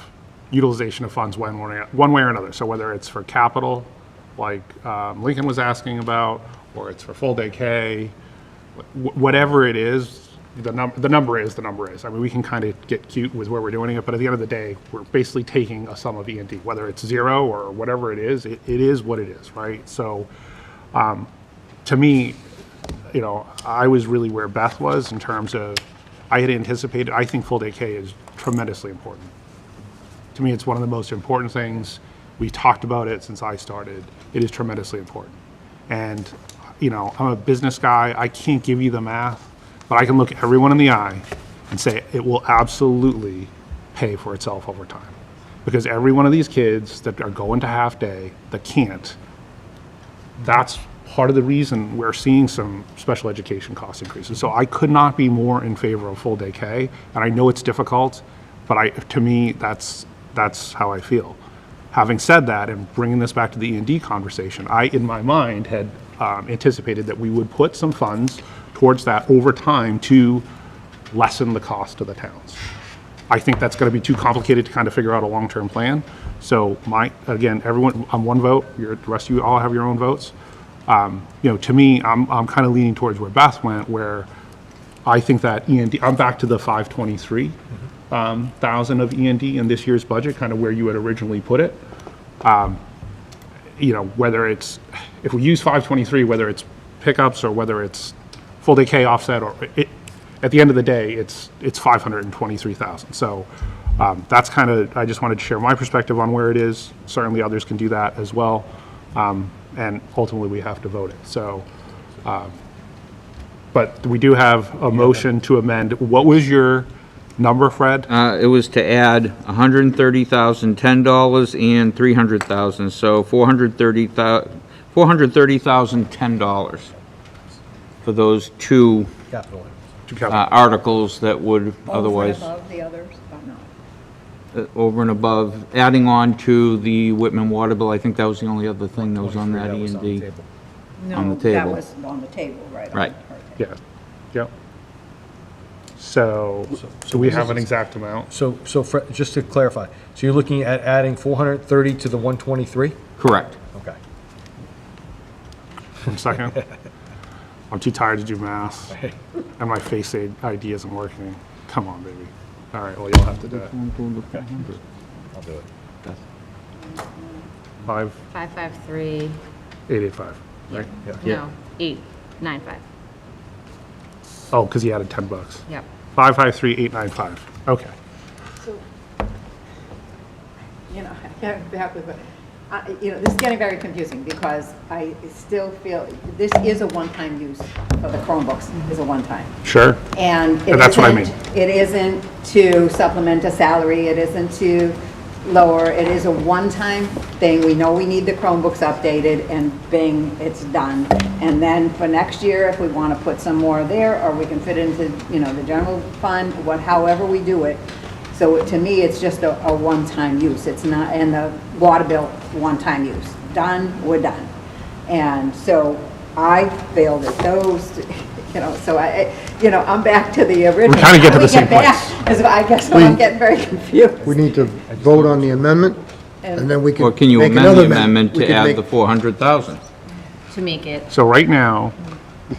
utilization of funds one way or another. So whether it's for capital, like Lincoln was asking about, or it's for full day K, whatever it is, the number is the number is. I mean, we can kind of get cute with where we're doing it, but at the end of the day, we're basically taking a sum of E&D, whether it's zero or whatever it is what it is, right? So to me, I was really where Beth was in terms of, I had anticipated, I think full day K is tremendously important. To me, it's one of the most important things. We talked about it since I started. It is tremendously important. And, I'm a business guy. I can't give you the math, but I can look everyone in the eye and say it will absolutely pay for itself over time. Because every one of these kids that are going to half day that can't, that's part of the reason we're seeing some special education cost increases. So I could not be more in favor of full day K, and I know it's difficult, but to me, that's how I feel. Having said that, and bringing this back to the E&D conversation, I, in my mind, had anticipated that we would put some funds towards that over time to lessen the cost to the towns. I think that's going to be too complicated to kind of figure out a long-term plan. So again, everyone, I'm one vote, the rest of you all have your own votes. To me, I'm kind of leaning towards where Beth went, where I think that E&D, I'm back to the 523,000 of E&D in this year's budget, kind of where you had originally put it. Whether it's, if we use 523, whether it's pickups or whether it's full day K offset, or at the end of the day, it's 523,000. So that's kind of, I just wanted to share my perspective on where it is. Certainly others can do that as well. And ultimately we have to vote it. So, but we do have a motion to amend. What was your number, Fred? It was to add $130,010 and $300,000, so $430,010 for those 2 Capital. articles that would otherwise, Over and above the others, or not? over and above, adding on to the Whitman water bill. I think that was the only other thing that was on that E&D. On the No, that table. was on the table, right? Right. Yeah. Yep. So do we have an exact amount? So Fred, just to clarify, so you're looking at adding 430 to the 123? Correct. Okay. 1 second. I'm too tired to do math, and my Face ID isn't working. Come on, baby. All right, well, you'll have to do it. I'll do it. 553, 885, right? no, 895. Oh, because he added $10. Yep. 553,895. Okay. So, back with, this is getting very confusing because I still feel this is a one-time use for the Chromebooks, is a one-time. Sure. And that's what I mean. It isn't to supplement a salary, it isn't to lower, it is a one-time thing. We know we need the Chromebooks updated and bing, it's done. And then for next year, if we want to put some more there, or we can fit into, the general fund, however we do it. So to me, it's just a one-time use. It's not, and the water bill, one-time use. Done, we're done. And so I feel that those, so I'm back to the original. kinda get to How do the same we get back? Is I guess what I'm getting very confused. We need to vote on the amendment, and then we can Or can you make amend another the amendment We to can add make- the 400,000? To make it, So right now,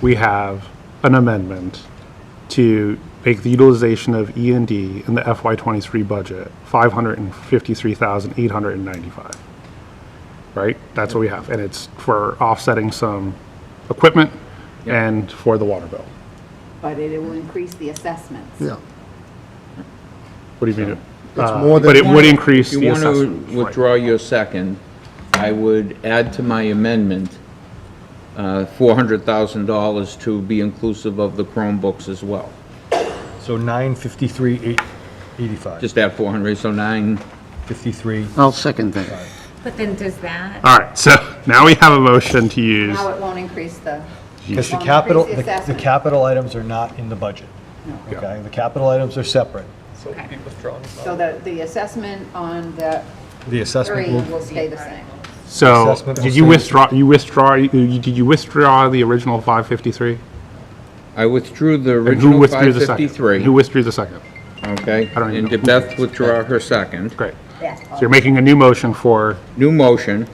we have an amendment to make the utilization of E&D in the FY23 budget $553,895. Right? That's what we have. And it's for offsetting some equipment and for the water bill. But it will increase the assessments. Yeah. What do you mean? more than- But it would increase If the you want assessment. to withdraw your second, I would add to my amendment $400,000 to be inclusive of the Chromebooks as well. So 953,885. Just add 400, so 53. I'll second that. but then does that? All right, so now we have a motion to use, Now it won't increase the. Because the won't capital, increase the the assessment. capital items are not in the budget. Okay, the capital items are separate. So it'll be withdrawn. So the assessment on the The assessment three will, will stay the same. so assessment will did you stay- did you withdraw the original 553? I withdrew the And who original withdrew the second? 553, Who withdrew the second? okay? I don't even And know. did Beth withdraw her second? Great. So you're making a new motion for New motion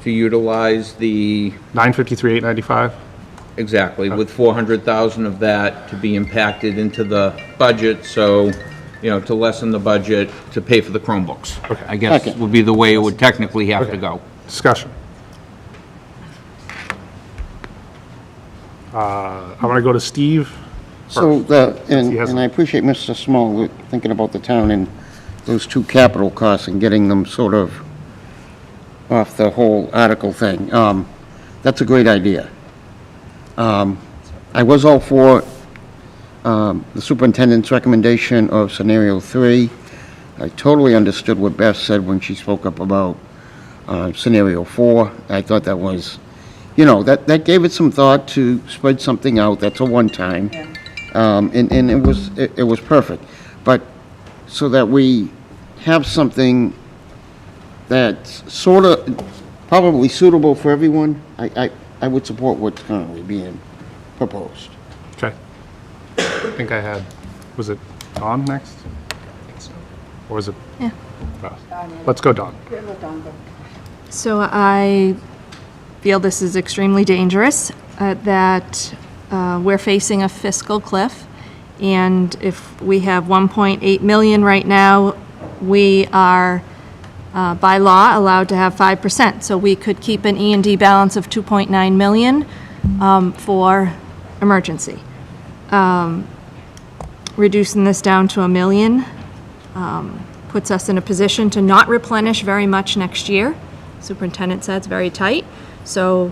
to utilize the, 953,895? exactly, with 400,000 of that to be impacted into the budget, so, to lessen the budget to pay for the Chromebooks. Okay. I guess Second. would be the way it would technically have to go. Discussion. I'm going to go to Steve. So, He has- and I appreciate Mr. Small thinking about the town and those two capital costs and getting them sort of off the whole article thing. That's a great idea. I was all for the superintendent's recommendation of scenario 3. I totally understood what Beth said when she spoke up about scenario 4. I thought that was, that gave it some thought to spread something out. That's a one-time. And it was perfect. But so that we have something that's sort of probably suitable for everyone, I would support what's currently being proposed. Okay. I think I had, was it Dawn next? Or was it? Yeah. Beth? Let's go Dawn. So I feel this is extremely dangerous, that we're facing a fiscal cliff. And if we have 1.8 million right now, we are, by law, allowed to have 5%. So we could keep an E&D balance of 2.9 million for emergency. Reducing this down to 1 million puts us in a position to not replenish very much next year. Superintendent said it's very tight. So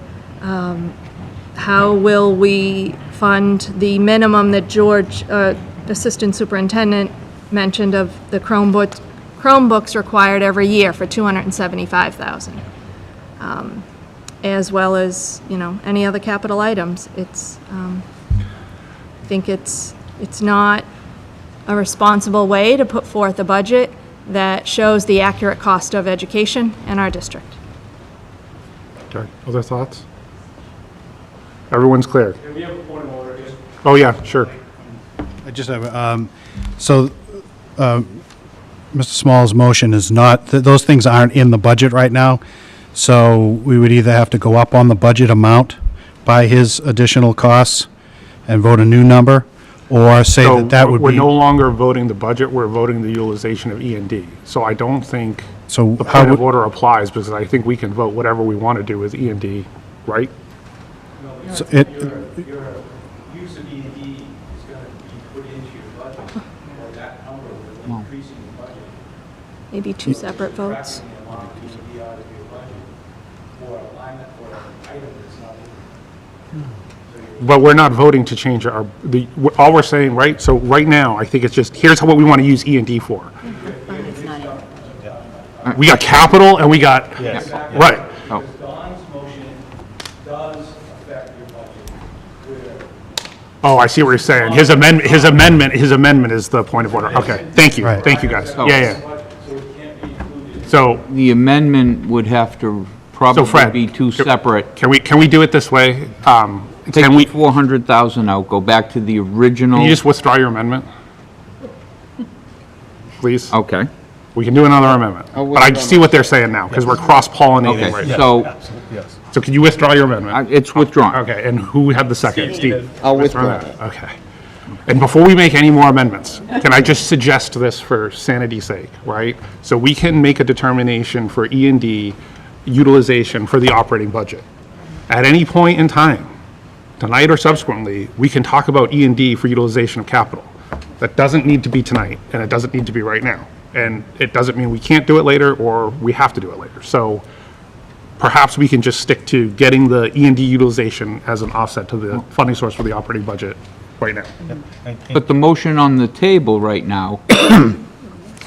how will we fund the minimum that George, Assistant Superintendent, mentioned of the Chromebooks required every year for $275,000? As well as, any other capital items. It's, I think it's not a responsible way to put forth a budget that shows the accurate cost of education in our district. Okay. Other thoughts? Everyone's clear? We have a point of order here. Oh, yeah, sure. I just have, Mr. Small's motion is not, those things aren't in the budget right now, so we would either have to go up on the budget amount by his additional costs and vote a new number, or say So that would we're be. no longer voting the budget, we're voting the utilization of E&D. So I don't think So the how point of would, order applies, because I think we can vote whatever we want to do with E&D, right? so it, Your use of E&D is going to be put into your budget, or that number will increase in your budget. Maybe two separate votes. Subtracting the amount of E&D out of your budget for a line, for an item that's not in. But we're not voting to change all we're saying, right? So right now, I think it's just, here's what we want to use E&D for. We got capital and we got, right. Don's motion does affect your budget, where Oh, I see what you're saying. His amendment is the point of order. Okay, thank you, guys. Yeah. So, The amendment would have to so Fred. probably be two separate. Can we do it this way? Take Can we, the 400,000 out, go back to the original. can you just withdraw your amendment? Please? Okay. We can do another amendment. But I see what they're saying now, because we're cross-pollinating right Okay, now. so So can you withdraw your amendment? it's withdrawn. Okay, and who had the second? Steve? I'll withdraw that. Okay. And before we make any more amendments, can I just suggest this for sanity's sake, right? So we can make a determination for E&D utilization for the operating budget. At any point in time, tonight or subsequently, we can talk about E&D for utilization of capital. That doesn't need to be tonight, and it doesn't need to be right now. And it doesn't mean we can't do it later, or we have to do it later. So perhaps we can just stick to getting the E&D utilization as an offset to the funding source for the operating budget right now. But the motion on the table right now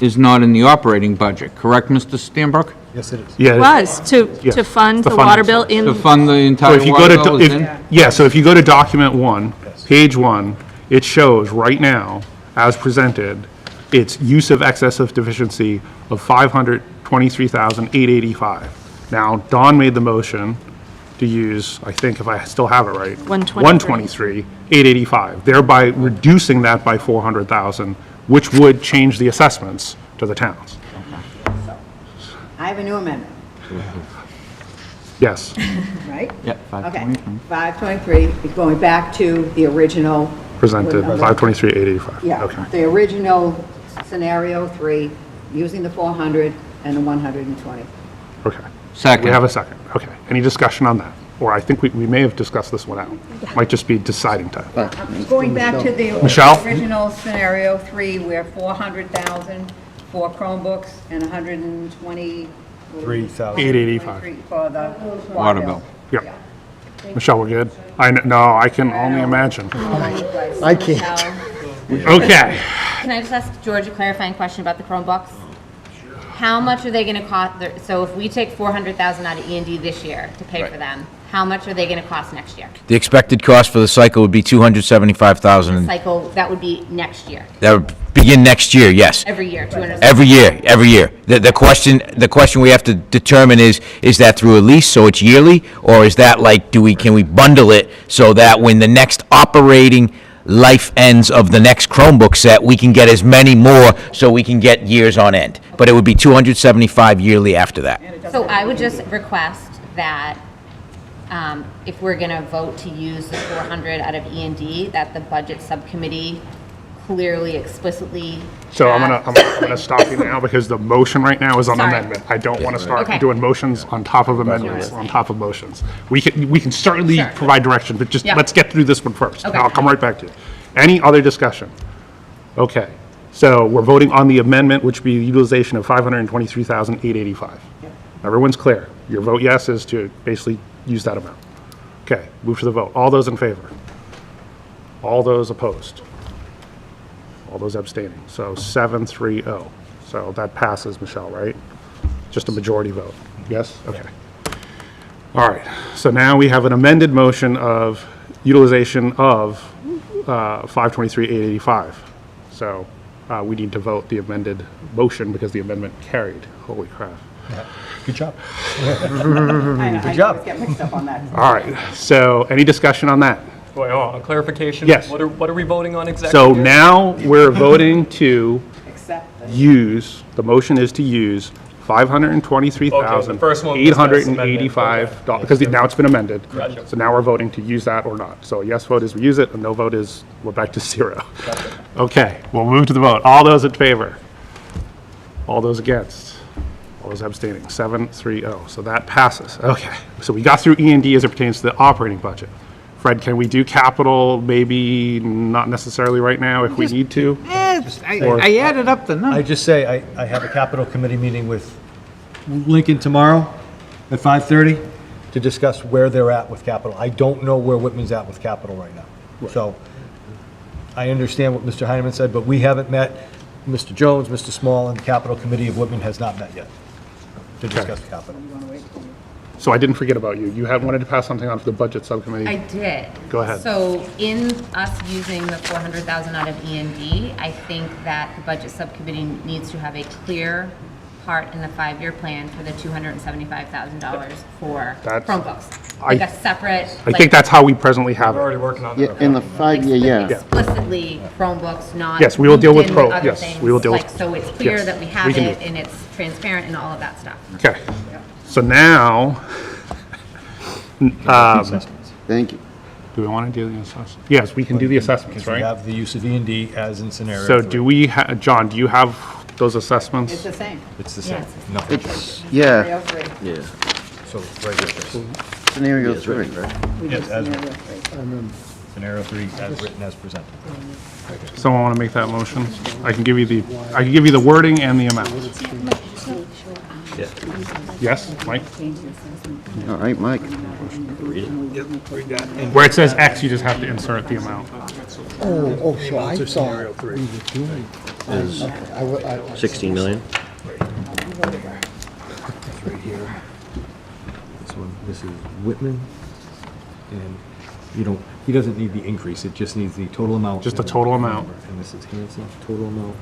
is not in the operating budget, correct, Mr. Stanbrook? Yes, it is. Yeah. It was, to fund the the funding water bill source. in. To fund the So entire if you go water to, bill is in? so if you go to document 1, page 1, it shows right now, as presented, its use of excess of deficiency of $523,885. Now, Dawn made the motion to use, I think if I still have it right, 123,885, thereby reducing that by 400,000, which would change the assessments to the towns. I have a new amendment, Yes. right? Yeah, Okay, 523 is going back to the original. Presented, what number? 523,885. Yeah, Okay. the original scenario 3, using the 400 and the 120. Okay. Second. We have a second. Okay. Any discussion on that? Or I think we may have discussed this one out. Might just be deciding time. Going back to the Michelle? original scenario 3, where 400,000 for Chromebooks and 120. 3,000. 885. For the Water bill. Yep. Michelle, we're good? No, I can only imagine. I can't. Okay. Can I just ask George a clarifying question about the Chromebooks? How much are they gonna cost, so if we take 400,000 out of E&D this year to pay for them, how much are they gonna cost next year? The expected cost for the cycle would be $275,000. Cycle, that would be next year, That would begin next year, yes. every year, 200. Every year. The question we have to determine is that through a lease, so it's yearly? Or is that like, can we bundle it so that when the next operating life ends of the next Chromebook set, we can get as many more so we can get years on end? But it would be 275 yearly after that. So I would just request that if we're gonna vote to use the 400 out of E&D, that the budget subcommittee clearly, explicitly. So I'm gonna stop you now because the motion right now is on Sorry. amendment. I don't want to start Okay. doing motions on top of amendments, on top of motions. We can certainly Sure. provide direction, but just Yeah. let's get through this one first. Okay. I'll come right back to you. Any other discussion? Okay, so we're voting on the amendment, which would be the utilization of $523,885. Everyone's clear. Your vote yes is to basically use that amount. Okay, move to the vote. All those in favor? All those opposed? All those abstaining. So 7-3-0. So that passes, Michelle, right? Just a majority vote. Yes? Okay. All right. So now we have an amended motion of utilization of 523,885. So we need to vote the amended motion because the amendment carried. Holy crap. Good job. Good job. Get mixed up on that. All right. So any discussion on that? Wait, a clarification? Yes. What are we voting on exactly? So now we're voting to Except the use, the motion is to use $523,885, because now it's been amended. Gotcha. So now we're voting to use that or not. So a yes vote is we use it, a no vote is we're back to zero. Okay, we'll move to the vote. All those in favor? All those against? All those abstaining? 7-3-0. So that passes. Okay, so we got through E&D as it pertains to the operating budget. Fred, can we do capital, maybe not necessarily right now if we need to? I added up the numbers. I just say, I have a capital committee meeting with Lincoln tomorrow at 5:30 to discuss where they're at with capital. I don't know where Whitman's at with capital right now. So I understand what Mr. Heineman said, but we haven't met. Mr. Jones, Mr. Small, and the capital committee of Whitman has not met yet to discuss capital. So I didn't forget about you. You had wanted to pass something on to the budget subcommittee. I did. Go ahead. So in us using the 400,000 out of E&D, I think that the budget subcommittee needs to have a clear part in the 5-year plan for the $275,000 for That's- Chromebooks. Like a separate. I think that's how we presently have it. Already working on Yeah, that. in the 5-year, yeah. Explicitly Chromebooks, not. Yes, we will deal with looped in Pro- other yes, things, we will deal with- like, so it's clear yes, that we we have can do it it. and it's transparent and all of that stuff. Okay. So now, Thank you. do we want to do the assessments? Yes, we can do the assessments, Because we right? have the use of E&D as in scenario So 3. do we, John, do you have those It's assessments? the same. It's the same. Yes. Nothing It's, changed. yeah, Scenario 3. Yeah. So, right here. scenario 3. We Yes, did as scenario written. 3. Scenario 3 as written, as presented. Someone want to make that motion? I can give you the wording and the amount. Yes, Mike? All right, Mike. Where it says X, you just have to insert the amount. Oh, so I thought Scenario 3. Is 16 million. It's right here. This one, this is Whitman. And he doesn't need the increase, it just needs the total amount. Just the total amount. And this is Hanson, total amount.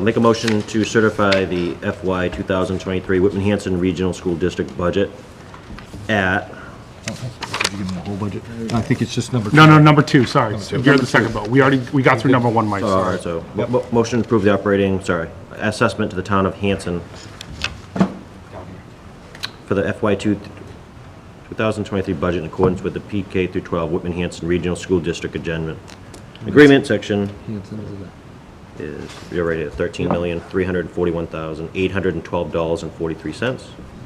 Make a motion to certify the FY 2023 Whitman Hanson Regional School District budget at, Did you give him the whole budget? I think it's just number 2. No, number 2, sorry. You're the second vote. We got through number 1, Mike. all right, so, motion to approve the assessment to the town of Hanson for the FY 2023 budget in accordance with the PK through 12 Whitman Hanson Regional School District Agreement section is, you're right at $13,341,812.43,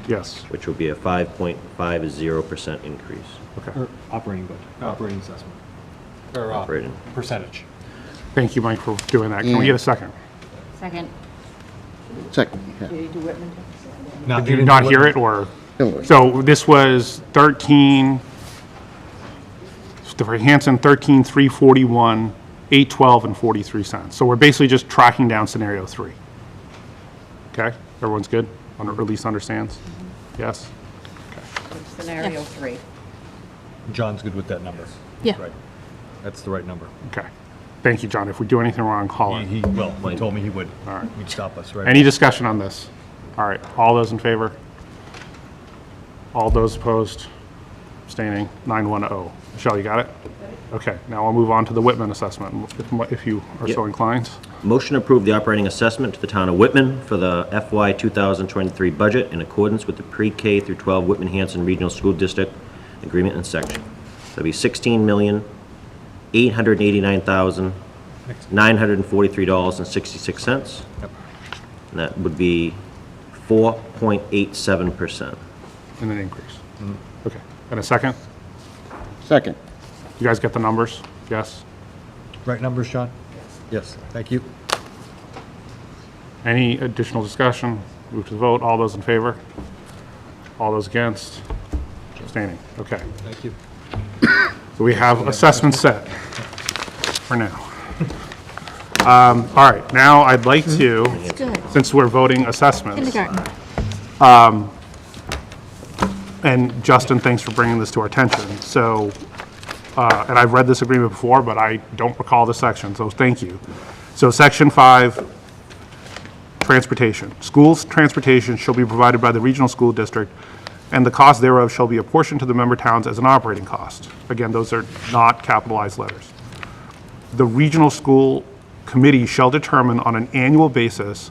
Yes. which will be a 5.50% increase. Okay. Or operating budget, operating assessment. Or Operating. percentage. Thank you, Mike, for doing that. Can we get a second? Second. Second, Did you do Whitman? Did you not hear it, or? So this was 13, for Hanson, 13,341, 812 and 43 cents. So we're basically just tracking down scenario 3. Okay, everyone's good, or at least understands? Yes? Scenario 3. John's good with that number. Yeah. Right. That's the right number. Okay. Thank you, John. If we do anything wrong, call it. He told me he would. All right. He'd stop us, right? Any discussion on this? All right, all those in favor? All those opposed? Abstaining? 910. Michelle, you got it? Okay, now we'll move on to the Whitman assessment, if you are so inclined. Motion to approve the operating assessment to the town of Whitman for the FY 2023 budget in accordance with the pre-K through 12 Whitman Hanson Regional School District Agreement and Section. That'll be $16,889,943.66. And that would be 4.87%. And an increase. Okay, and a second? second. You guys get the numbers? Yes? Right numbers, John? Yes, thank you. Any additional discussion? Move to the vote. All those in favor? All those against? Abstaining. Okay. Thank you. So we have assessment set for now. All right, now I'd like to, Good. since we're voting assessments, Kindergarten. and Justin, thanks for bringing this to our attention. So, and I've read this agreement before, but I don't recall the section, so thank you. So Section 5, transportation. Schools' transportation shall be provided by the regional school district, and the cost thereof shall be apportioned to the member towns as an operating cost. Again, those are not capitalized letters. The regional school committee shall determine on an annual basis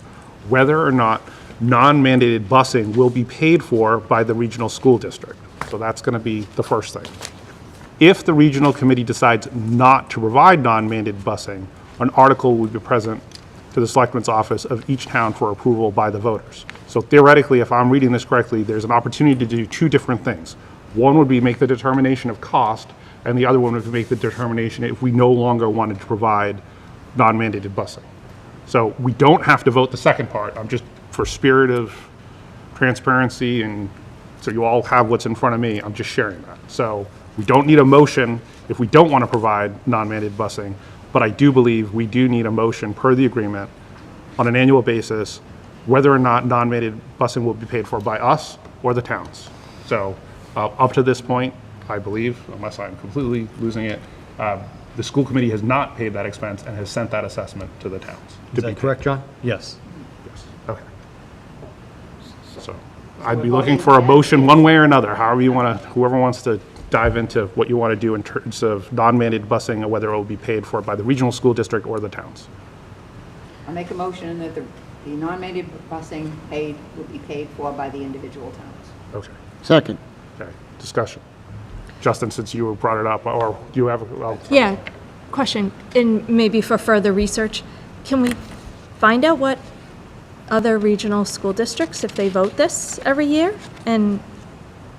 whether or not non-mandated busing will be paid for by the regional school district. So that's going to be the first thing. If the regional committee decides not to provide non-mandated busing, an article will be present to the selectman's office of each town for approval by the voters. So theoretically, if I'm reading this correctly, there's an opportunity to do two different things. One would be make the determination of cost, and the other one would be make the determination if we no longer wanted to provide non-mandated busing. So we don't have to vote the second part. I'm just, for spirit of transparency, and so you all have what's in front of me, I'm just sharing that. So we don't need a motion if we don't want to provide non-mandated busing, but I do believe we do need a motion per the agreement on an annual basis, whether or not non-mandated busing will be paid for by us or the towns. So up to this point, I believe, unless I'm completely losing it, the school committee has not paid that expense and has sent that assessment to the towns. Is that correct, John? Yes. Yes, okay. So I'd be looking for a motion one way or another, however you want to, whoever wants to dive into what you want to do in terms of non-mandated busing and whether it will be paid for by the regional school district or the towns. I'll make a motion that the non-mandated busing would be paid for by the individual towns. Okay. Second. Okay, discussion. Justin, since you brought it up, or do you have, Yeah, question, and maybe for further research, can we find out what other regional school districts, if they vote this every year, and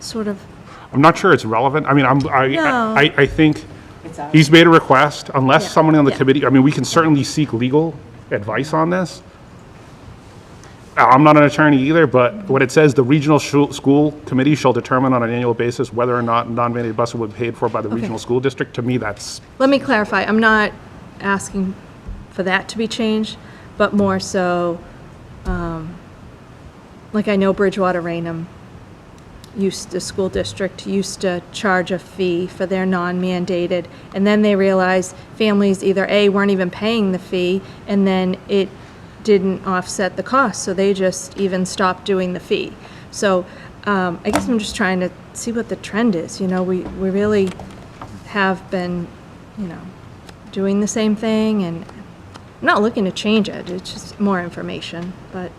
sort of, I'm not sure it's relevant. I mean, No. I think he's made a request, unless someone on the committee, I mean, we can certainly seek legal advice on this. I'm not an attorney either, but what it says, the regional school committee shall determine on an annual basis whether or not non-mandated busing will be paid for by the regional school district. To me, that's, let me clarify, I'm not asking for that to be changed, but more so, like I know Bridgewater Raynham the school district used to charge a fee for their non-mandated, and then they realized families either A, weren't even paying the fee, and then it didn't offset the cost, so they just even stopped doing the fee. So I guess I'm just trying to see what the trend is. You know, we really have been, you know, doing the same thing, and I'm not looking to change it. It's just more information, but.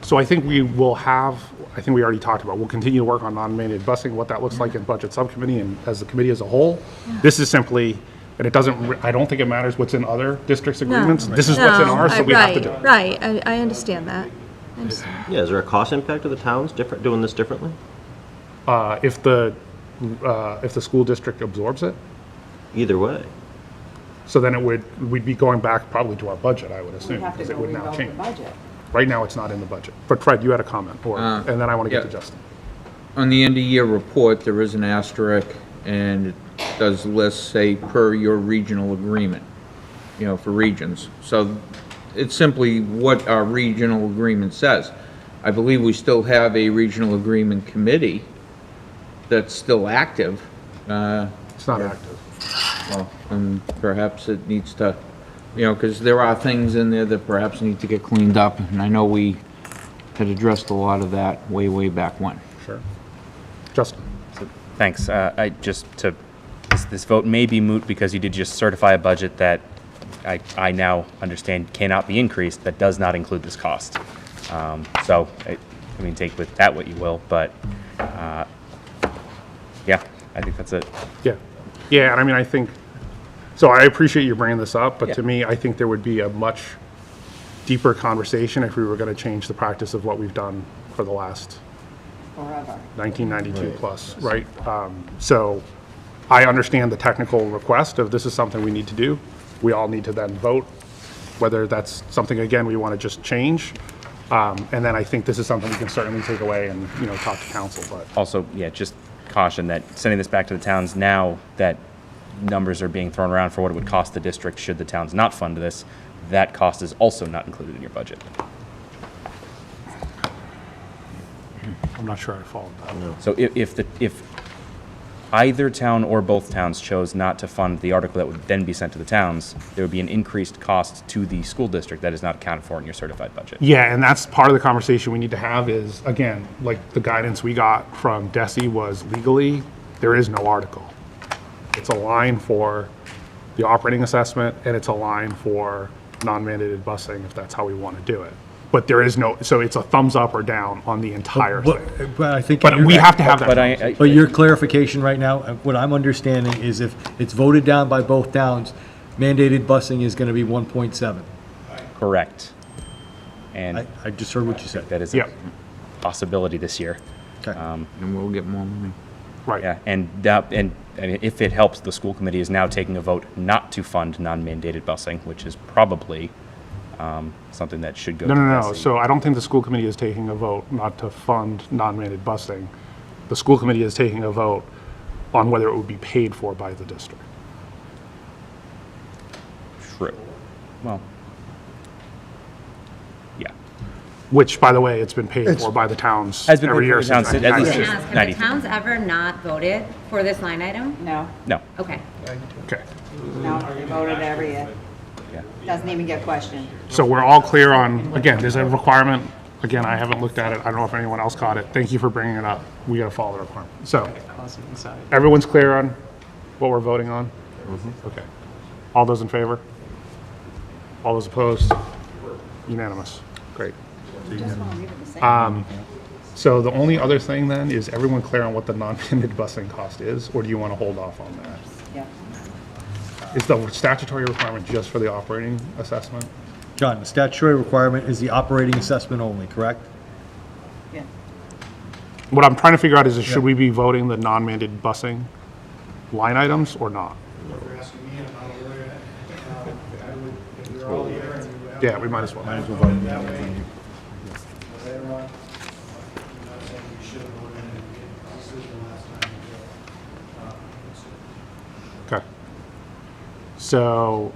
so I think we will have, I think we already talked about, we'll continue to work on non-mandated busing, what that looks like in budget subcommittee and as the committee as a whole. This is simply, and it doesn't, I don't think it matters what's in other districts' agreements. This is what's in ours, so we have to do it. Right, I understand that. I understand. Yeah, is there a cost impact to the towns doing this differently? If the school district absorbs it, Either way. so then we'd be going back probably to our budget, I would We assume, have to because it go would now revote the change. budget. Right now, it's not in the budget. But Fred, you had a comment, and then I want to get to yeah. Justin. On the end-of-year report, there is an asterisk, and it does list, say, per your regional agreement, you know, for regions. So it's simply what our regional agreement says. I believe we still have a regional agreement committee that's still active. It's not active. Well, and perhaps it needs to, you know, because there are things in there that perhaps need to get cleaned up, and I know we had addressed a lot of that way back when. Sure. Justin. Thanks. This vote may be moot because you did just certify a budget that I now understand cannot be increased, that does not include this cost. So, I mean, take with that what you will, but, yeah, I think that's it. Yeah. Yeah, and I mean, I think, so I appreciate you bringing this up, but Yeah. to me, I think there would be a much deeper conversation if we were going to change the practice of what we've done for the last Forever. 1992 plus, right? So I understand the technical request of this is something we need to do. We all need to then vote, whether that's something, again, we want to just change. And then I think this is something we can certainly take away and, you know, talk to council, but. Also, yeah, just caution that sending this back to the towns now that numbers are being thrown around for what it would cost the district should the towns not fund this, that cost is also not included in your budget. I'm not sure I followed that. So if either town or both towns chose not to fund the article that would then be sent to the towns, there would be an increased cost to the school district that is not accounted for in your certified budget. Yeah, and that's part of the conversation we need to have is, again, like the guidance we got from DESI was legally, there is no article. It's a line for the operating assessment, and it's a line for non-mandated busing, if that's how we want to do it. But there is no, so it's a thumbs up or down on the entire thing. But I think. But we have to have that. But But your clarification right now, what I'm understanding is if it's voted down by both towns, mandated busing is going to be 1.7. Correct. And I just heard what you said. that is a Yep. possibility this year. Okay. And we'll get more money. Right. Yeah, and if it helps, the school committee is now taking a vote not to fund non-mandated busing, which is probably something that should go to No. DESI. So I don't think the school committee is taking a vote not to fund non-mandated busing. The school committee is taking a vote on whether it would be paid for by the district. True. Well, which, by the way, it's been paid for by the towns Has been every paid year for the towns since at least 1990. Ask, have 90. the towns ever not voted for this line item? No, No. Okay. Okay. no, they voted every year. Doesn't even get questioned. So we're all clear on, again, there's a requirement. Again, I haven't looked at it. I don't know if anyone else caught it. Thank you for bringing it up. We got to follow the requirement. So, everyone's clear on what we're voting on? Okay. All those in favor? All those opposed? Unanimous. Great. So the only other thing then, is everyone clear on what the non-mandated busing cost is, or do you want to hold off on that? Yeah. Is the statutory requirement just for the operating assessment? John, the statutory requirement is the operating assessment only, correct? Yeah. What I'm trying to figure out is should we be voting the non-mandated busing line items or not? You're asking me, I'm not a lawyer. I would, if you're all here and you have. Yeah, we might as well. That way, later on, I'm not saying we should have voted and made a decision last time. Okay. So,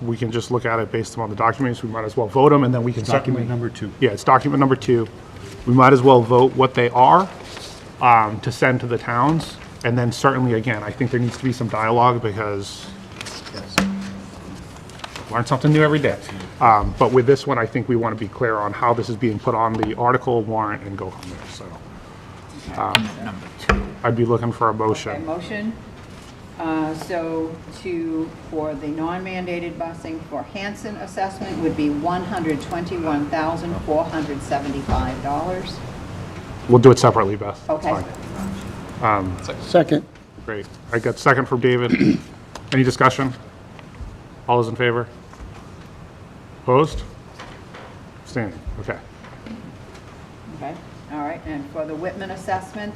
we can just look at it based on the documents, we might as well vote them, and then we can. Document number 2. Yeah, it's document number 2. We might as well vote what they are, to send to the towns, and then certainly, again, I think there needs to be some dialogue, because learn something new every day. But with this one, I think we want to be clear on how this is being put on the article warrant and go from there, so. I'd be looking for a Okay, motion. motion. For the non-mandated busing for Hanson assessment would be $121,475. We'll do it separately, Beth. It's Okay. fine. Second. Great. I got second from David. Any discussion? All those in favor? Opposed? Abstaining. Okay. Okay, all right, and for the Whitman assessment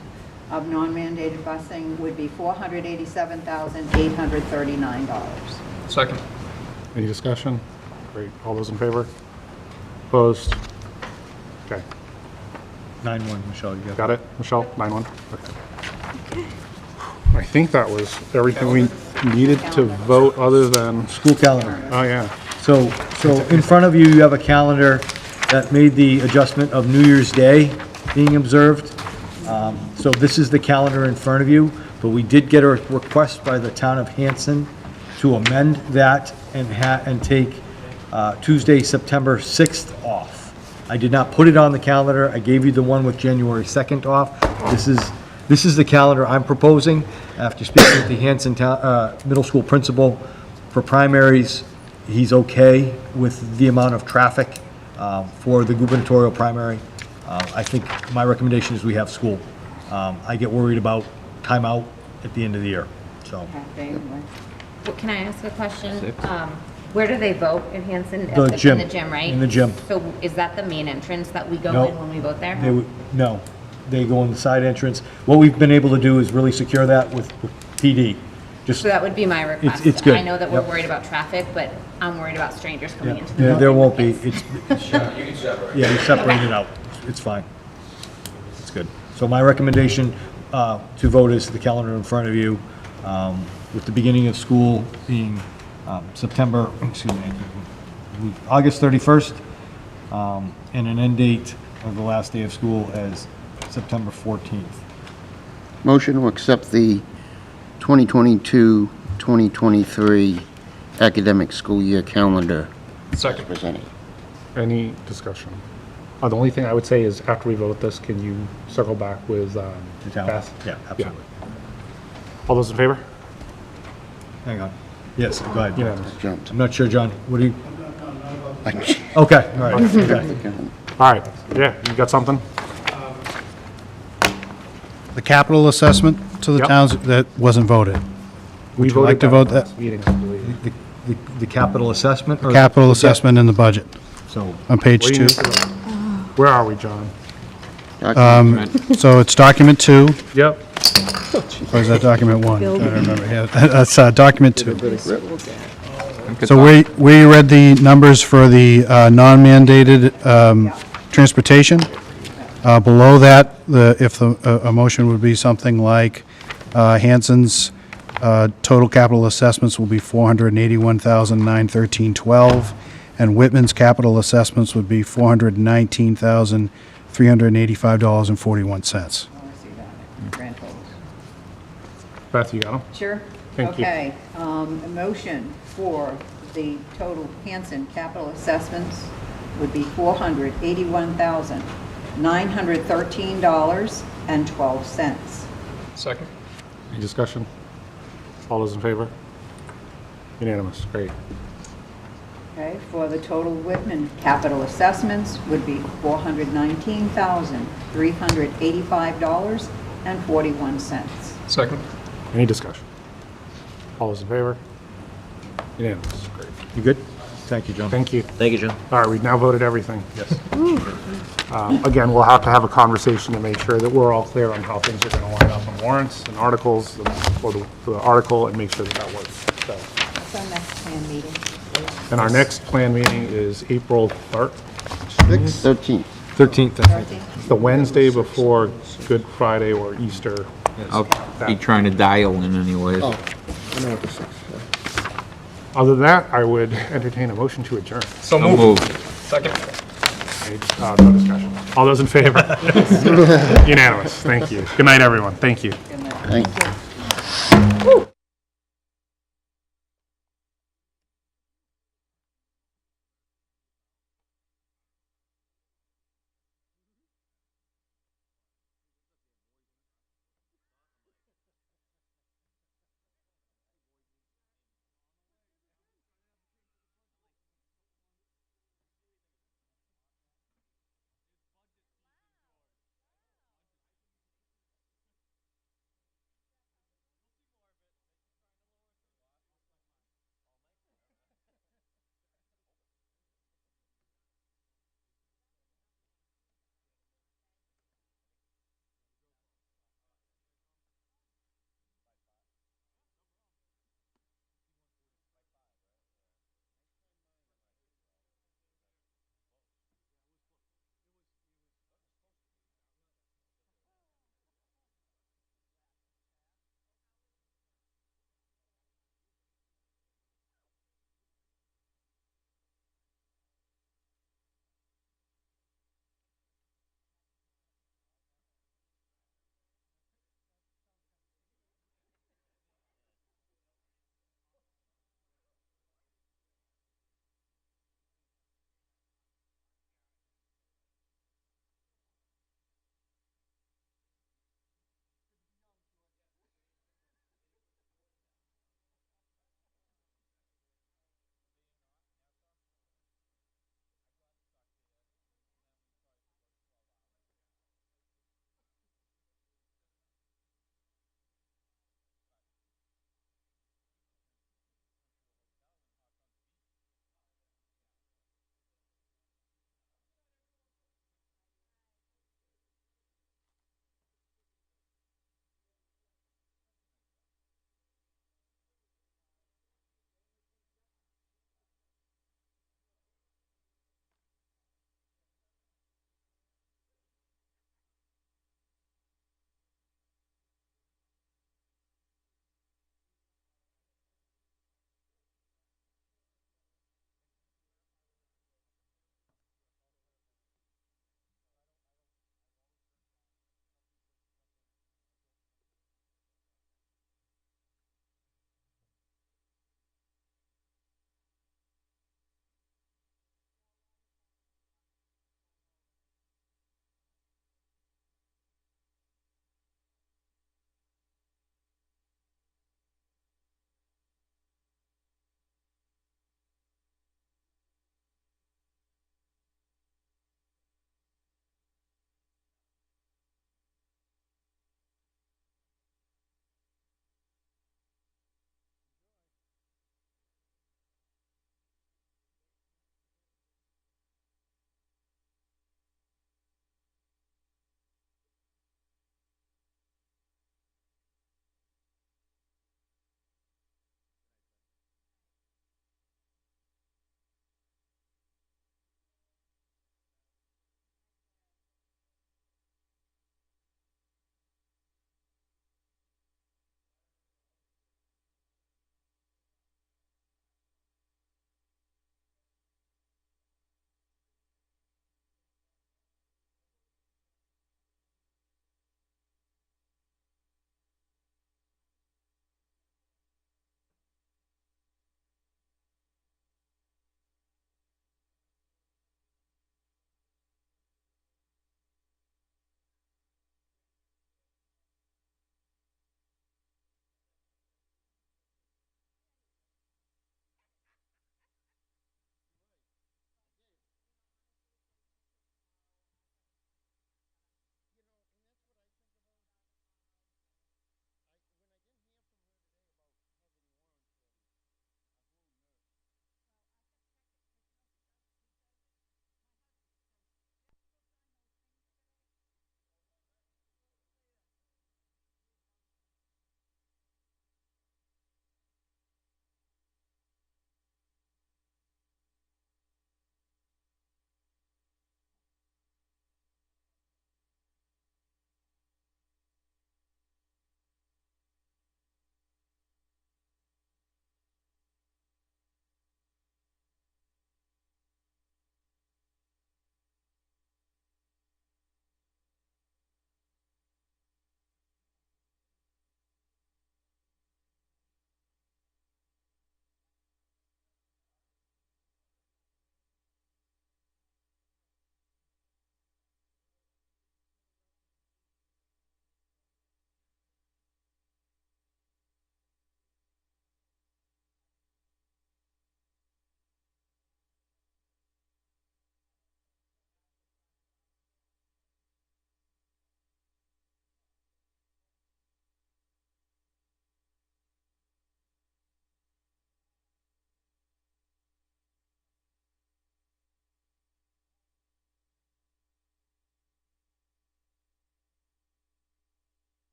of non-mandated busing would be $487,839. Second. Any discussion? Great. All those in favor? Opposed? Okay. 9-1, Michelle, you got Got it, Michelle? 9-1? Okay. I think that was everything we needed to vote other than, School calendar. oh, yeah. So in front of you, you have a calendar that made the adjustment of New Year's Day being observed. So this is the calendar in front of you, but we did get a request by the town of Hanson to amend that and take Tuesday, September 6th off. I did not put it on the calendar. I gave you the one with January 2nd off. This is the calendar I'm proposing. After speaking with the Hanson Middle School principal for primaries, he's okay with the amount of traffic for the gubernatorial primary. I think my recommendation is we have school. I get worried about timeout at the end of the year, so. Okay, Well, can I ask a question? Where do they vote in Hanson? The gym. In the gym, right? In the gym. So is that the main entrance that we go No. in when we vote there? No, they go in the side entrance. What we've been able to do is really secure that with PD. Just, So that would be my request. it's good. I know that we're Yep. worried about traffic, but I'm worried about strangers coming into the there building. won't be, yeah, you separate it out. It's fine. It's good. So my recommendation to vote is the calendar in front of you, with the beginning of school being August 31st, and an end date of the last day of school as September 14th. Motion to accept the 2022-2023 academic school year calendar Second. presented. Any discussion? The only thing I would say is after we vote this, can you circle back with The town. Beth? Yeah, absolutely. All those in favor? Hang on. Yes, go ahead. Unanimous. Jumped. I'm not sure, John. What do you? Okay, all right. Okay. All right, yeah, you got something? The capital assessment to the Yep. towns, that wasn't voted. We Would you like to voted vote last that? meeting, I believe. The capital assessment? or Capital the- assessment in the budget, So, on page Where 2. Where are we, John? So it's document 2, Yep. or is that document 1? I don't remember. Yeah, that's document 2. Think So where you read the numbers for the non-mandated transportation, below that, if a motion would be something like Hanson's total capital assessments will be $481,913.12, and Whitman's capital assessments would be $419,385.41. Oh, I see that. Grand totals. Beth, you got them? Sure. Thank you. Okay, a motion for the total Hanson capital assessments would be $481,913.12. Second. Any discussion? All those in favor? Unanimous, great. Okay, for the total Whitman capital assessments would be $419,385.41. Second. Any discussion? All those in favor? Unanimous, great. You good? Thank you, John. Thank you. Thank you, John. All right, we've now voted everything. Yes. Again, we'll have to have a conversation to make sure that we're all clear on how things are going to line up on warrants and articles, or the article, and make sure that that works. So, What's our next plan meeting? and our next plan meeting is April 3rd, 13th. 13th, I think. the Wednesday before Good Friday or Easter. I'll be trying to dial in anyways. Oh, I know what this is. Other than that, I would entertain a motion to adjourn. So So moved. moved. Second. No discussion. All those in favor? Unanimous, thank you. Good night, everyone, thank you. Good night. Thank you.